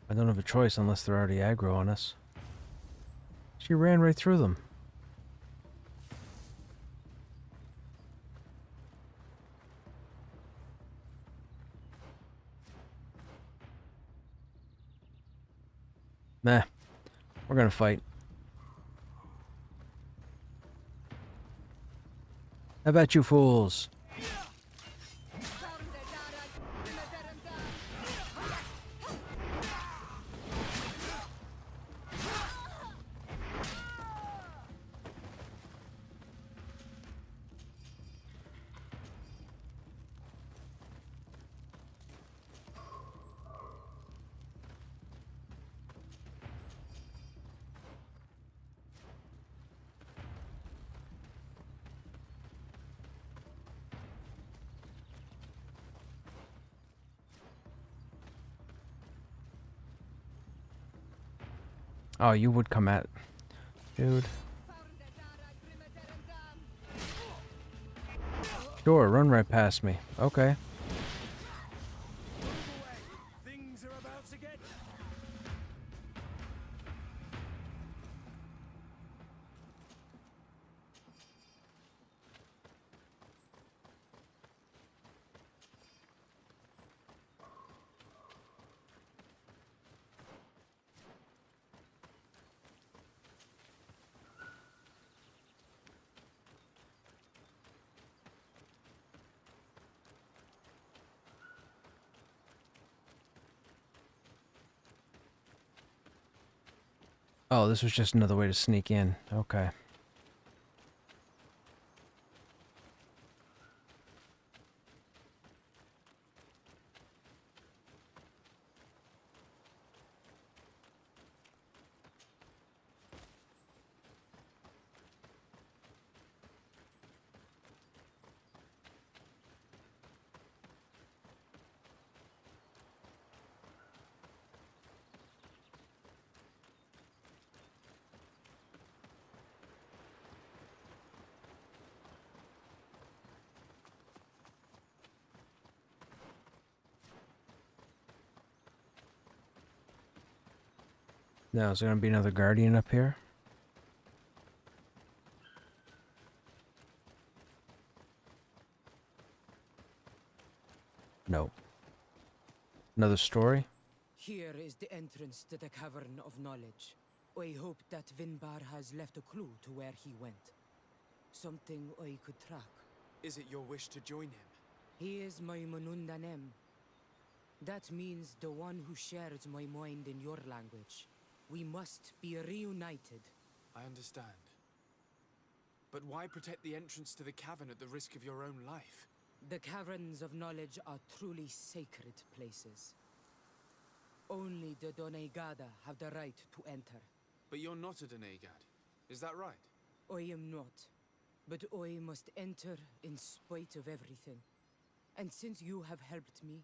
I don't have a choice unless they're already aggro on us. She ran right through them. We're gonna fight. How about you fools? Oh, you would come at... Dude. Sure, run right past me. Okay. Things are about to get... Oh, this was just another way to sneak in. Okay. Now, is there gonna be another guardian up here? No. Another story? Here is the entrance to the Cavern of Knowledge. I hope that Vinbar has left a clue to where he went. Something I could track. Is it your wish to join him? He is my Manundanem. That means the one who shares my mind in your language. We must be reunited. I understand. But why protect the entrance to the cavern at the risk of your own life? The Caverns of Knowledge are truly sacred places. Only the Doneigada have the right to enter. But you're not a Doneigad, is that right? I am not. But I must enter in spite of everything. And since you have helped me,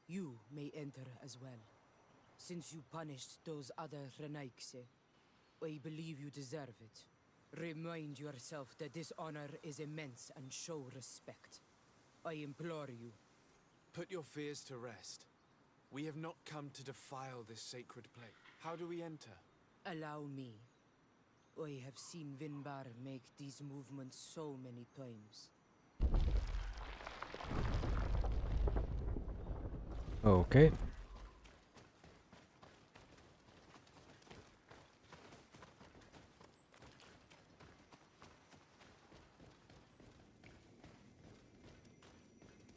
you may enter as well. Since you punished those other Renaikse, I believe you deserve it. Remind yourself that this honor is immense and show respect. I implore you. Put your fears to rest. We have not come to defile this sacred place. How do we enter? Allow me. I have seen Vinbar make these movements so many times. Okay.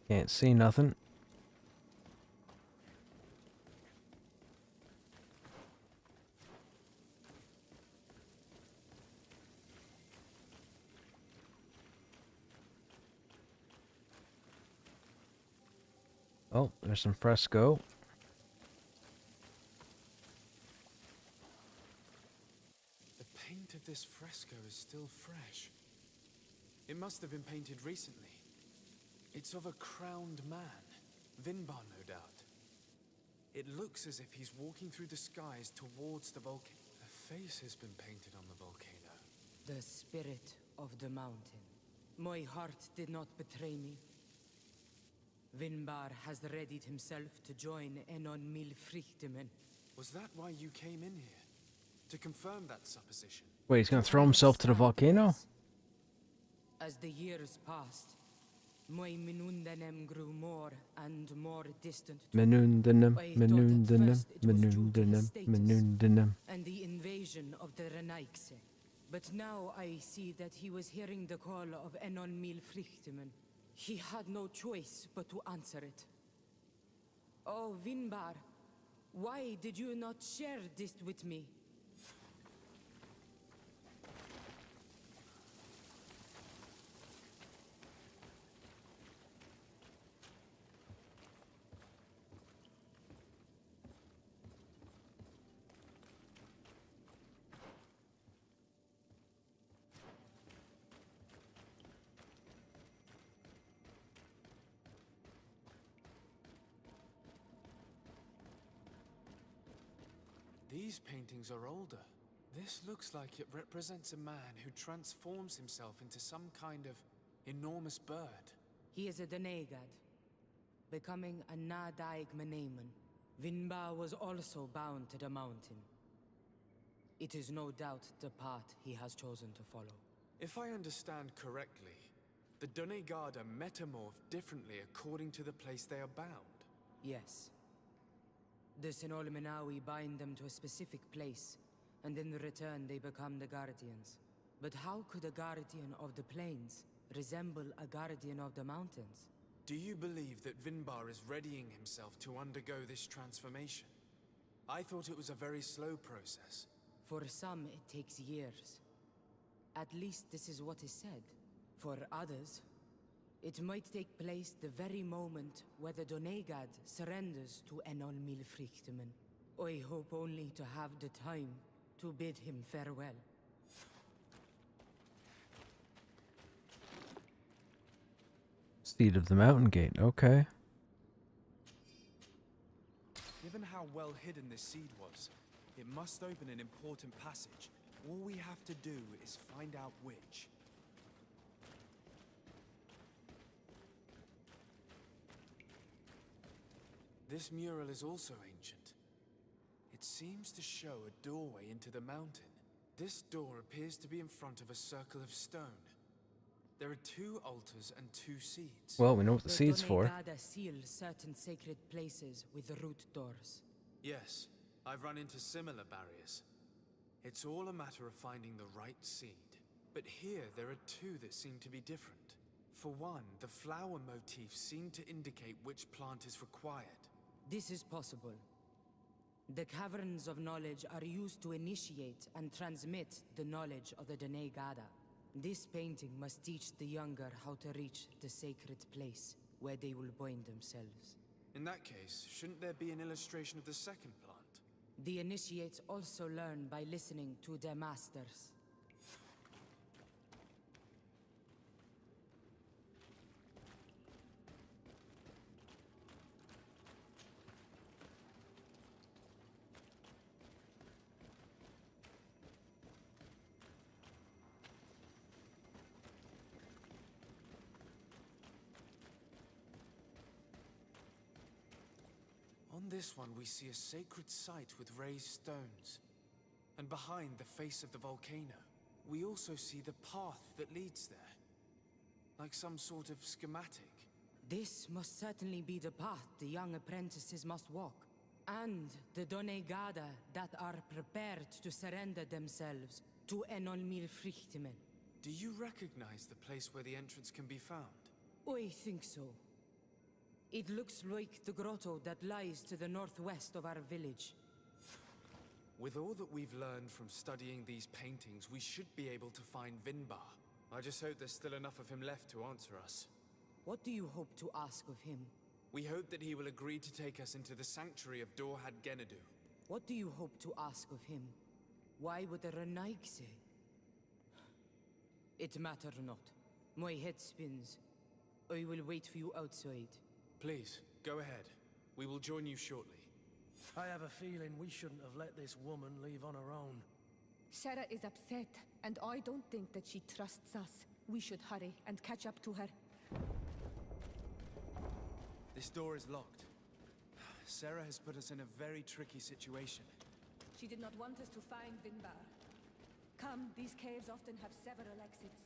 Can't see nothing. Oh, there's some fresco. The paint of this fresco is still fresh. It must have been painted recently. It's of a crowned man. Vinbar, no doubt. It looks as if he's walking through the skies towards the volcano. A face has been painted on the volcano. The spirit of the mountain. My heart did not betray me. Vinbar has readied himself to join Enon Milfrichtemen. Was that why you came in here? To confirm that supposition? Wait, he's gonna throw himself to the volcano? As the years passed, My Menundanem grew more and more distant. Menundanum, I thought at Menundanum, first it was due to his Menundanum, status Menundanum. and the invasion of the Renaigse. But now I see that he was hearing the call of Enon Mil Frichtimen. He had no choice but to answer it. Oh, Vinbar, why did you not share this with me? These paintings are older. This looks like it represents a man who transforms himself into some kind of enormous bird. He is a Denegad, becoming a Nadaig Meneman. Vinbar was also bound to the mountain. It is no doubt the path he has chosen to follow. If I understand correctly, the Donegada metamorph differently according to the place they are bound. Yes. The Sinolmenawi bind them to a specific place, and in return they become the Guardians. But how could a Guardian of the Plains resemble a Guardian of the Mountains? Do you believe that Vinbar is readying himself to undergo this transformation? I thought it was a very slow process. For some, it takes years. At least this is what is said. For others, it might take place the very moment where the Donegad surrenders to Enol Milfrichtimen. I hope only to have the time to bid him farewell. Seat of the Mountain Gate, okay. Given how well hidden this seed was, it must open an important passage. All we have to do is find out which. This mural is also ancient. It seems to show a doorway into the mountain. This door appears to be in front of a circle of stone. There are 2 altars and 2 seeds. Well, we know what the seed's for. Donegada seal certain sacred places with root doors. Yes, I've run into similar barriers. It's all a matter of finding the right seed. But here there are 2 that seem to be different. For one, the flower motifs seem to indicate which plant is required. This is possible. The caverns of knowledge are used to initiate and transmit the knowledge of the Donegada. This painting must teach the younger how to reach the sacred place where they will bind themselves. In that case, shouldn't there be an illustration of the second plant? The initiates also learn by listening to their masters. On this one, we see a sacred site with raised stones. And behind the face of the volcano, we also see the path that leads there. Like some sort of schematic. This must certainly be the path the young apprentices must walk. And the Donegada that are prepared to surrender themselves to Enol Milfrichtimen. Do you recognize the place where the entrance can be found? I think so. It looks like the grotto that lies to the northwest of our village. With all that we've learned from studying these paintings, we should be able to find Vinbar. I just hope there's still enough of him left to answer us. What do you hope to ask of him? We hope that he will agree to take us into the sanctuary of Dorhad Genadu. What do you hope to ask of him? Why would the Renaig say? It matter not. My head spins. I will wait for you outside. Please, go ahead. We will join you shortly. I have a feeling we shouldn't have let this woman leave on her own. Sarah is upset, and I don't think that she trusts us. We should hurry and catch up to her. This door is locked. Sarah has put us in a very tricky situation. She did not want us to find Vinbar. Come, these caves often have several exits.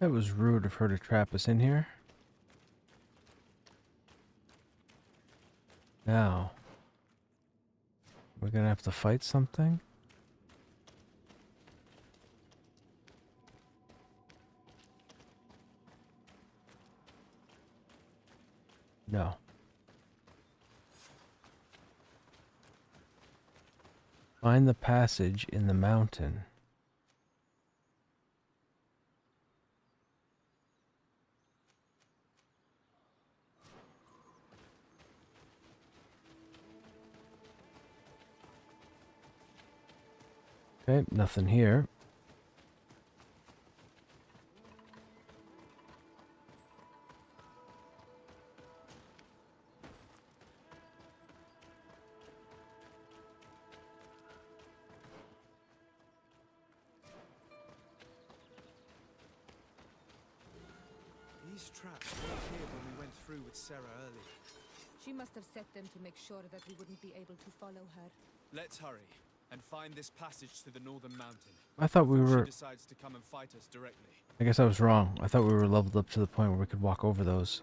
That was rude of her to trap us in here. Now, we're gonna have to fight something? No. Find the passage in the mountain. Okay, nothing here. These traps weren't here when we went through with Sarah earlier. She must have set them to make sure that we wouldn't be able to follow her. Let's hurry and find this passage to the northern mountain. I thought we before were... She decides to come and fight us directly. I guess I was wrong. I thought we were leveled up to the point where we could walk over those.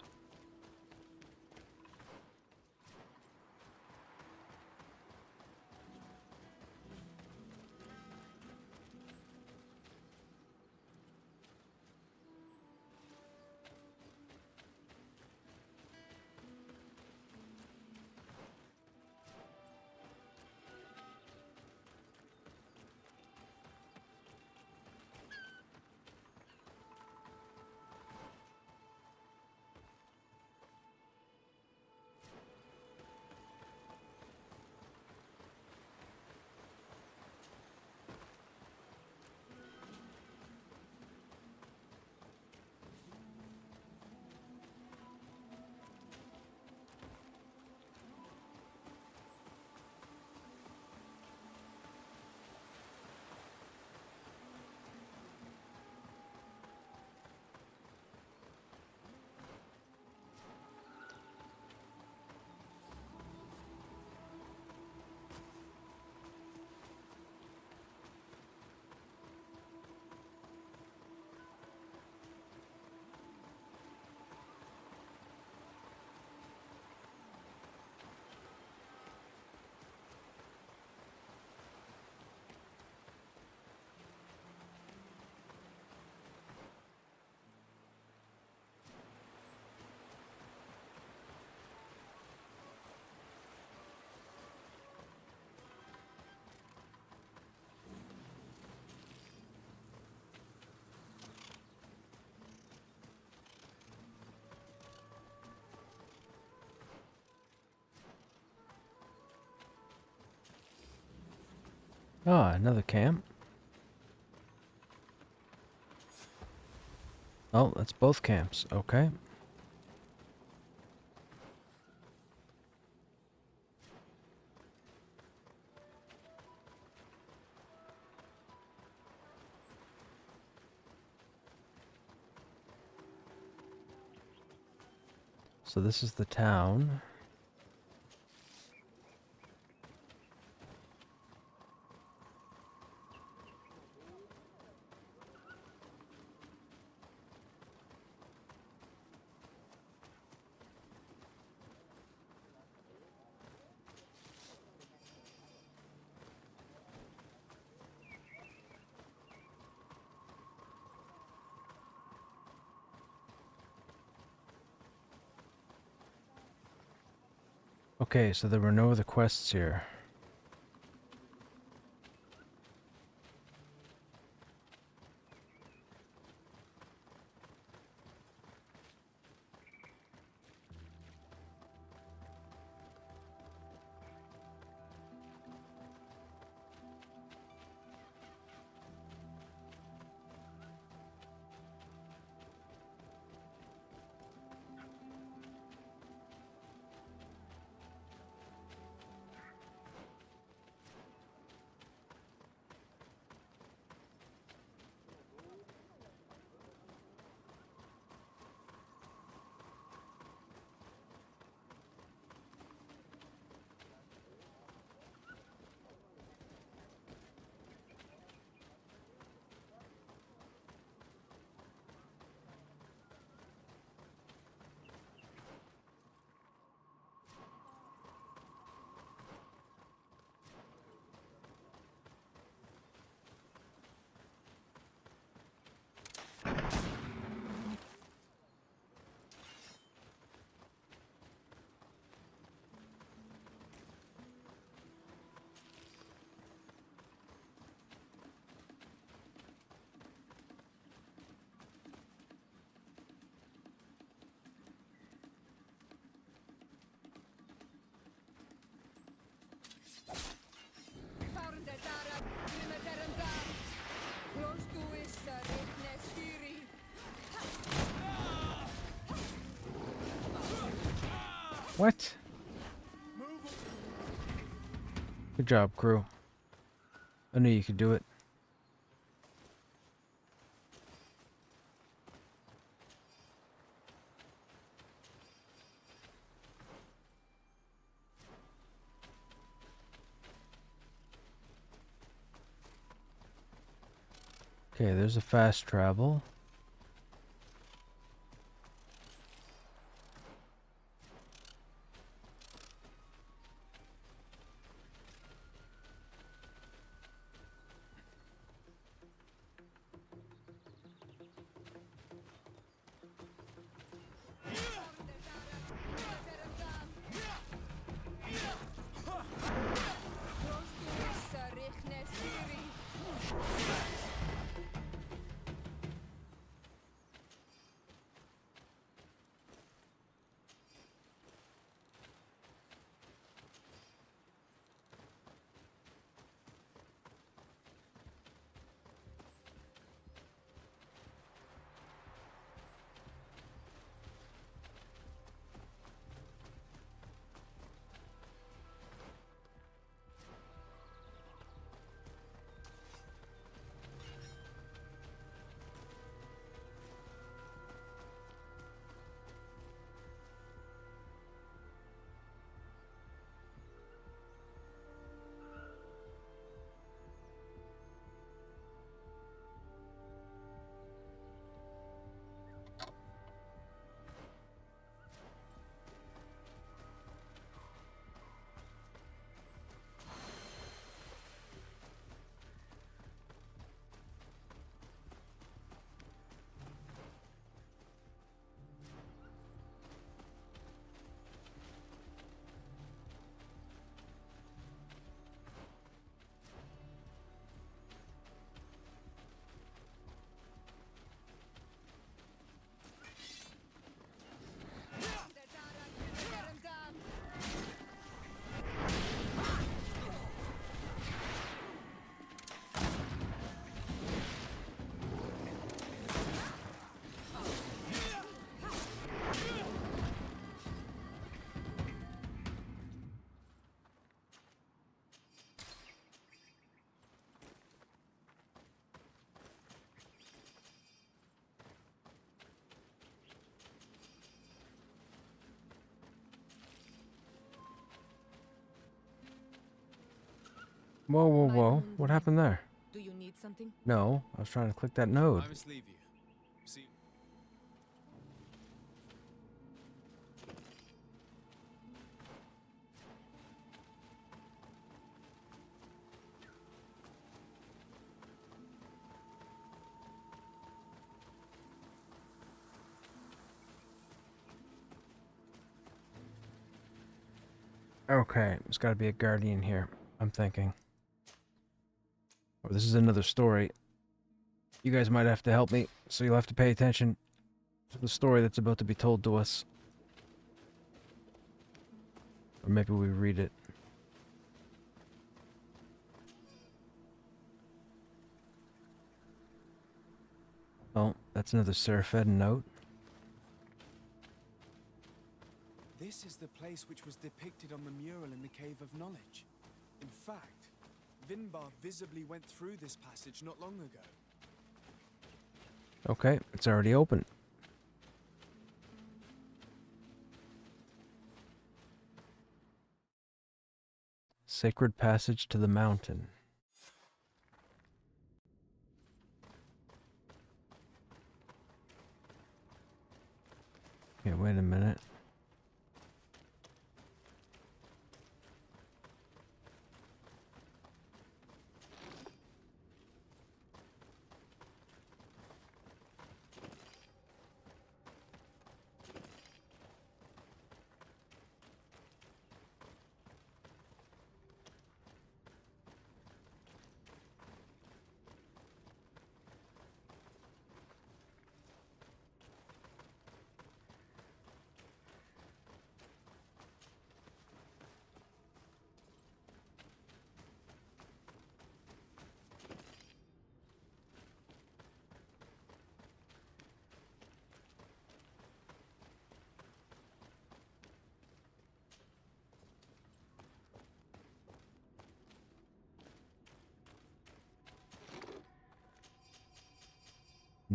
Ah, another camp. Oh, that's both camps. Okay. So this is the town. Okay, so there were no other quests here. What? Good job, crew. I knew you could do it. Okay, there's a fast travel. Whoa, whoa, whoa. What happened there? Do you need something? No, I was trying to click that node. I must leave you. See. Okay, there's got to be a guardian here, I'm thinking. Oh, this is another story. You guys might have to help me, so you'll have to pay attention to the story that's about to be told to us. Or maybe we read it. Oh, that's another Seraphed note. This is the place which was depicted on the mural in the Cave of Knowledge. In fact, Vinbar visibly went through this passage not long ago. Okay, it's already open. Sacred passage to the mountain. Okay, wait a minute.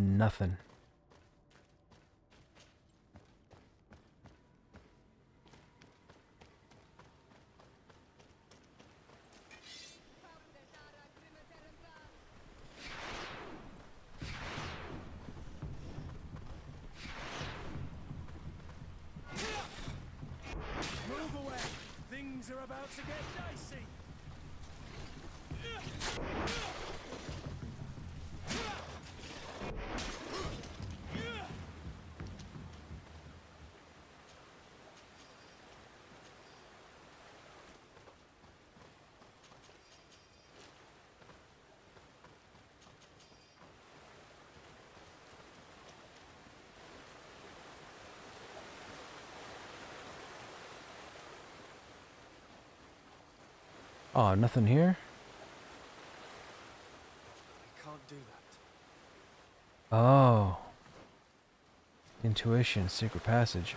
Nothing. Move away! Things are about to get dicey! Oh, nothing here? I can't do that. Oh. Intuition, secret passage.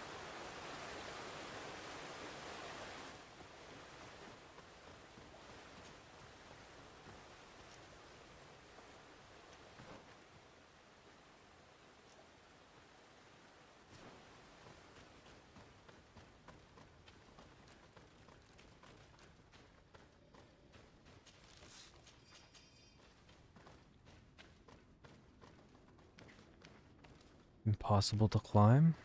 Impossible to climb?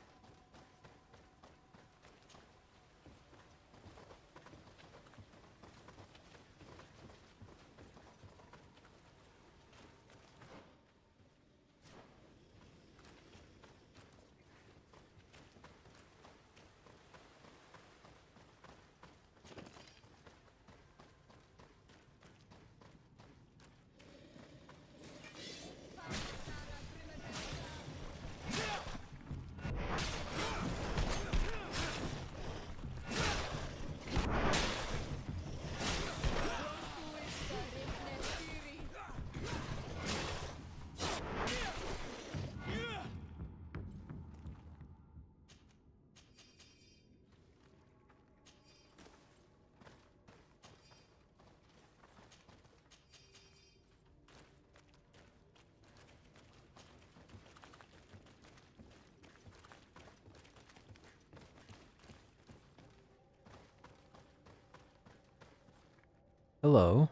Hello.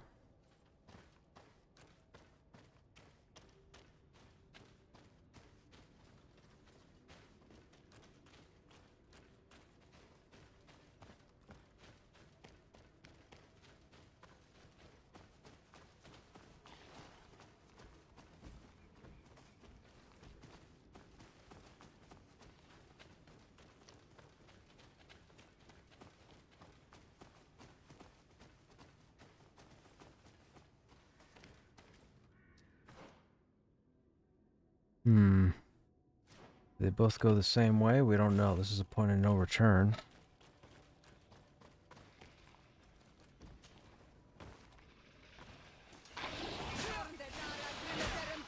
Hmm. They both go the same way? We don't know. This is a point of no return.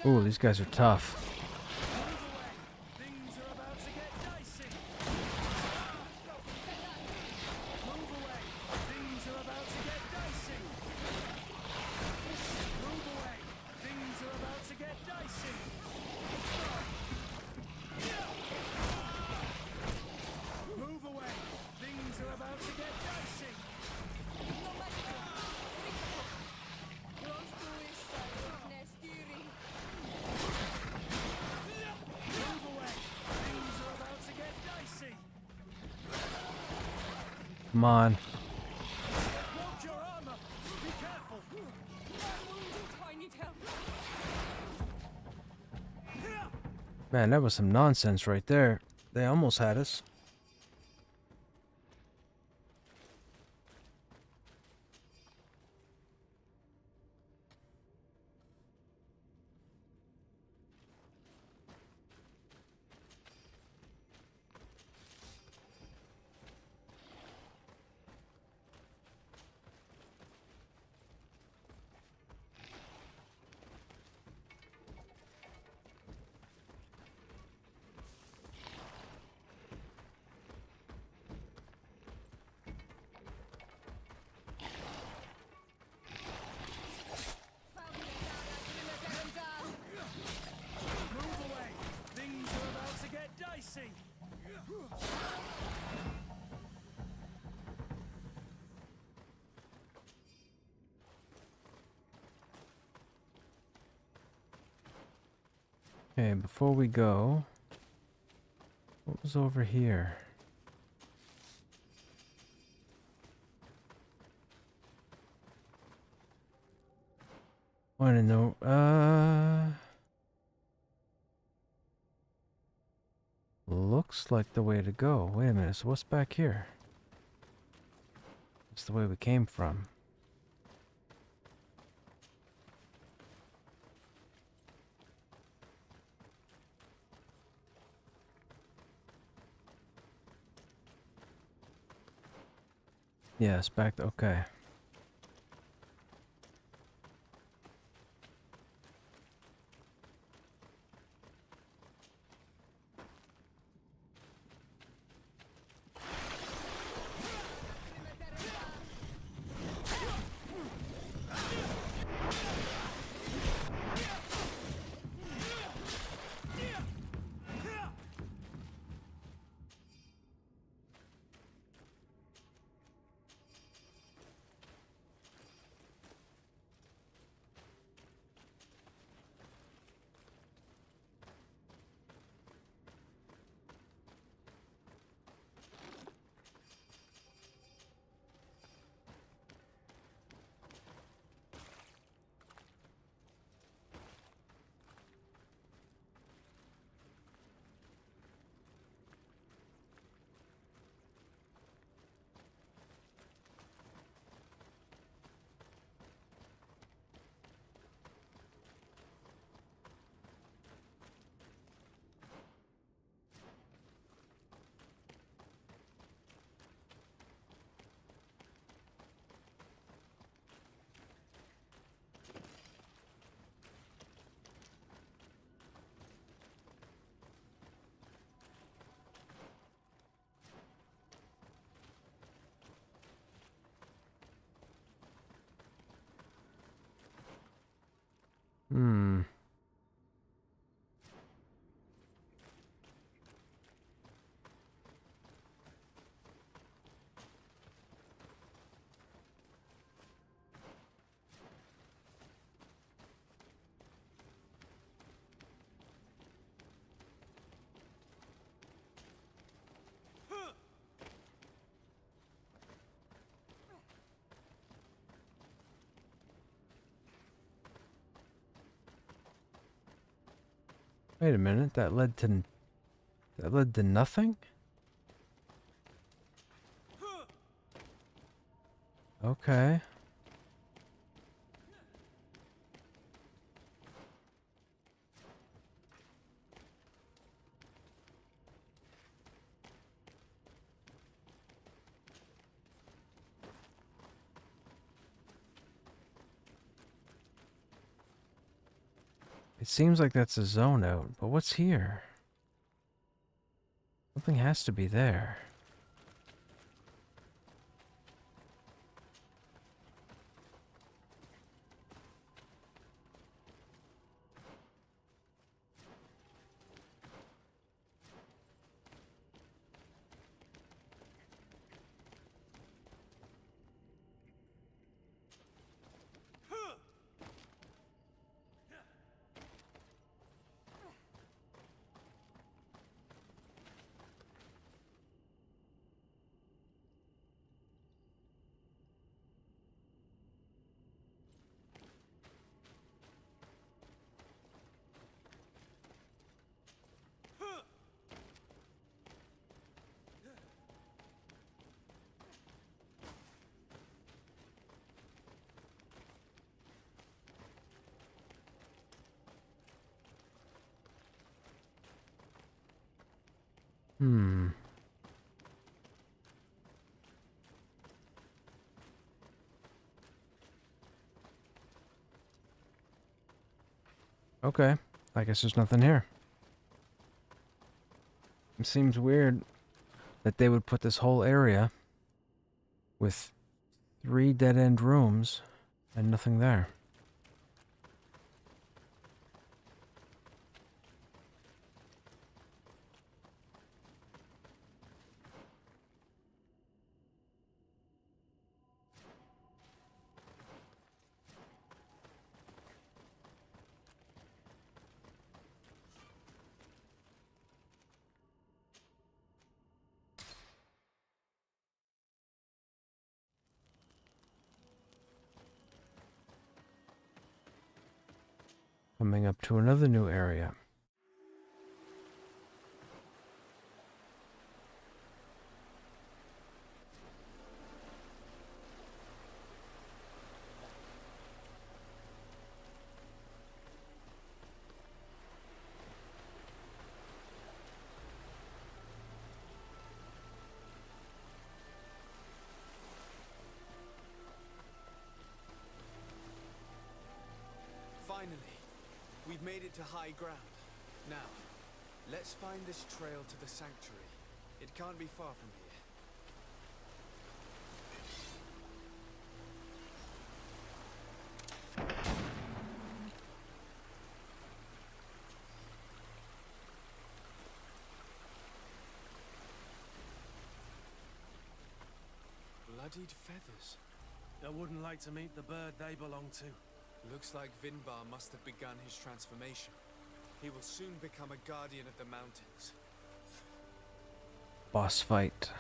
Ooh, these guys are tough. Things are about to get dicey! Move away! Things are about to get dicey! Move away! Things are about to get dicey! Move away! Things are about to get dicey! Move away! Things are about to get dicey! Come on. Watch your armor! Be careful! Man, that was some nonsense right there. They almost had us. see. Okay, before we go, what was over here? I don't know. Looks like the way to go. Wait a minute, so what's back here? It's the way we came from. Yes, back to, okay. Hmm. Wait a minute, that led to nothing? Okay. It seems like that's a zone out, but what's here? Something has to be there. Hmm. Okay. I guess there's nothing here. It seems weird that they would put this whole area with 3 dead-end rooms and nothing there. Coming up to another new area. Finally, we've made it to high ground. Now, let's find this trail to the sanctuary. It can't be far from here. Bloodied feathers. I wouldn't like to meet the bird they belong to. Looks like Vinbar must have begun his transformation. He will soon become a guardian of the mountains. Boss fight.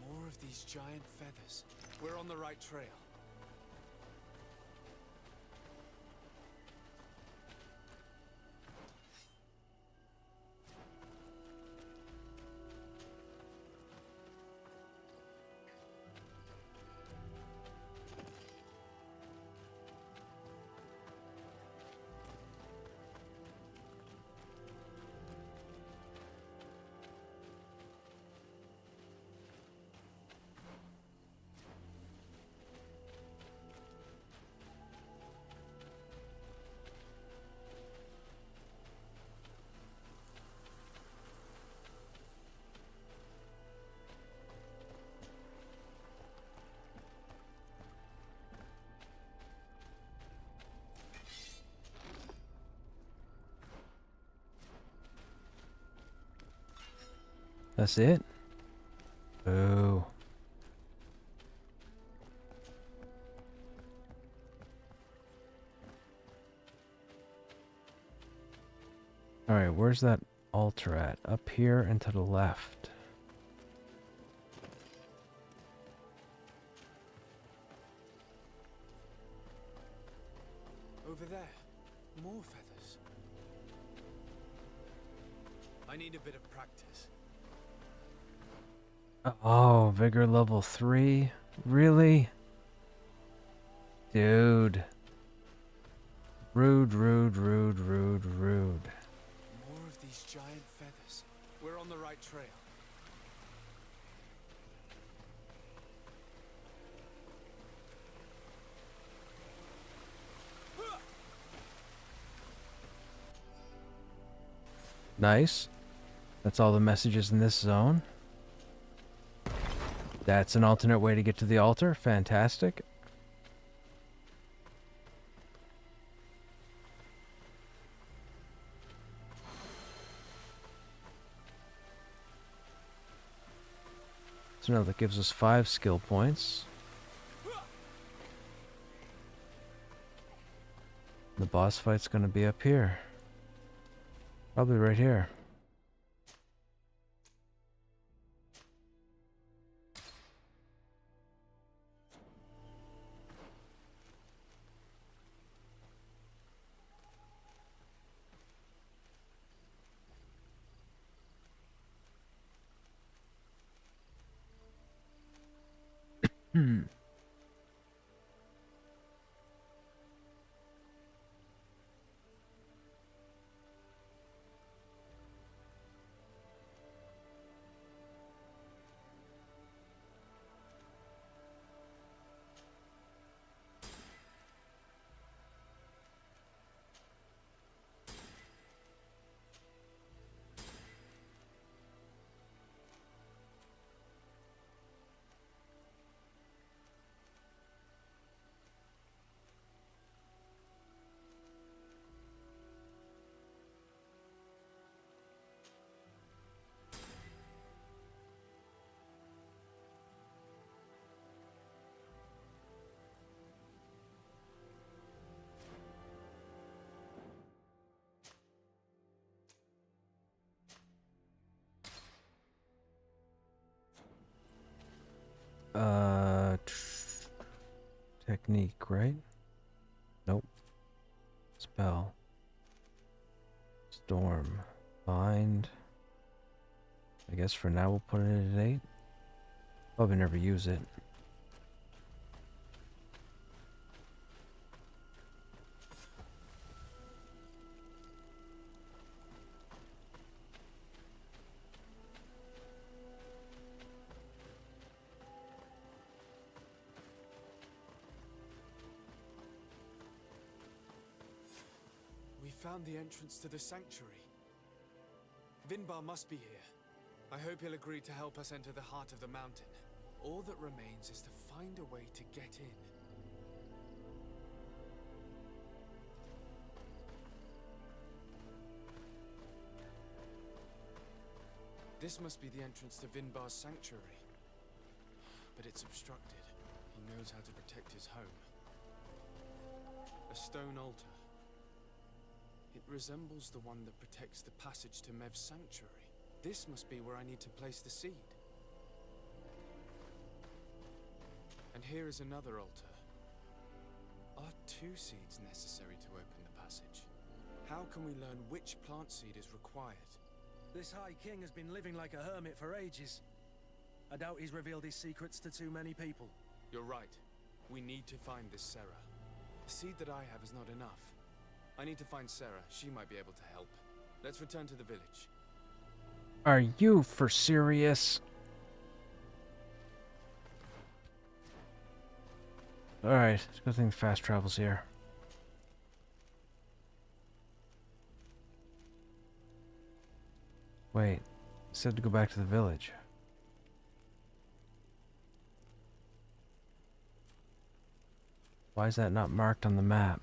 More of these giant feathers. We're on the right trail. That's it? Boo. Alright, where's that altar at? Up here and to the left. Over there. More feathers. I need a bit of practice. Oh, vigor level 3? Really? Dude. Rude, rude, rude, rude, rude. More of these giant feathers. We're on the right trail. Nice. That's all the messages in this zone. That's an alternate way to get to the altar. Fantastic. So now that gives us 5 skill points. The boss fight's gonna be up here. Probably right here. Hmm. Technique, right? Nope. Spell. Storm. Bind. I guess for now we'll put it at 8. Probably never use it. We found the entrance to the sanctuary. Vinbar must be here. I hope he'll agree to help us enter the heart of the mountain. All that remains is to find a way to get in. This must be the entrance to Vinbar's sanctuary. But it's obstructed. He knows how to protect his home. A stone altar. It resembles the one that protects the passage to Mev's sanctuary. This must be where I need to place the seed. And here is another altar. Are 2 seeds necessary to open the passage? How can we learn which plant seed is required? This High King has been living like a hermit for ages. I doubt he's revealed his secrets to too many people. You're right. We need to find this Sarah. The seed that I have is not enough. I need to find Sarah. She might be able to help. Let's return to the village. Are you for serious? Alright, it's a good thing fast travel's here. Wait, it said to go back to the village. Why is that not marked on the map?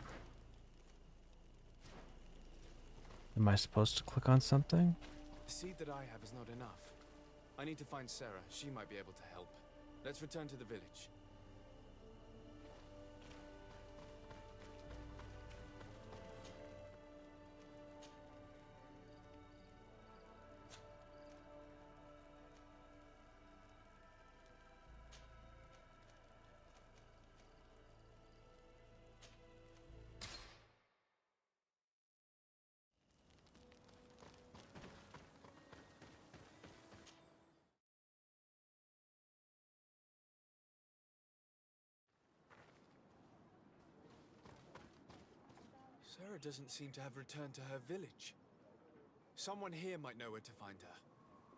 Am I supposed to click on something? The seed that I have is not enough. I need to find Sarah. She might be able to help. Let's return to the village. Sarah doesn't seem to have returned to her village. Someone here might know where to find her.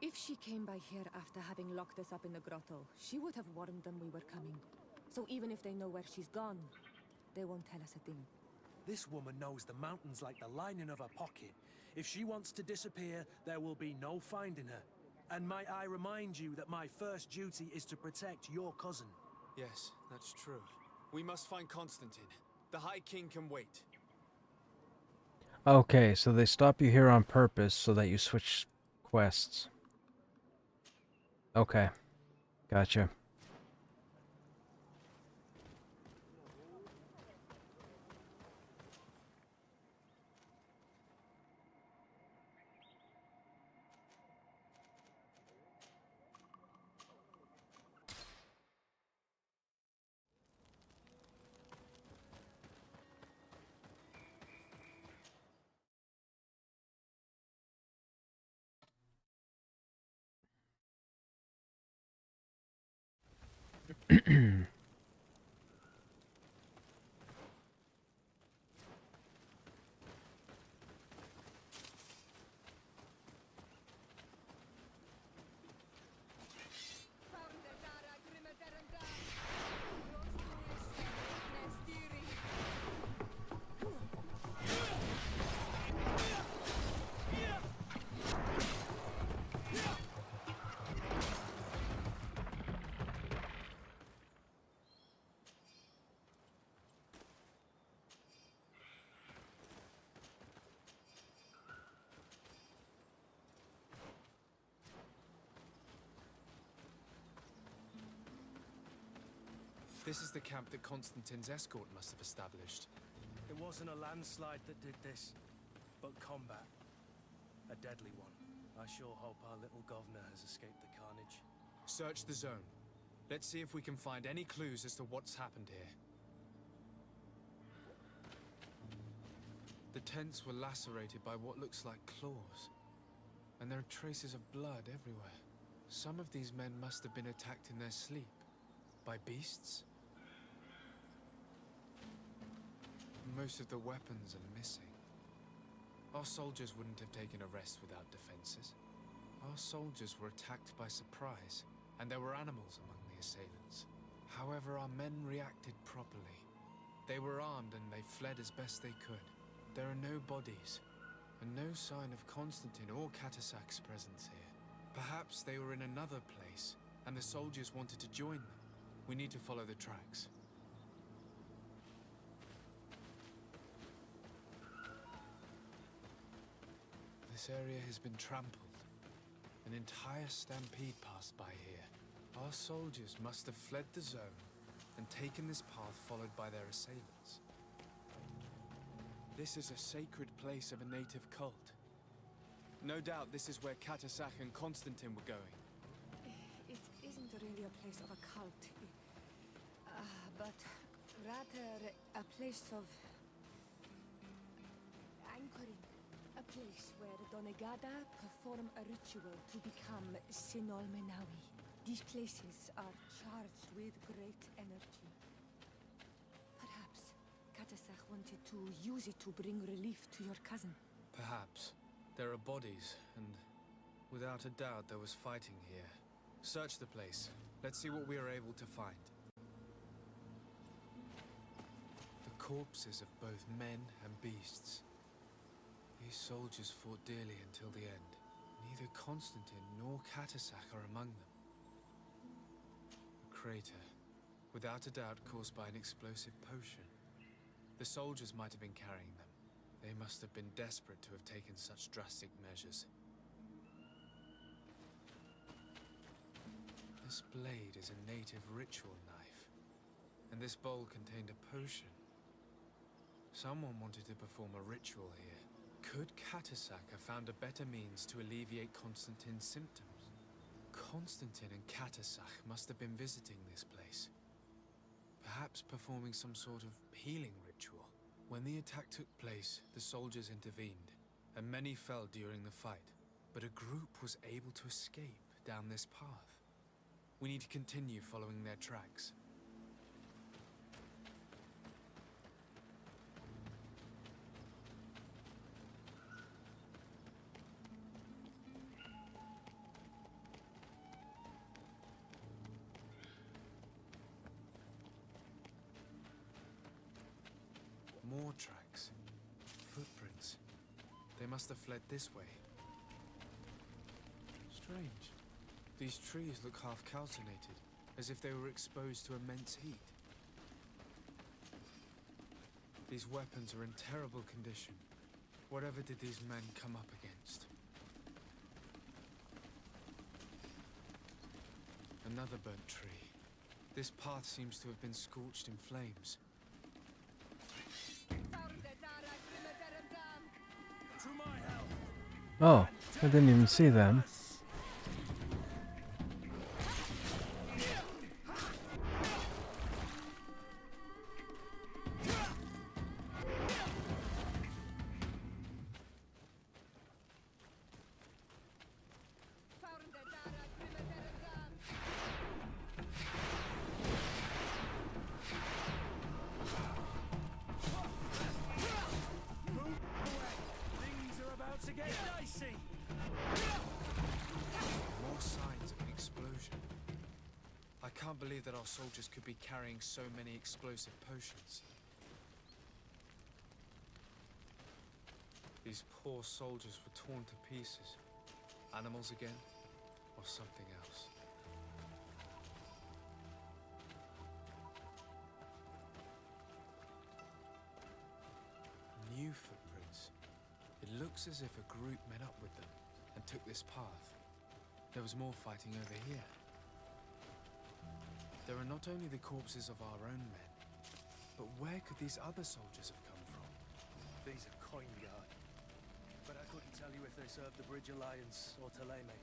If she came by here after having locked us up in the grotto, she would have warned them we were coming. So even if they know where she's gone, they won't tell us a thing. This woman knows the mountains like the lining of her pocket. If she wants to disappear, there will be no finding her. And might I remind you that my first duty is to protect your cousin. Yes, that's true. We must find Constantine. The High King can wait. Okay, so they stop you here on purpose so that you switch quests. Okay, gotcha. This is the camp that Constantine's escort must have established. It wasn't a landslide that did this, but combat. A deadly one. I sure hope our little governor has escaped the carnage. Search the zone. Let's see if we can find any clues as to what's happened here. The tents were lacerated by what looks like claws, and there are traces of blood everywhere. Some of these men must have been attacked in their sleep. By beasts? Most of the weapons are missing. Our soldiers wouldn't have taken a rest without defenses. Our soldiers were attacked by surprise, and there were animals among the assailants. However, our men reacted properly. They were armed and they fled as best they could. There are no bodies, and no sign of Constantine or Katasak's presence here. Perhaps they were in another place, and the soldiers wanted to join them. We need to follow the tracks. This area has been trampled. An entire stampede passed by here. Our soldiers must have fled the zone and taken this path followed by their assailants. This is a sacred place of a native cult. No doubt this is where Katasak and Constantine were going. It isn't really a place of a cult, but rather a place of anchoring. A place where Donegada perform a ritual to become Sinol Menawi. These places are charged with great energy. Perhaps Katasach wanted to use it to bring relief to your cousin. Perhaps. There are bodies, and without a doubt there was fighting here. Search the place. Let's see what we are able to find. The corpses of both men and beasts. These soldiers fought dearly until the end. Neither Constantine nor Katasak are among them. A crater, without a doubt caused by an explosive potion. The soldiers might have been carrying them. They must have been desperate to have taken such drastic measures. This blade is a native ritual knife, and this bowl contained a potion. Someone wanted to perform a ritual here. Could Katasak have found a better means to alleviate Constantine's symptoms? Constantine and Katasak must have been visiting this place. Perhaps performing some sort of healing ritual. When the attack took place, the soldiers intervened, and many fell during the fight. But a group was able to escape down this path. We need to continue following their tracks. More tracks. Footprints. They must have fled this way. Strange. These trees look half calcinated, as if they were exposed to immense heat. These weapons are in terrible condition. Whatever did these men come up against? Another burnt tree. This path seems to have been scorched in flames. Oh, I didn't even see them. More signs of an explosion. I can't believe that our soldiers could be carrying so many explosive potions. These poor soldiers were torn to pieces. Animals again, or something else. New footprints. It looks as if a group met up with them and took this path. There was more fighting over here. There are not only the corpses of our own men, but where could these other soldiers have come from? These are coin guard, but I couldn't tell you if they served the Bridge Alliance or Teleme.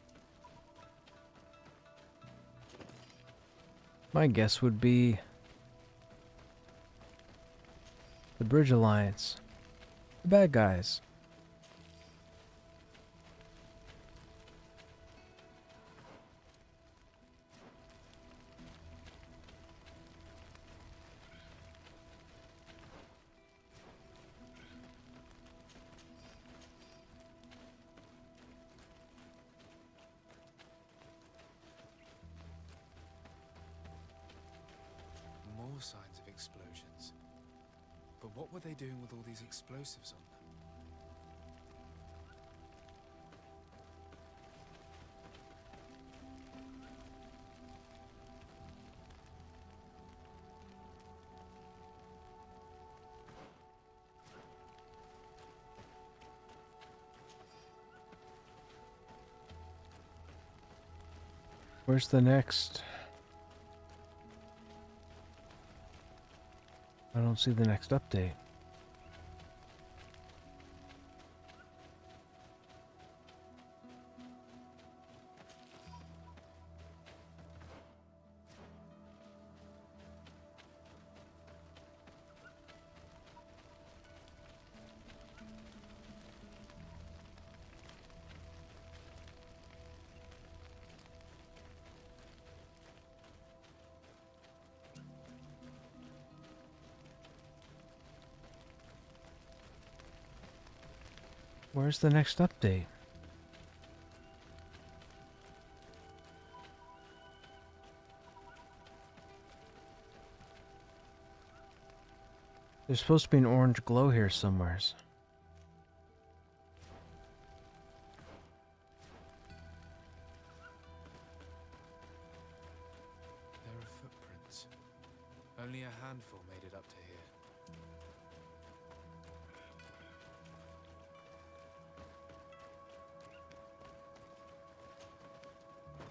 My guess would be the Bridge Alliance. The bad guys. More signs of explosions. But what were they doing with all these explosives on them? Where's the next? I don't see the next update. Where's the next update? There's supposed to be an orange glow here somewheres. There are footprints. Only a handful made it up to here.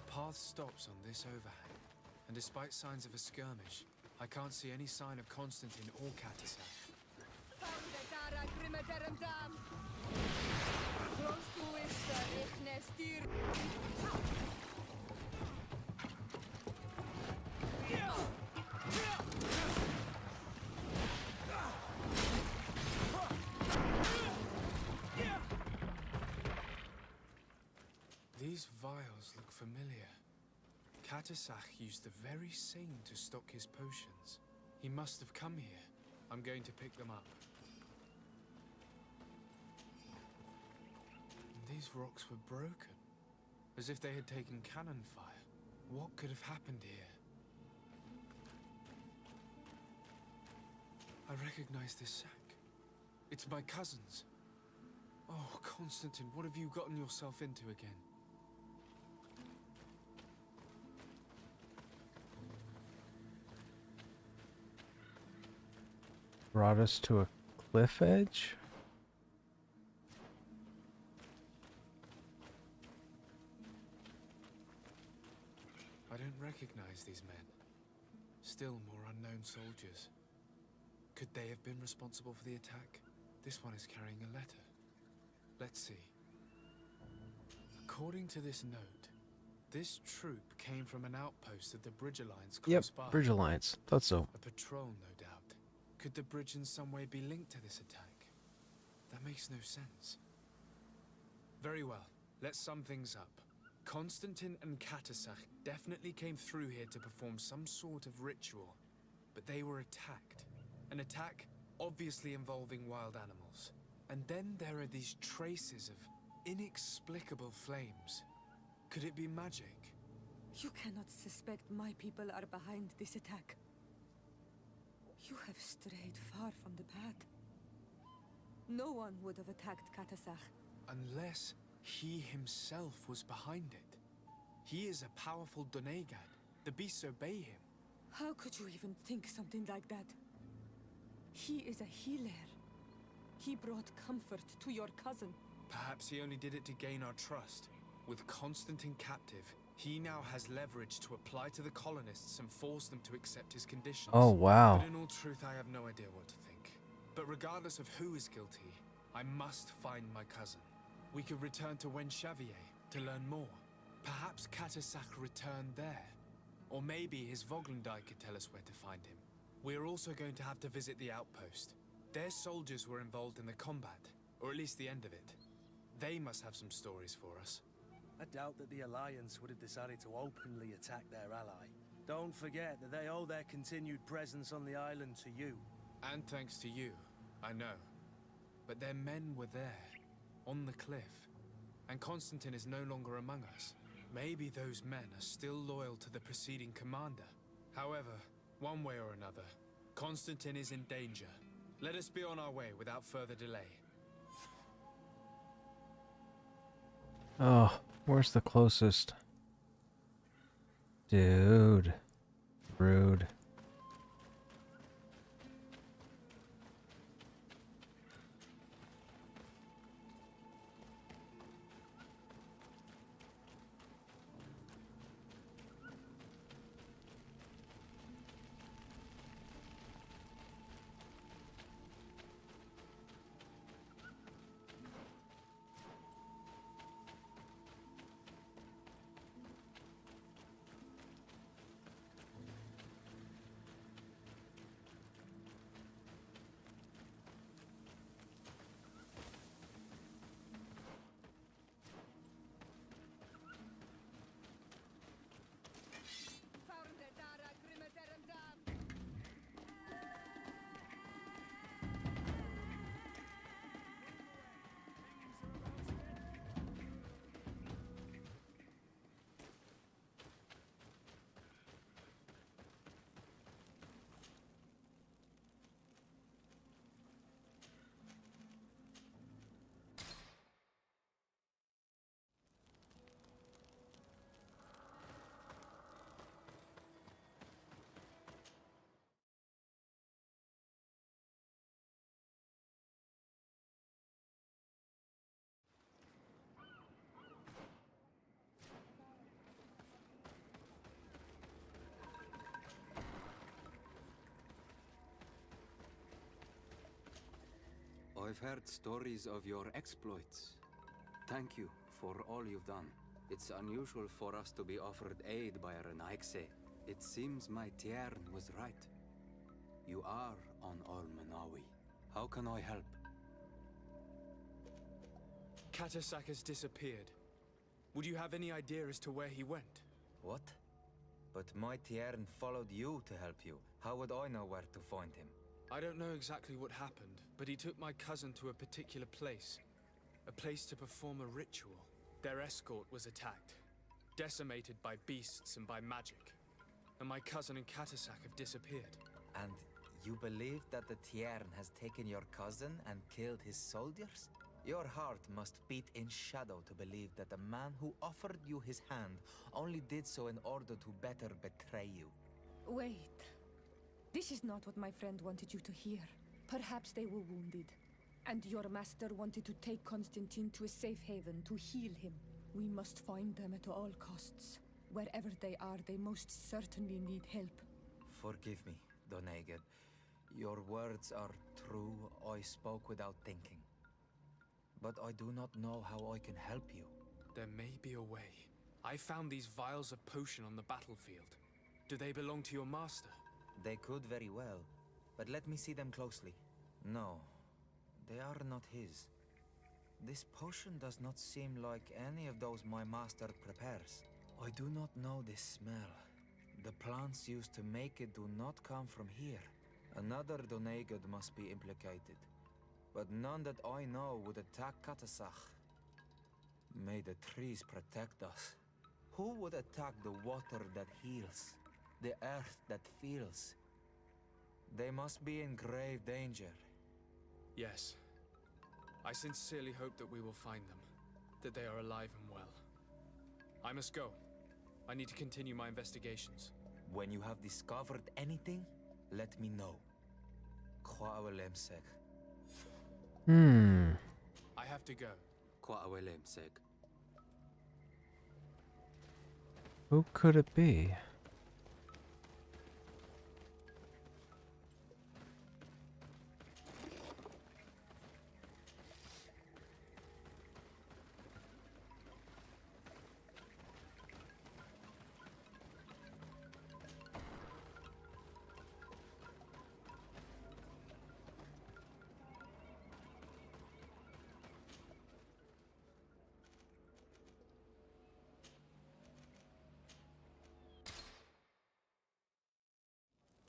The path stops on this overhang, and despite signs of a skirmish, I can't see any sign of Constantine or Katasak. These vials look familiar. Katasak used the very same to stock his potions. He must have come here. I'm going to pick them up. And these rocks were broken, as if they had taken cannon fire. What could have happened here? I recognize this sack. It's my cousin's. Oh, Constantine, what have you gotten yourself into again? Brought us to a cliff edge? I don't recognize these men. Still more unknown soldiers. Could they have been responsible for the attack? This one is carrying a letter. Let's see. According to this note, this troop came from an outpost of the Bridge Alliance close by. Bridge Alliance. Thought so. A patrol, no doubt. Could the bridge in some way be linked to this attack? That makes no sense. Very well. Let's sum things up. Constantine and Katasak definitely came through here to perform some sort of ritual, but they were attacked. An attack obviously involving wild animals. And then there are these traces of inexplicable flames. Could it be magic? You cannot suspect my people are behind this attack. You have strayed far from the path. No one would have attacked Katasak. Unless he himself was behind it. He is a powerful Donegad. The beasts obey him. How could you even think something like that? He is a healer. He brought comfort to your cousin. Perhaps he only did it to gain our trust. With Constantine captive, he now has leverage to apply to the colonists and force them to accept his conditions. Oh, wow. But in all truth, I have no idea what to think. But regardless of who is guilty, I must find my cousin. We could return to Wenxavier to learn more. Perhaps Katasak returned there. Or maybe his Voglundai could tell us where to find him. We're also going to have to visit the outpost. Their soldiers were involved in the combat, or at least the end of it. They must have some stories for us. I doubt that the Alliance would have decided to openly attack their ally. Don't forget that they owe their continued presence on the island to you. And thanks to you, I know. But their men were there, on the cliff. And Constantine is no longer among us. Maybe those men are still loyal to the preceding commander. However, one way or another, Constantine is in danger. Let us be on our way without further delay. Oh, where's the closest? Dude. Rude. I've heard stories of your exploits. Thank you for all you've done. It's unusual for us to be offered aid by a Renaigse. It seems my Tiern was right. You are on Olmenawi. How can I help? Katasak has disappeared. Would you have any idea as to where he went? What? But my Tiern followed you to help you. How would I know where to find him? I don't know exactly what happened, but he took my cousin to a particular place. A place to perform a ritual. Their escort was attacked, decimated by beasts and by magic. And my cousin and Katasak have disappeared. And you believe that the Tiern has taken your cousin and killed his soldiers? Your heart must beat in shadow to believe that the man who offered you his hand only did so in order to better betray you. Wait. This is not what my friend wanted you to hear. Perhaps they were wounded, and your master wanted to take Constantine to a safe haven to heal him. We must find them at all costs. Wherever they are, they most certainly need help. Forgive me, Doneged. Your words are true. I spoke without thinking. But I do not know how I can help you. There may be a way. I found these vials of potion on the battlefield. Do they belong to your master? They could very well, but let me see them closely. No, they are not his. This potion does not seem like any of those my master prepares. I do not know this smell. The plants used to make it do not come from here. Another Doneged must be implicated, but none that I know would attack Katasach. May the trees protect us. Who would attack the water that heals? The earth that feels? They must be in grave danger. Yes. I sincerely hope that we will find them. That they are alive and well. I must go. I need to continue my investigations. When you have discovered anything, let me know. I have to go. Who could it be?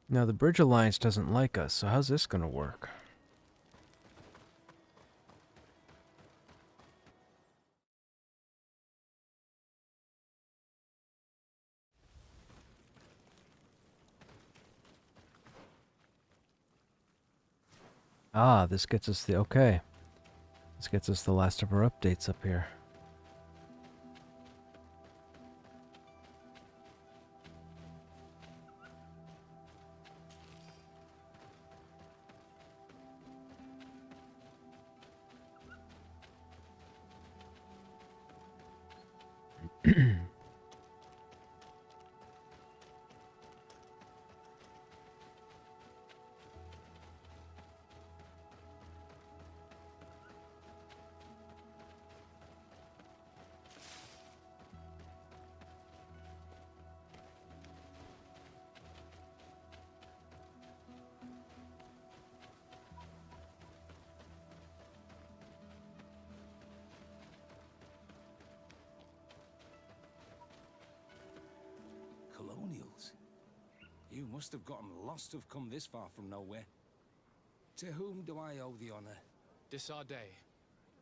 Now the Bridge Alliance doesn't like us, so how's this gonna work? Ah, this gets us the... okay. This gets us the last of our updates up here. Colonials? You must have gotten lost to have come this far from nowhere. To whom do I owe the honor? De Sardet.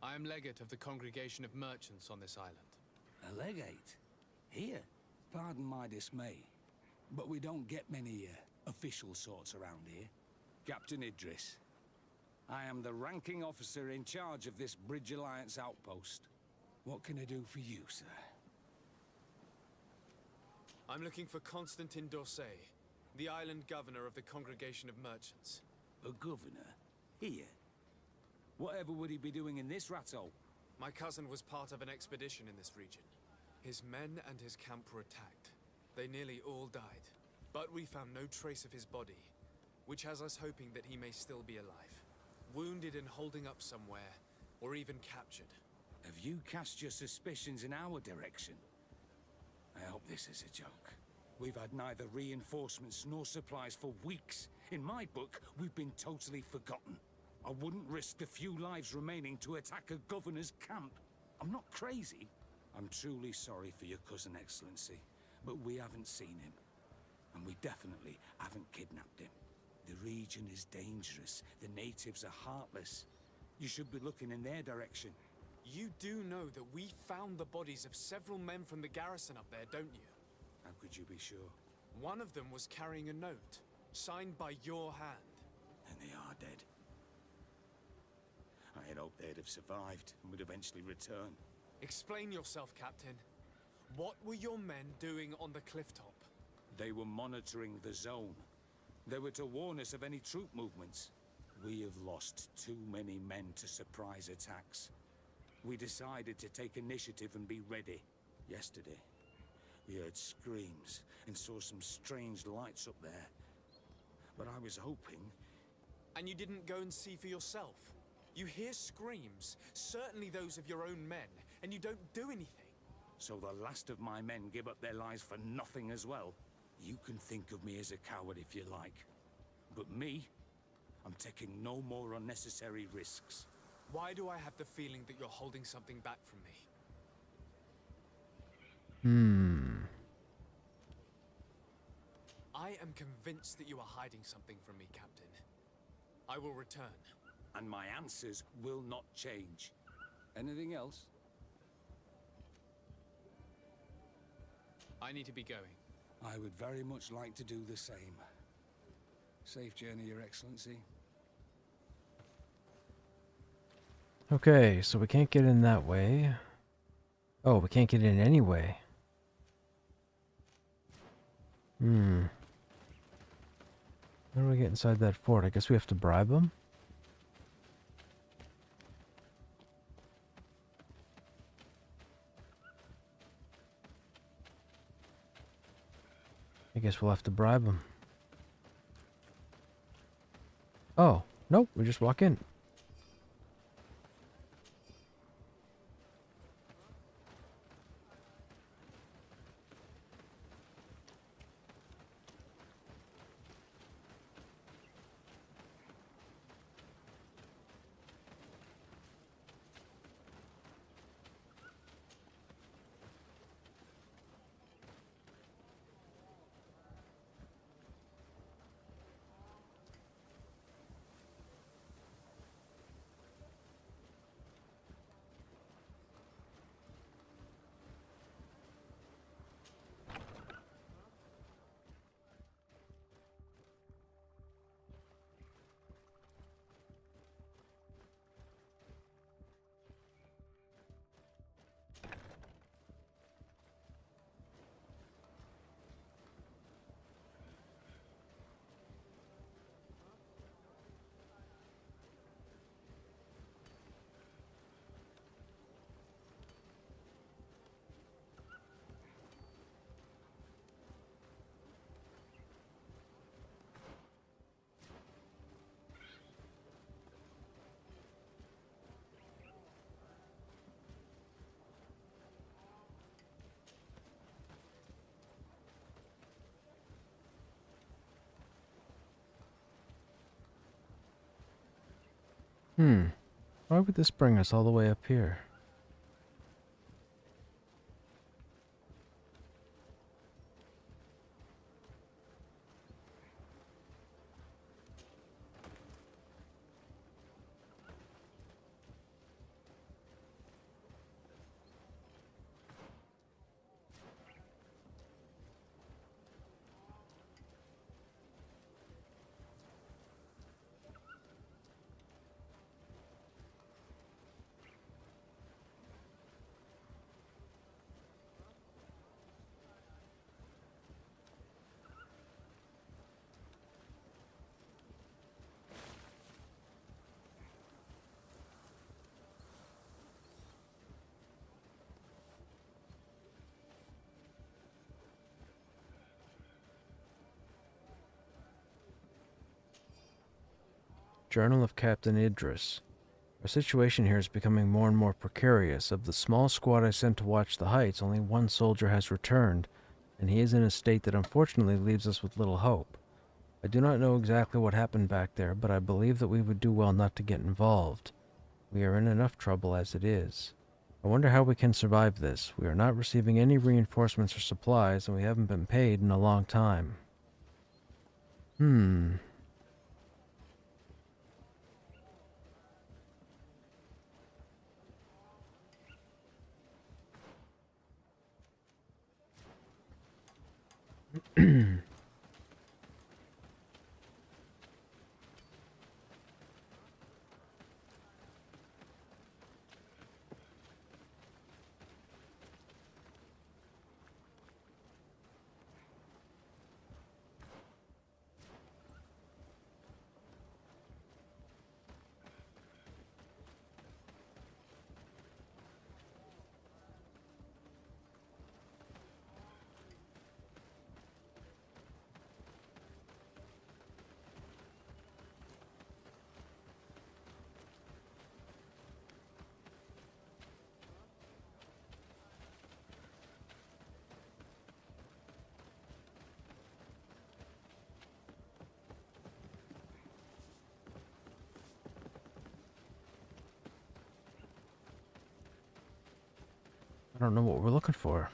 I am legate of the Congregation of Merchants on this island. A legate? Here? Pardon my dismay, but we don't get many official sorts around here. Captain Idris. I am the ranking officer in charge of this Bridge Alliance outpost. What can I do for you, sir? I'm looking for Constantin d'Orsay, the island governor of the Congregation of Merchants. A governor? Here? Whatever would he be doing in this rattle? My cousin was part of an expedition in this region. His men and his camp were attacked. They nearly all died. But we found no trace of his body, which has us hoping that he may still be alive. Wounded and holding up somewhere, or even captured. Have you cast your suspicions in our direction? I hope this is a joke. We've had neither reinforcements nor supplies for weeks. In my book, we've been totally forgotten. I wouldn't risk the few lives remaining to attack a governor's camp. I'm not crazy. I'm truly sorry for your cousin, Excellency, but we haven't seen him. And we definitely haven't kidnapped him. The region is dangerous. The natives are heartless. You should be looking in their direction. You do know that we found the bodies of several men from the garrison up there, don't you? How could you be sure? One of them was carrying a note, signed by your hand. And they are dead. I had hoped they'd have survived and would eventually return. Explain yourself, Captain. What were your men doing on the cliff top? They were monitoring the zone. They were to warn us of any troop movements. We have lost too many men to surprise attacks. We decided to take initiative and be ready. Yesterday, we heard screams and saw some strange lights up there. But I was hoping... And you didn't go and see for yourself? You hear screams, certainly those of your own men, and you don't do anything. So the last of my men give up their lives for nothing as well? You can think of me as a coward if you like. But me, I'm taking no more unnecessary risks. Why do I have the feeling that you're holding something back from me? I am convinced that you are hiding something from me, Captain. I will return. And my answers will not change. Anything else? I need to be going. I would very much like to do the same. Safe journey, Your Excellency. Okay, so we can't get in that way. Oh, we can't get in anyway. How do we get inside that fort? I guess we have to bribe them? I guess we'll have to bribe them. Oh, nope, we just walk in. Why would this bring us all the way up here? Journal of Captain Idris. Our situation here is becoming more and more precarious. Of the small squad I sent to watch the heights, only one soldier has returned, and he is in a state that unfortunately leaves us with little hope. I do not know exactly what happened back there, but I believe that we would do well not to get involved. We are in enough trouble as it is. I wonder how we can survive this. We are not receiving any reinforcements or supplies, and we haven't been paid in a long time. I don't know what we're looking for.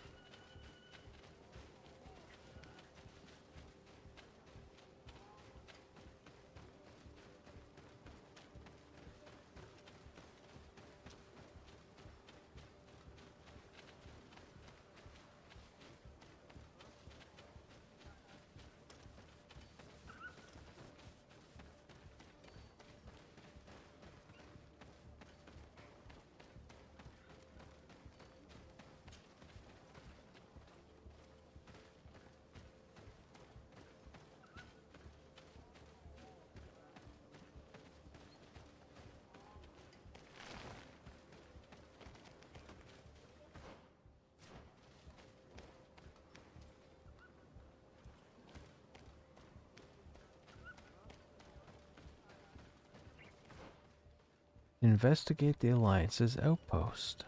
Investigate the Alliance's outpost.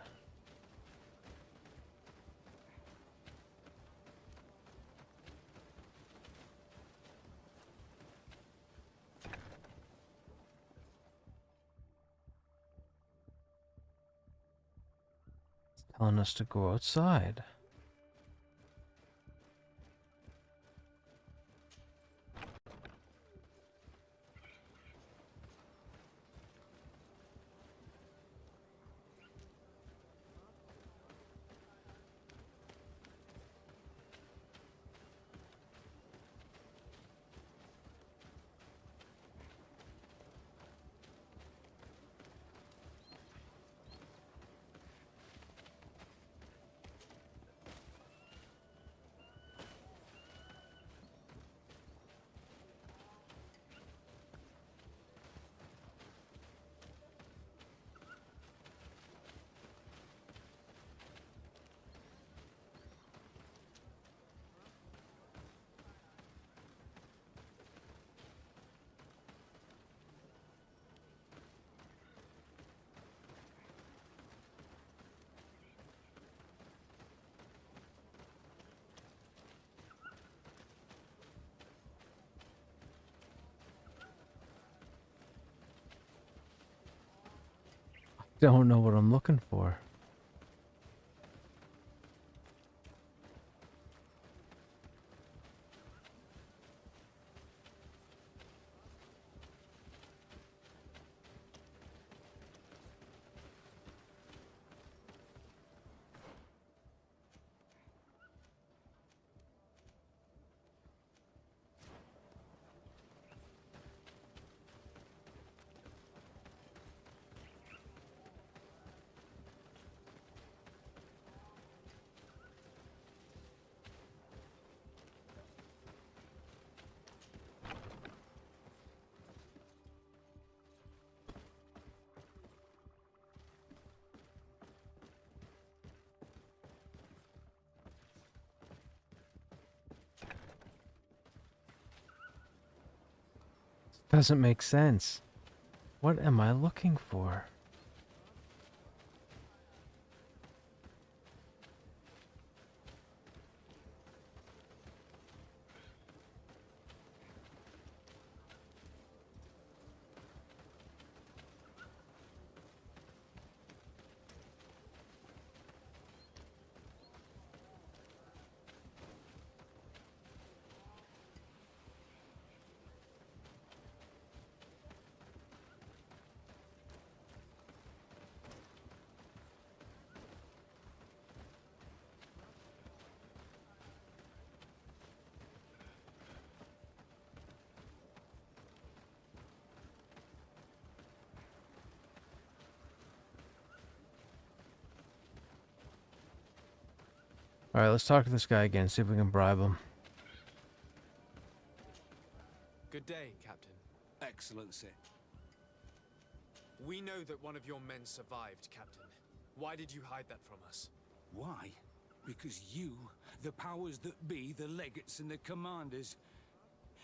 It's telling us to go outside. Don't know what I'm looking for. Doesn't make sense. What am I looking for? Alright, let's talk to this guy again, see if we can bribe him. Good day, Captain. Excellency. We know that one of your men survived, Captain. Why did you hide that from us? Why? Because you, the powers that be, the legates and the commanders,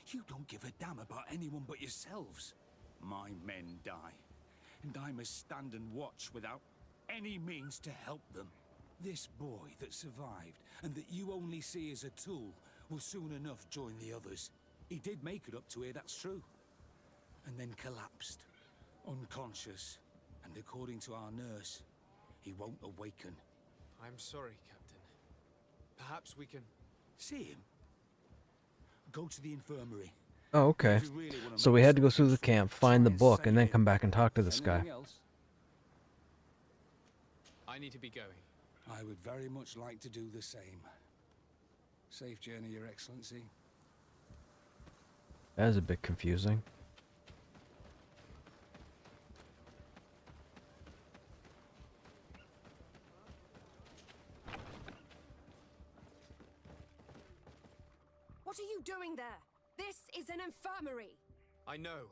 you don't give a damn about anyone but yourselves. My men die, and I must stand and watch without any means to help them. This boy that survived, and that you only see as a tool, will soon enough join the others. He did make it up to here, that's true. And then collapsed, unconscious, and according to our nurse, he won't awaken. I'm sorry, Captain. Perhaps we can... See him? Go to the infirmary. Oh, okay. So we had to go through the camp, find the book, and then come back and talk to this guy. I need to be going. I would very much like to do the same. Safe journey, Your Excellency. That is a bit confusing. What are you doing there? This is an infirmary. I know.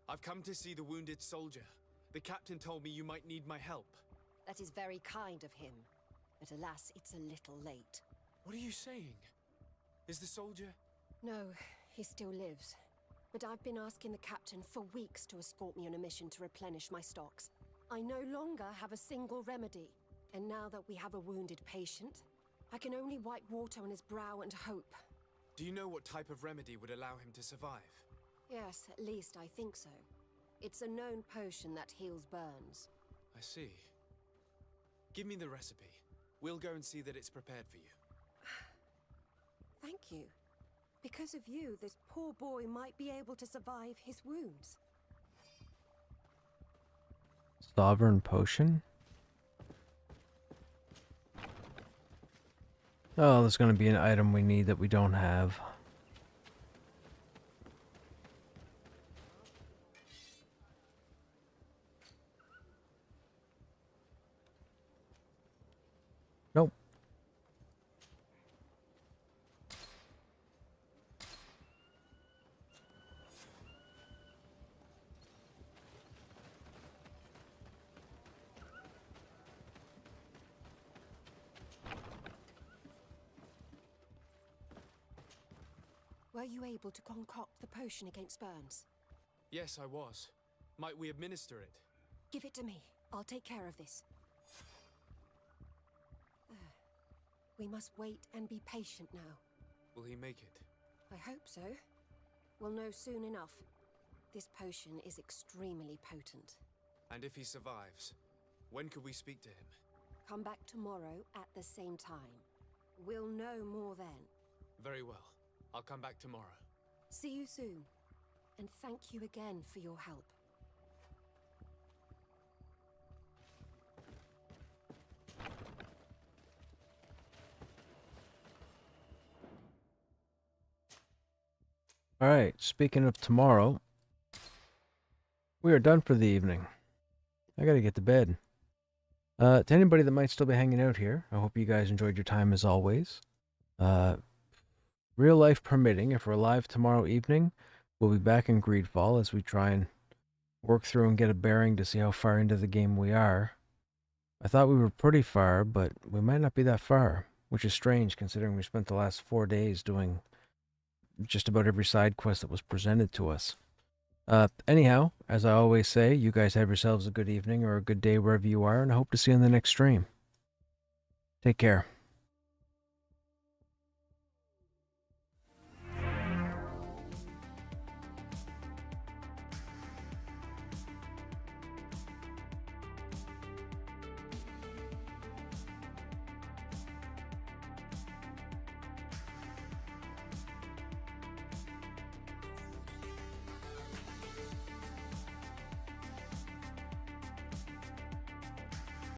I've come to see the wounded soldier. The captain told me you might need my help. That is very kind of him. But alas, it's a little late. What are you saying? Is the soldier... No, he still lives. But I've been asking the captain for weeks to escort me on a mission to replenish my stocks. I no longer have a single remedy. And now that we have a wounded patient, I can only wipe water on his brow and hope. Do you know what type of remedy would allow him to survive? Yes, at least I think so. It's a known potion that heals burns. I see. Give me the recipe. We'll go and see that it's prepared for you. Thank you. Because of you, this poor boy might be able to survive his wounds. Sovereign potion? Oh, there's going to be an item we need that we don't have. Nope. Were you able to concoct the potion against burns? Yes, I was. Might we administer it? Give it to me. I'll take care of this. We must wait and be patient now. Will he make it? I hope so. We'll know soon enough. This potion is extremely potent. And if he survives, When could we speak to him? Come back tomorrow at the same time. We'll know more then. Very well. I'll come back tomorrow. See you soon. And thank you again for your help. Alright, speaking of tomorrow, we are done for the evening. I gotta get to bed. To anybody that might still be hanging out here, I hope you guys enjoyed your time as always. Real life permitting, if we're live tomorrow evening, we'll be back in Greedfall as we try and work through and get a bearing to see how far into the game we are. I thought we were pretty far, but we might not be that far, which is strange considering we spent the last 4 days doing just about every side quest that was presented to us. Anyhow, as I always say, you guys have yourselves a good evening or a good day wherever you are, and I hope to see you on the next stream. Take care.